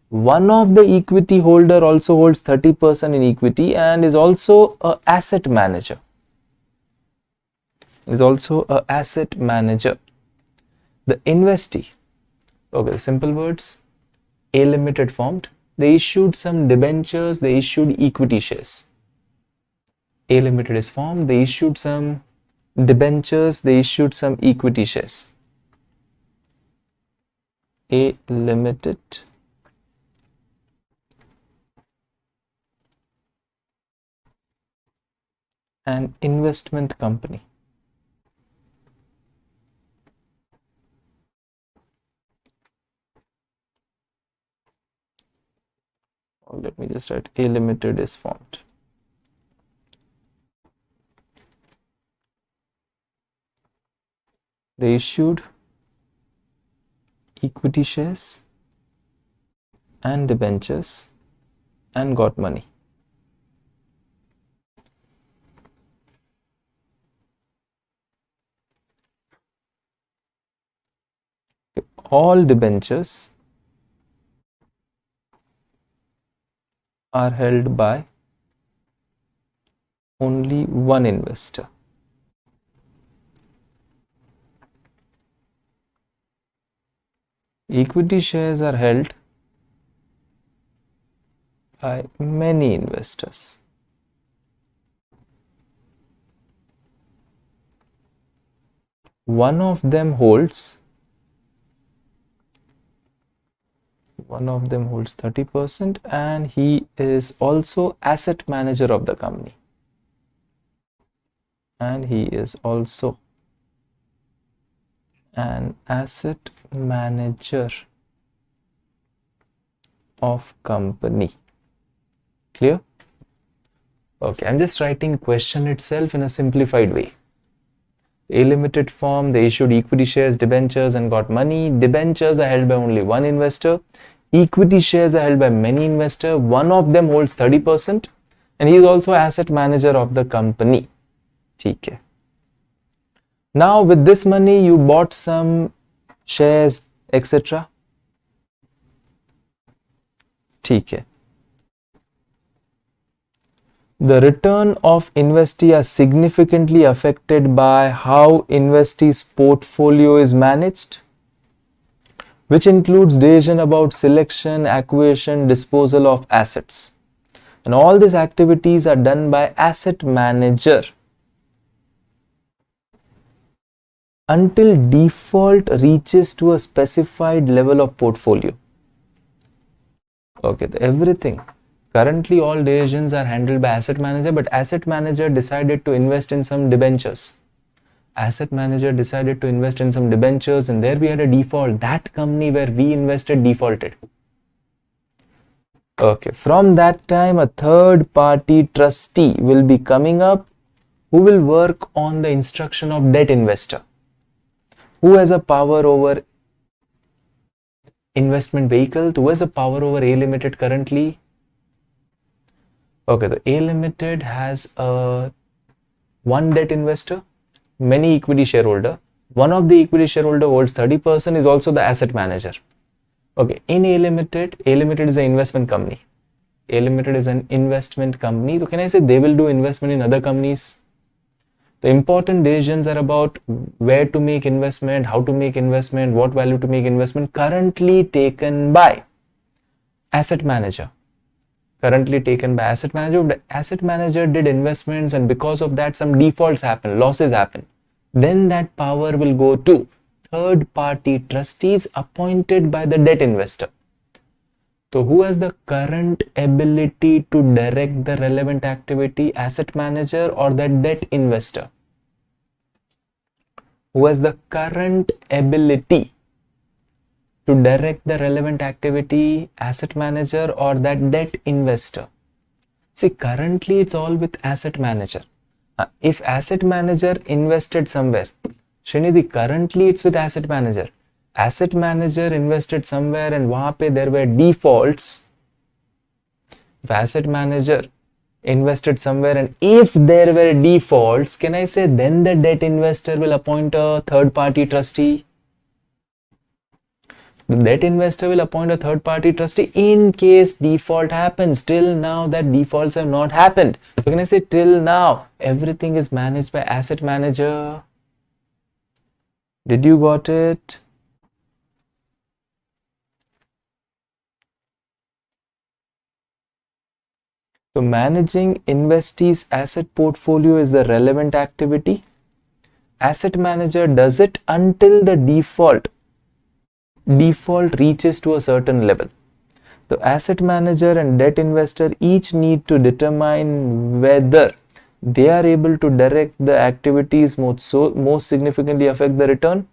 One of the equity holder also holds 30% in equity and is also an asset manager. The investee, okay, simple words, A Limited formed, they issued some debentures, they issued equity shares. A Limited is formed, they issued some debentures, they issued some equity shares. A Limited an investment company. Let me just write A Limited is formed. They issued equity shares and debentures and got money. All debentures are held by only one investor. Equity shares are held by many investors. One of them holds 30% and he is also asset manager of the company. And he is also an asset manager of company. Clear? Okay, I'm just writing question itself in a simplified way. A Limited form, they issued equity shares, debentures and got money. Debentures are held by only one investor. Equity shares are held by many investors. One of them holds 30% and he is also asset manager of the company. Okay. Now with this money you bought some shares, etc. Okay. The return of investee are significantly affected by how investee's portfolio is managed, which includes decision about selection, acquisition, disposal of assets. And all these activities are done by asset manager until default reaches to a specified level of portfolio. Okay, everything. Currently, all decisions are handled by asset manager, but asset manager decided to invest in some debentures. Asset manager decided to invest in some debentures, and there we had a default. That company where we invested defaulted. Okay, from that time, a third party trustee will be coming up who will work on the instruction of debt investor, who has a power over investment vehicle, who has a power over A Limited currently. Okay, the A Limited has one debt investor, many equity shareholder. One of the equity shareholder holds 30%, is also the asset manager. Okay, in A Limited is an investment company. A Limited is an investment company. So can I say they will do investment in other companies? The important decisions are about where to make investment, how to make investment, what value to make investment, currently taken by asset manager. Currently taken by asset manager. The asset manager did investments, and because of that some defaults happen, losses happen. Then that power will go to third party trustees appointed by the debt investor. So who has the current ability to direct the relevant activity, asset manager or the debt investor? Who has the current ability to direct the relevant activity, asset manager or that debt investor? See, currently it's all with asset manager. If asset manager invested somewhere, Srinidhi, currently it's with asset manager. Asset manager invested somewhere and wahan pe there were defaults. If asset manager invested somewhere and if there were defaults, can I say then the debt investor will appoint a third party trustee? The debt investor will appoint a third party trustee in case default happens. Till now that defaults have not happened. So can I say till now everything is managed by asset manager? Did you got it? So managing investees' asset portfolio is the relevant activity. Asset manager does it until the default reaches to a certain level. The asset manager and debt investor each need to determine whether they are able to direct the activities most significantly affect the return.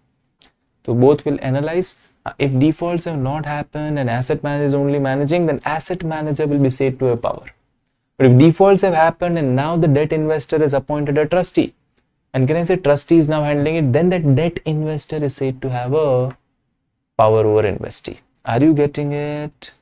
So both will analyze. If defaults have not happened and asset manager is only managing, then asset manager will be said to have power. But if defaults have happened and now the debt investor has appointed a trustee, and can I say trustee is now handling it, then that debt investor is said to have a power over investee. Are you getting it?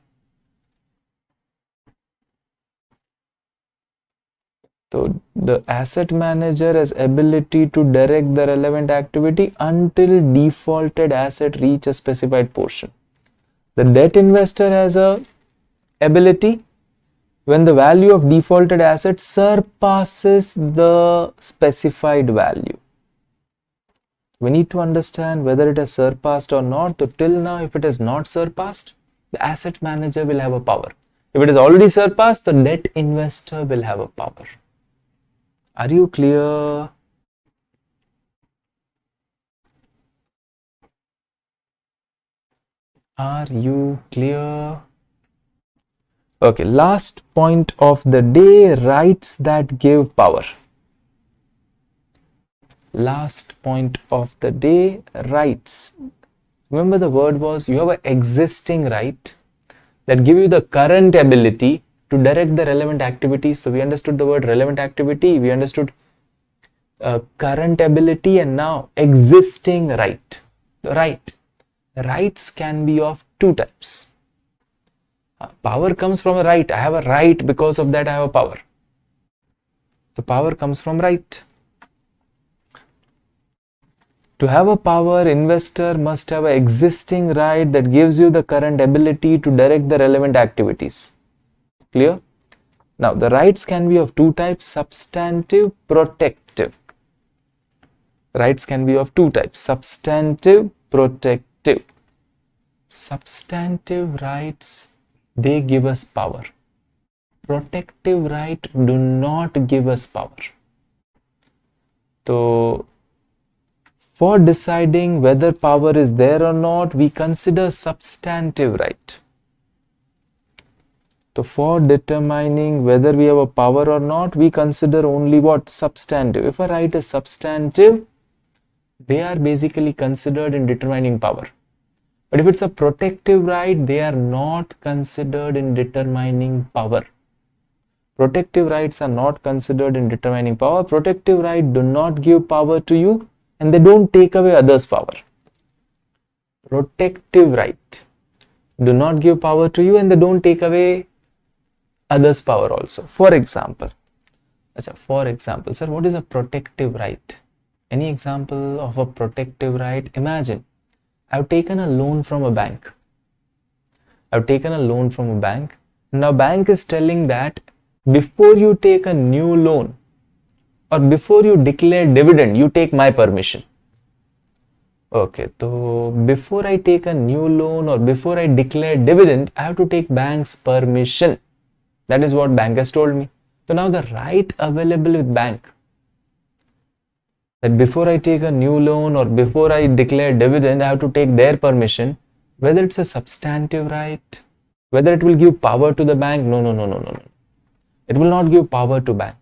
So the asset manager has ability to direct the relevant activity until defaulted asset reach a specified portion. The debt investor has a ability when the value of defaulted asset surpasses the specified value. We need to understand whether it has surpassed or not. So till now, if it has not surpassed, the asset manager will have a power. If it has already surpassed, the debt investor will have a power. Are you clear? Are you clear? Okay, last point of the day, rights that give power. Last point of the day, rights. Remember the word was you have an existing right that give you the current ability to direct the relevant activities. So we understood the word relevant activity, we understood current ability, and now existing right. Rights can be of two types. Power comes from a right. I have a right, because of that I have a power. The power comes from right. To have a power, investor must have an existing right that gives you the current ability to direct the relevant activities. Clear? Now, the rights can be of two types: substantive, protective. Rights can be of two types: substantive, protective. Substantive rights, they give us power. Protective right do not give us power. So, for deciding whether power is there or not, we consider substantive right. So, for determining whether we have a power or not, we consider only what? Substantive. If a right is substantive, they are basically considered in determining power. But if it's a protective right, they are not considered in determining power. Protective rights are not considered in determining power. Protective rights do not give power to you and they don't take away others' power. Protective right do not give power to you and they don't take away others' power also. For example, sir, what is a protective right? Any example of a protective right? Imagine, I've taken a loan from a bank. Now, bank is telling that before you take a new loan or before you declare dividend, you take my permission. Okay, so before I take a new loan or before I declare dividend, I have to take bank's permission. That is what bank has told me. So now the right available with bank, that before I take a new loan or before I declare dividend, I have to take their permission. Whether it's a substantive right, whether it will give power to the bank, no. It will not give power to bank.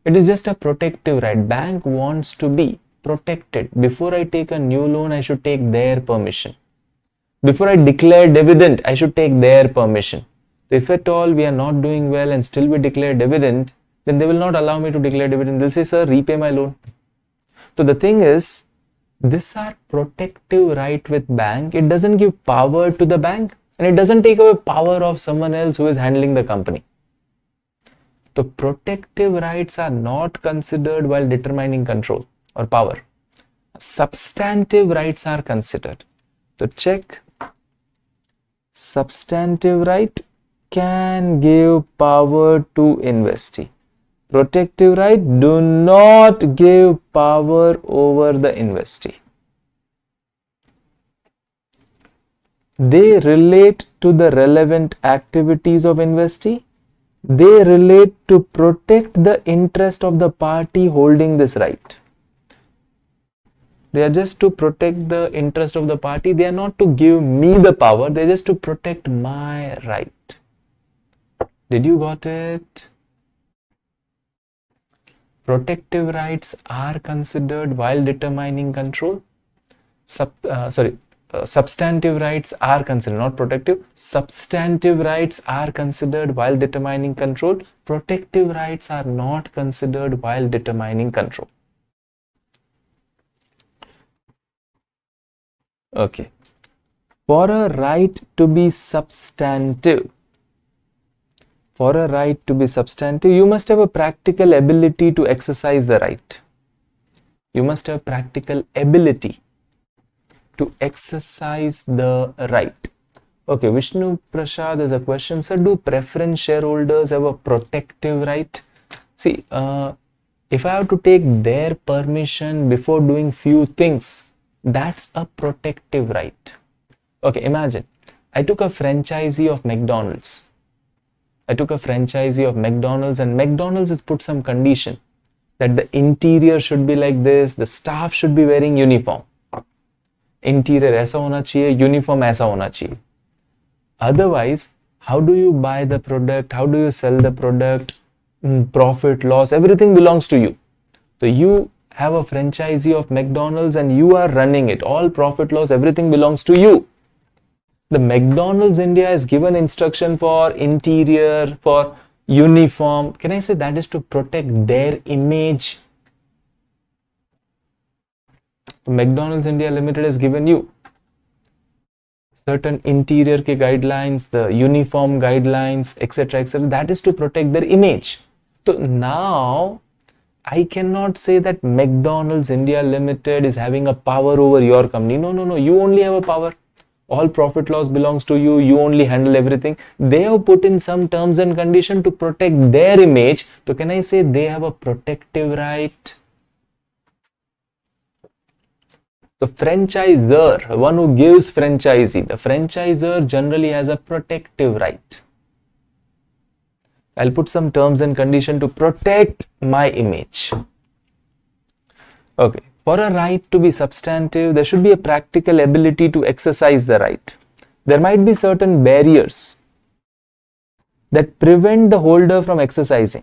It is just a protective right. Bank wants to be protected. Before I take a new loan, I should take their permission. Before I declare dividend, I should take their permission. If at all we are not doing well and still we declare dividend, then they will not allow me to declare dividend. They'll say, sir, repay my loan. So the thing is, these are protective right with bank. It doesn't give power to the bank and it doesn't take away power of someone else who is handling the company. So protective rights are not considered while determining control or power. Substantive rights are considered. So check, substantive right can give power to investee. Protective right do not give power over the investee. They relate to the relevant activities of investee. They relate to protect the interest of the party holding this right. They are just to protect the interest of the party. They are not to give me the power. They are just to protect my right. Did you got it? Protective rights are considered while determining control. Substantive rights are considered, not protective. Substantive rights are considered while determining control. Protective rights are not considered while determining control. Okay. For a right to be substantive, you must have a practical ability to exercise the right. You must have practical ability to exercise the right. Okay, Vishnu Prasad, there's a question, sir. Do preference shareholders have a protective right? See, if I have to take their permission before doing few things, that's a protective right. Okay, imagine I took a franchisee of McDonald's. And McDonald's has put some condition that the interior should be like this, the staff should be wearing uniform. Interior ऐसा होना चाहिए, uniform ऐसा होना चाहिए. Otherwise, how do you buy the product? How do you sell the product? Profit, loss, everything belongs to you. So you have a franchisee of McDonald's and you are running it. All profit, loss, everything belongs to you. The McDonald's India has given instruction for interior, for uniform. Can I say that is to protect their image? McDonald's India Limited has given you certain interior ke guidelines, the uniform guidelines, etc., etc. That is to protect their image. So now I cannot say that McDonald's India Limited is having a power over your company. No. You only have a power. all profit loss belongs to you, you only handle everything. They have put in some terms and condition to protect their image. So can I say they have a protective right? The franchisor, one who gives franchisee, the franchisor generally has a protective right. I'll put some terms and condition to protect my image. Okay, for a right to be substantive, there should be a practical ability to exercise the right. There might be certain barriers that prevent the holder from exercising.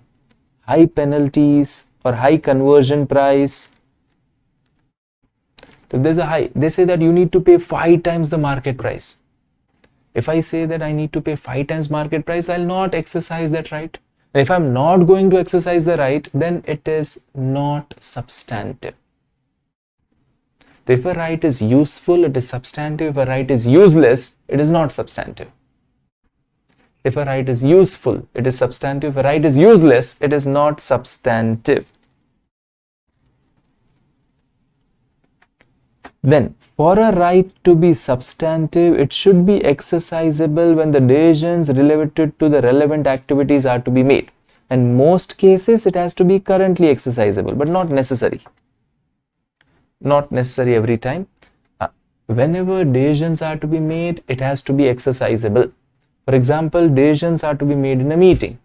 High penalties or high conversion price. So there's a high, they say that you need to pay 5 times the market price. If I say that I need to pay 5 times market price, I'll not exercise that right. And if I'm not going to exercise the right, then it is not substantive. So if a right is useful, it is substantive. If a right is useless, it is not substantive. If a right is useful, it is substantive. If a right is useless, it is not substantive. Then, for a right to be substantive, it should be exercisable when the decisions related to the relevant activities are to be made. In most cases, it has to be currently exercisable, but not necessary. Not necessary every time. Whenever decisions are to be made, it has to be exercisable. For example, decisions are to be made in a meeting.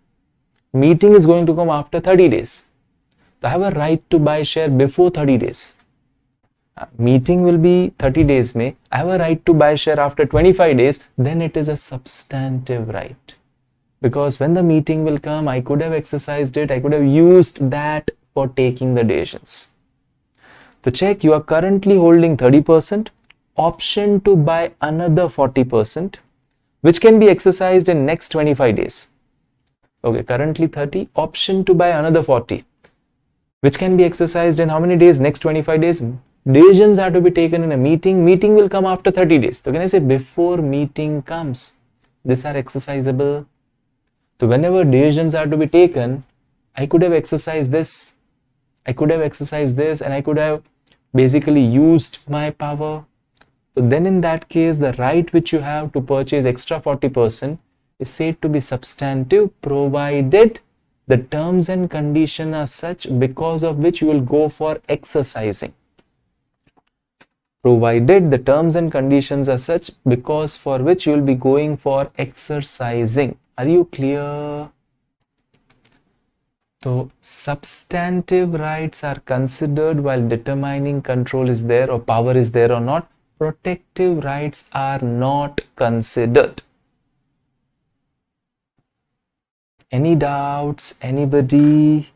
Meeting is going to come after 30 days. So I have a right to buy share before 30 days. Meeting will be 30 days may, I have a right to buy share after 25 days, then it is a substantive right. Because when the meeting will come, I could have exercised it, I could have used that for taking the decisions. So check, you are currently holding 30%, option to buy another 40%, which can be exercised in next 25 days. Okay, currently 30, option to buy another 40, which can be exercised in how many days? Next 25 days. Decisions are to be taken in a meeting. Meeting will come after 30 days. So can I say before meeting comes? These are exercisable. So whenever decisions are to be taken, I could have exercised this. I could have exercised this and I could have basically used my power. So then in that case, the right which you have to purchase extra 40% is said to be substantive, provided the terms and conditions are such because of which you will go for exercising. Provided the terms and conditions are such because for which you will be going for exercising. Are you clear? So substantive rights are considered while determining control is there or power is there or not. Protective rights are not considered. Any doubts? Anybody?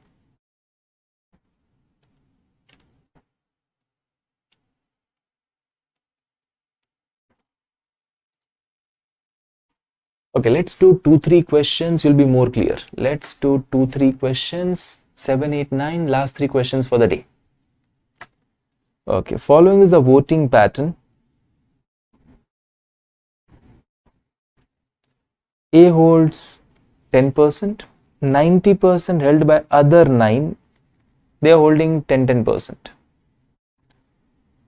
Okay, let's do 2-3 questions. You'll be more clear. Let's do 2-3 questions. 7, 8, 9. Last 3 questions for the day. Okay, following is the voting pattern. A holds 10%, 90% held by other 9. They are holding 10%.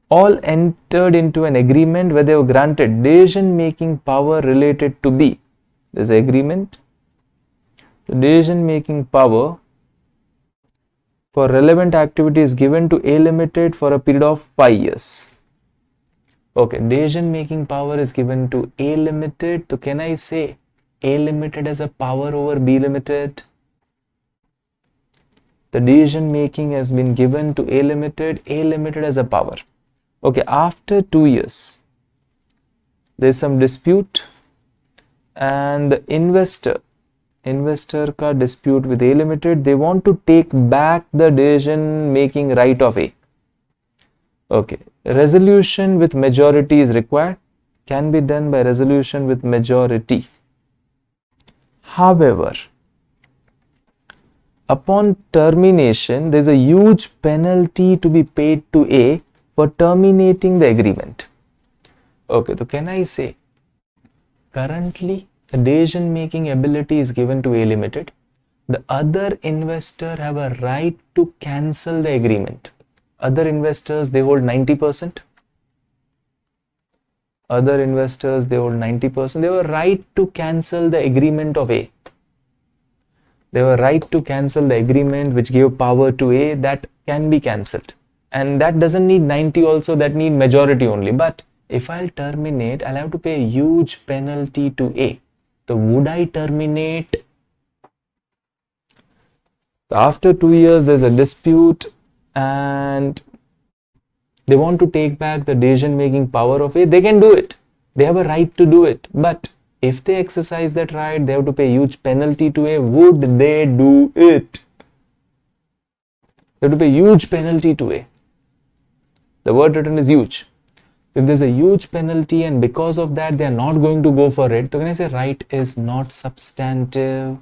All entered into an agreement where they were granted decision-making power related to B. There's an agreement. The decision-making power for relevant activity is given to A Limited for a period of 5 years. Okay, decision-making power is given to A Limited. So can I say A Limited has a power over B Limited? The decision-making has been given to A Limited. A Limited has a power. Okay, after 2 years, there's some dispute and the investor का dispute with A Limited, they want to take back the decision making right of A. Okay, resolution with majority is required, can be done by resolution with majority. However, upon termination, there's a huge penalty to be paid to A for terminating the agreement. Okay, so can I say currently the decision making ability is given to A Limited. The other investor have a right to cancel the agreement. Other investors, they hold 90%. Other investors, they hold 90%. They have a right to cancel the agreement of A. They have a right to cancel the agreement which gave power to A. That can be cancelled. And that doesn't need 90 also, that need majority only. But if I'll terminate, I'll have to pay a huge penalty to A. So would I terminate? After 2 years, there's a dispute and they want to take back the decision-making power of A. They can do it. They have a right to do it. But if they exercise that right, they have to pay a huge penalty to A. Would they do it? They have to pay a huge penalty to A. The word written is huge. If there's a huge penalty and because of that they are not going to go for it, so can I say right is not substantive?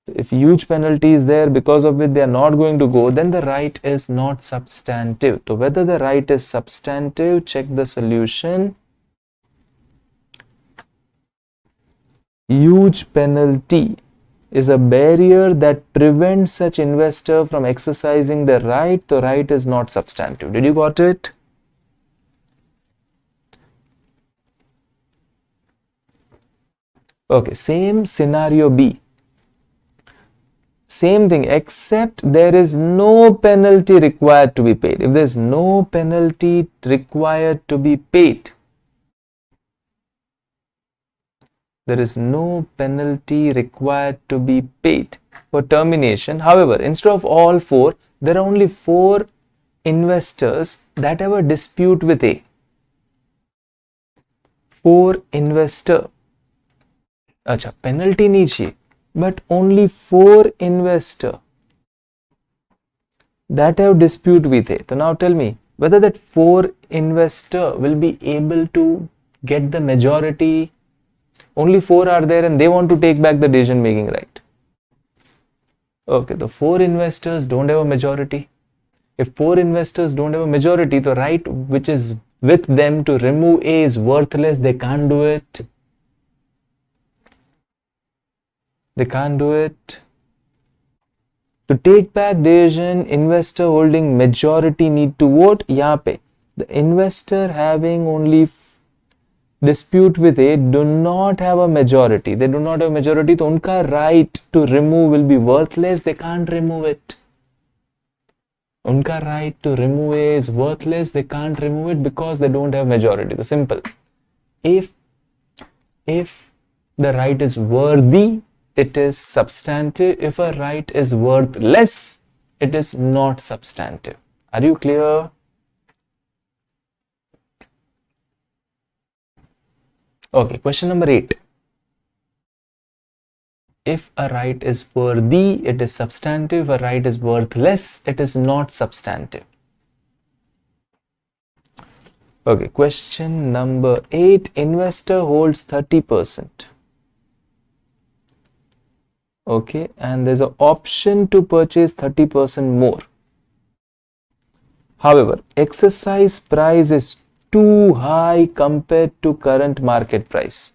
If huge penalty is there because of which they are not going to go, then the right is not substantive. So whether the right is substantive, check the solution. Huge penalty is a barrier that prevents such investor from exercising their right. The right is not substantive. Did you got it? Okay, same scenario B. Same thing, except there is no penalty required to be paid. If there is no penalty required to be paid, there is no penalty required to be paid for termination. However, instead of all 4, there are only 4 investors that have a dispute with A. 4 investor. Acha, penalty nahi chahiye, but only 4 investor that have dispute with A. So now tell me whether that 4 investor will be able to get the majority. Only 4 are there and they want to take back the decision making right. Okay, the 4 investors don't have a majority. If 4 investors don't have a majority, the right which is with them to remove A is worthless. They can't do it. They can't do it. To take back decision, investor holding majority need to vote. Yahan pe the investor having only dispute with A do not have a majority. They do not have a majority, so unka right to remove will be worthless. They can't remove it. Unka right to remove A is worthless. They can't remove it because they don't have majority. So simple. If the right is worthy, it is substantive. If a right is worthless, it is not substantive. Are you clear? Okay, question number 8. If a right is worthy, it is substantive. If a right is worthless, it is not substantive. Okay, question number 8. Investor holds 30%. Okay, and there's an option to purchase 30% more. However, exercise price is too high compared to current market price.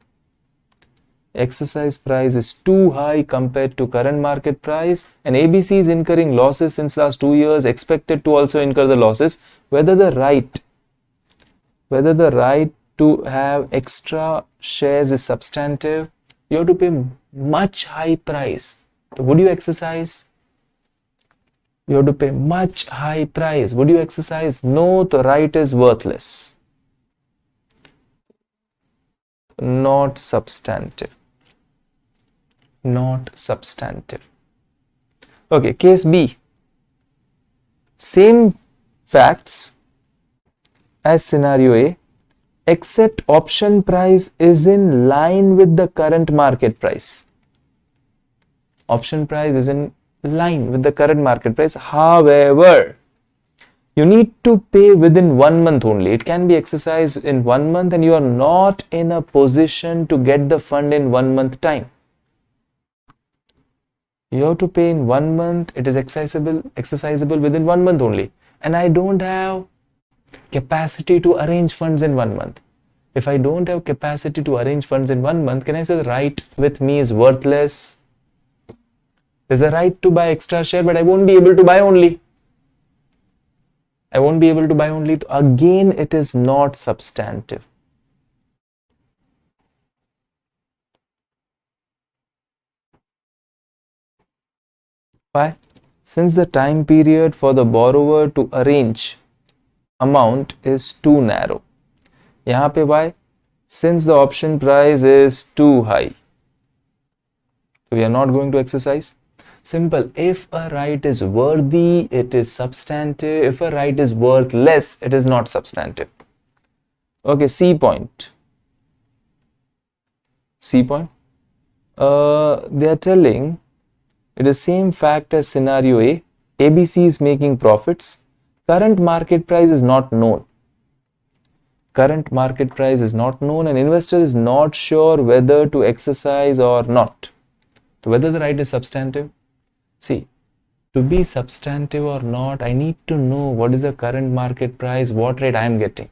Exercise price is too high compared to current market price, and ABC is incurring losses since last 2 years, expected to also incur the losses. Whether the right to have extra shares is substantive, you have to pay much high price. So would you exercise? You have to pay much high price. Would you exercise? No, the right is worthless. Not substantive. Not substantive. Okay, case B. Same facts as scenario A, except option price is in line with the current market price. Option price is in line with the current market price. However, you need to pay within 1 month only. It can be exercised in 1 month and you are not in a position to get the fund in 1 month time. You have to pay in 1 month. It is exercisable within 1 month only. And I don't have capacity to arrange funds in 1 month. If I don't have capacity to arrange funds in 1 month, can I say the right with me is worthless? There's a right to buy extra share, but I won't be able to buy only. I won't be able to buy only. Again, it is not substantive. Why? Since the time period for the borrower to arrange amount is too narrow. यहाँ पे why? Since the option price is too high. So we are not going to exercise. Simple. If a right is worthy, it is substantive. If a right is worth less, it is not substantive. Okay, C point. C point. They are telling it is same fact as scenario A. ABC is making profits. Current market price is not known. Current market price is not known and investor is not sure whether to exercise or not. So whether the right is substantive. See, to be substantive or not, I need to know what is the current market price, what rate I am getting.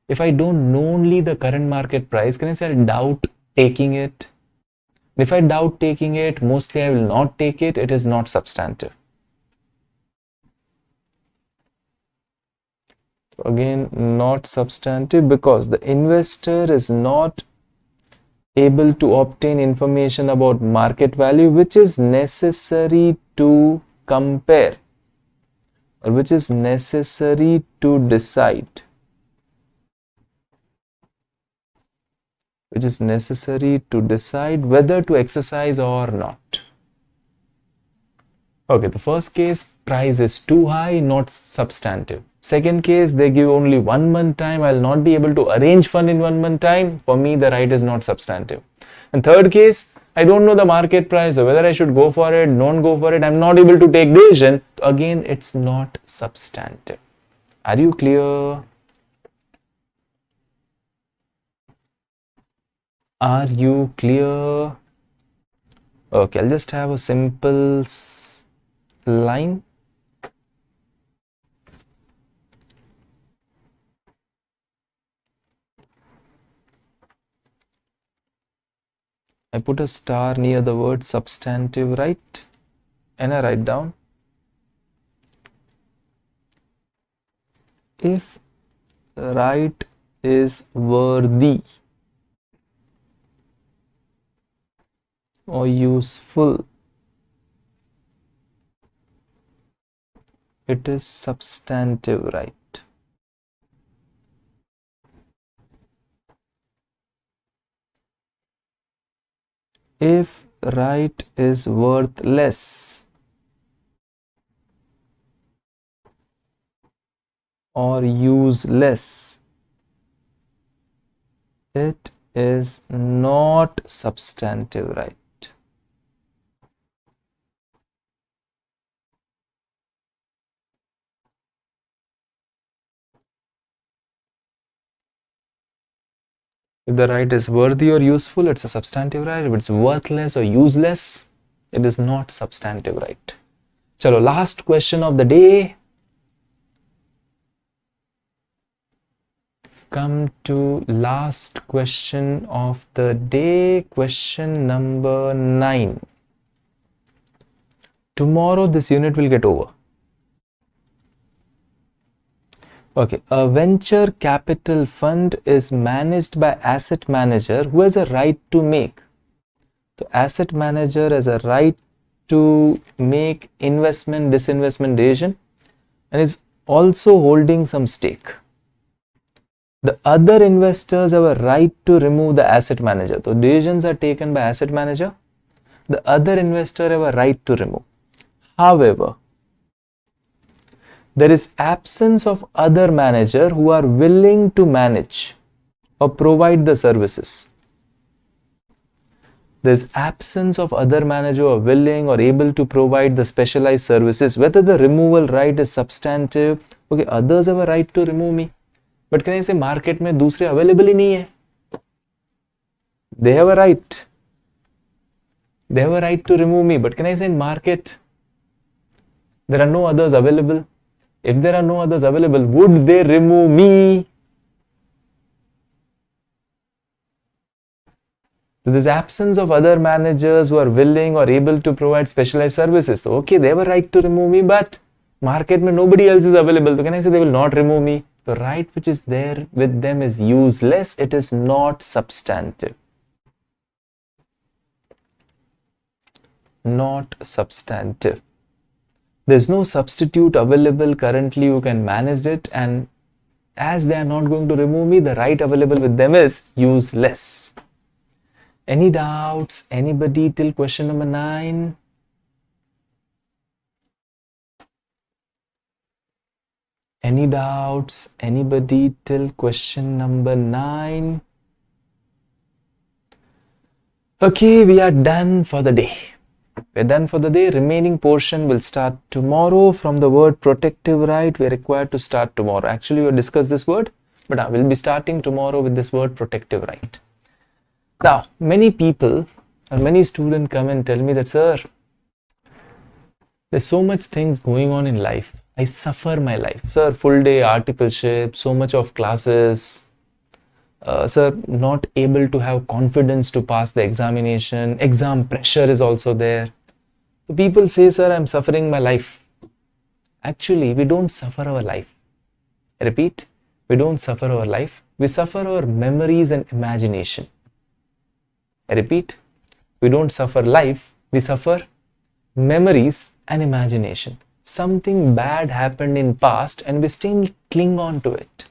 If I don't know only the current market price, can I say I doubt taking it? If I doubt taking it, mostly I will not take it. It is not substantive. So again, not substantive because the investor is not able to obtain information about market value which is necessary to compare or which is necessary to decide. Which is necessary to decide whether to exercise or not. Okay, the first case, price is too high, not substantive. Second case, they give only 1 month time. I'll not be able to arrange fund in 1 month time. For me, the right is not substantive. And third case, I don't know the market price or whether I should go for it, don't go for it. I'm not able to take decision. Again, it's not substantive. Are you clear? Are you clear? Okay, I'll just have a simple line. I put a star near the word substantive right and I write down if right is worthy or useful, it is substantive right. If right is worth less or useless, it is not substantive right. If the right is worthy or useful, it's a substantive right. If it's worthless or useless, it is not substantive right. Chalo, last question of the day. Come to last question of the day, question number 9. Tomorrow this unit will get over. Okay, a venture capital fund is managed by asset manager who has a right to make. The asset manager has a right to make investment, disinvestment decision and is also holding some stake. The other investors have a right to remove the asset manager. So decisions are taken by asset manager. The other investor have a right to remove. However, there is absence of other manager who are willing to manage or provide the services. There is absence of other manager who are willing or able to provide the specialized services. Whether the removal right is substantive, okay, others have a right to remove me. But can I say market में दूसरे available ही नहीं है? They have a right. They have a right to remove me. But can I say in market there are no others available? If there are no others available, would they remove me? There is absence of other managers who are willing or able to provide specialized services. So, okay, they have a right to remove me, but Market mein nobody else is available. So can I say they will not remove me? The right which is there with them is useless. It is not substantive. Not substantive. There's no substitute available currently who can manage it, and as they are not going to remove me, the right available with them is useless. Any doubts? Anybody till question number 9? Any doubts? Anybody till question number 9? Okay, we are done for the day. We're done for the day. Remaining portion will start tomorrow. From the word protective right, we're required to start tomorrow. Actually, we'll discuss this word, but I will be starting tomorrow with this word protective right. Now, many people or many students come and tell me that, sir, there's so much things going on in life. I suffer my life. Sir, full day articleship, so much of classes. Sir, not able to have confidence to pass the examination. Exam pressure is also there. So people say, sir, I'm suffering my life. Actually, we don't suffer our life. I repeat, we don't suffer our life. We suffer our memories and imagination. I repeat, we don't suffer life. We suffer memories and imagination. Something bad happened in past and we still cling on to it.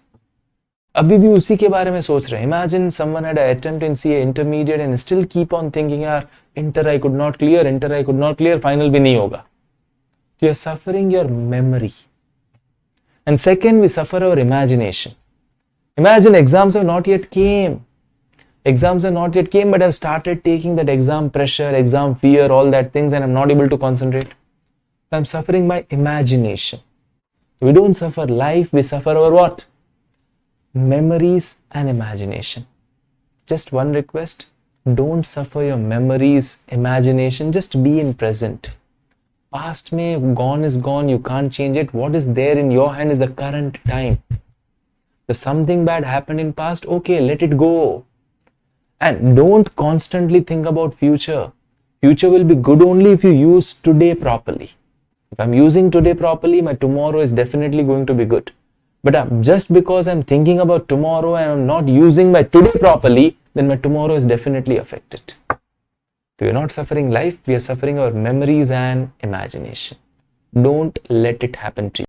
अभी भी उसी के बारे में सोच रहे हैं. Imagine someone had an attempt in CA intermediate and still keep on thinking, यार inter I could not clear, final भी नहीं होगा. You are suffering your memory. And second, we suffer our imagination. Imagine exams have not yet came. But I've started taking that exam pressure, exam fear, all that things, and I'm not able to concentrate. I'm suffering my imagination. We don't suffer life, we suffer our what? Memories and imagination. Just one request, don't suffer your memories, imagination, just be in present. Past mein gone is gone, you can't change it. What is there in your hand is the current time. If something bad happened in past, okay, let it go. And don't constantly think about future. Future will be good only if you use today properly. If I'm using today properly, my tomorrow is definitely going to be good. But just because I'm thinking about tomorrow and I'm not using my today properly, then my tomorrow is definitely affected. We are not suffering life, we are suffering our memories and imagination. Don't let it happen to you.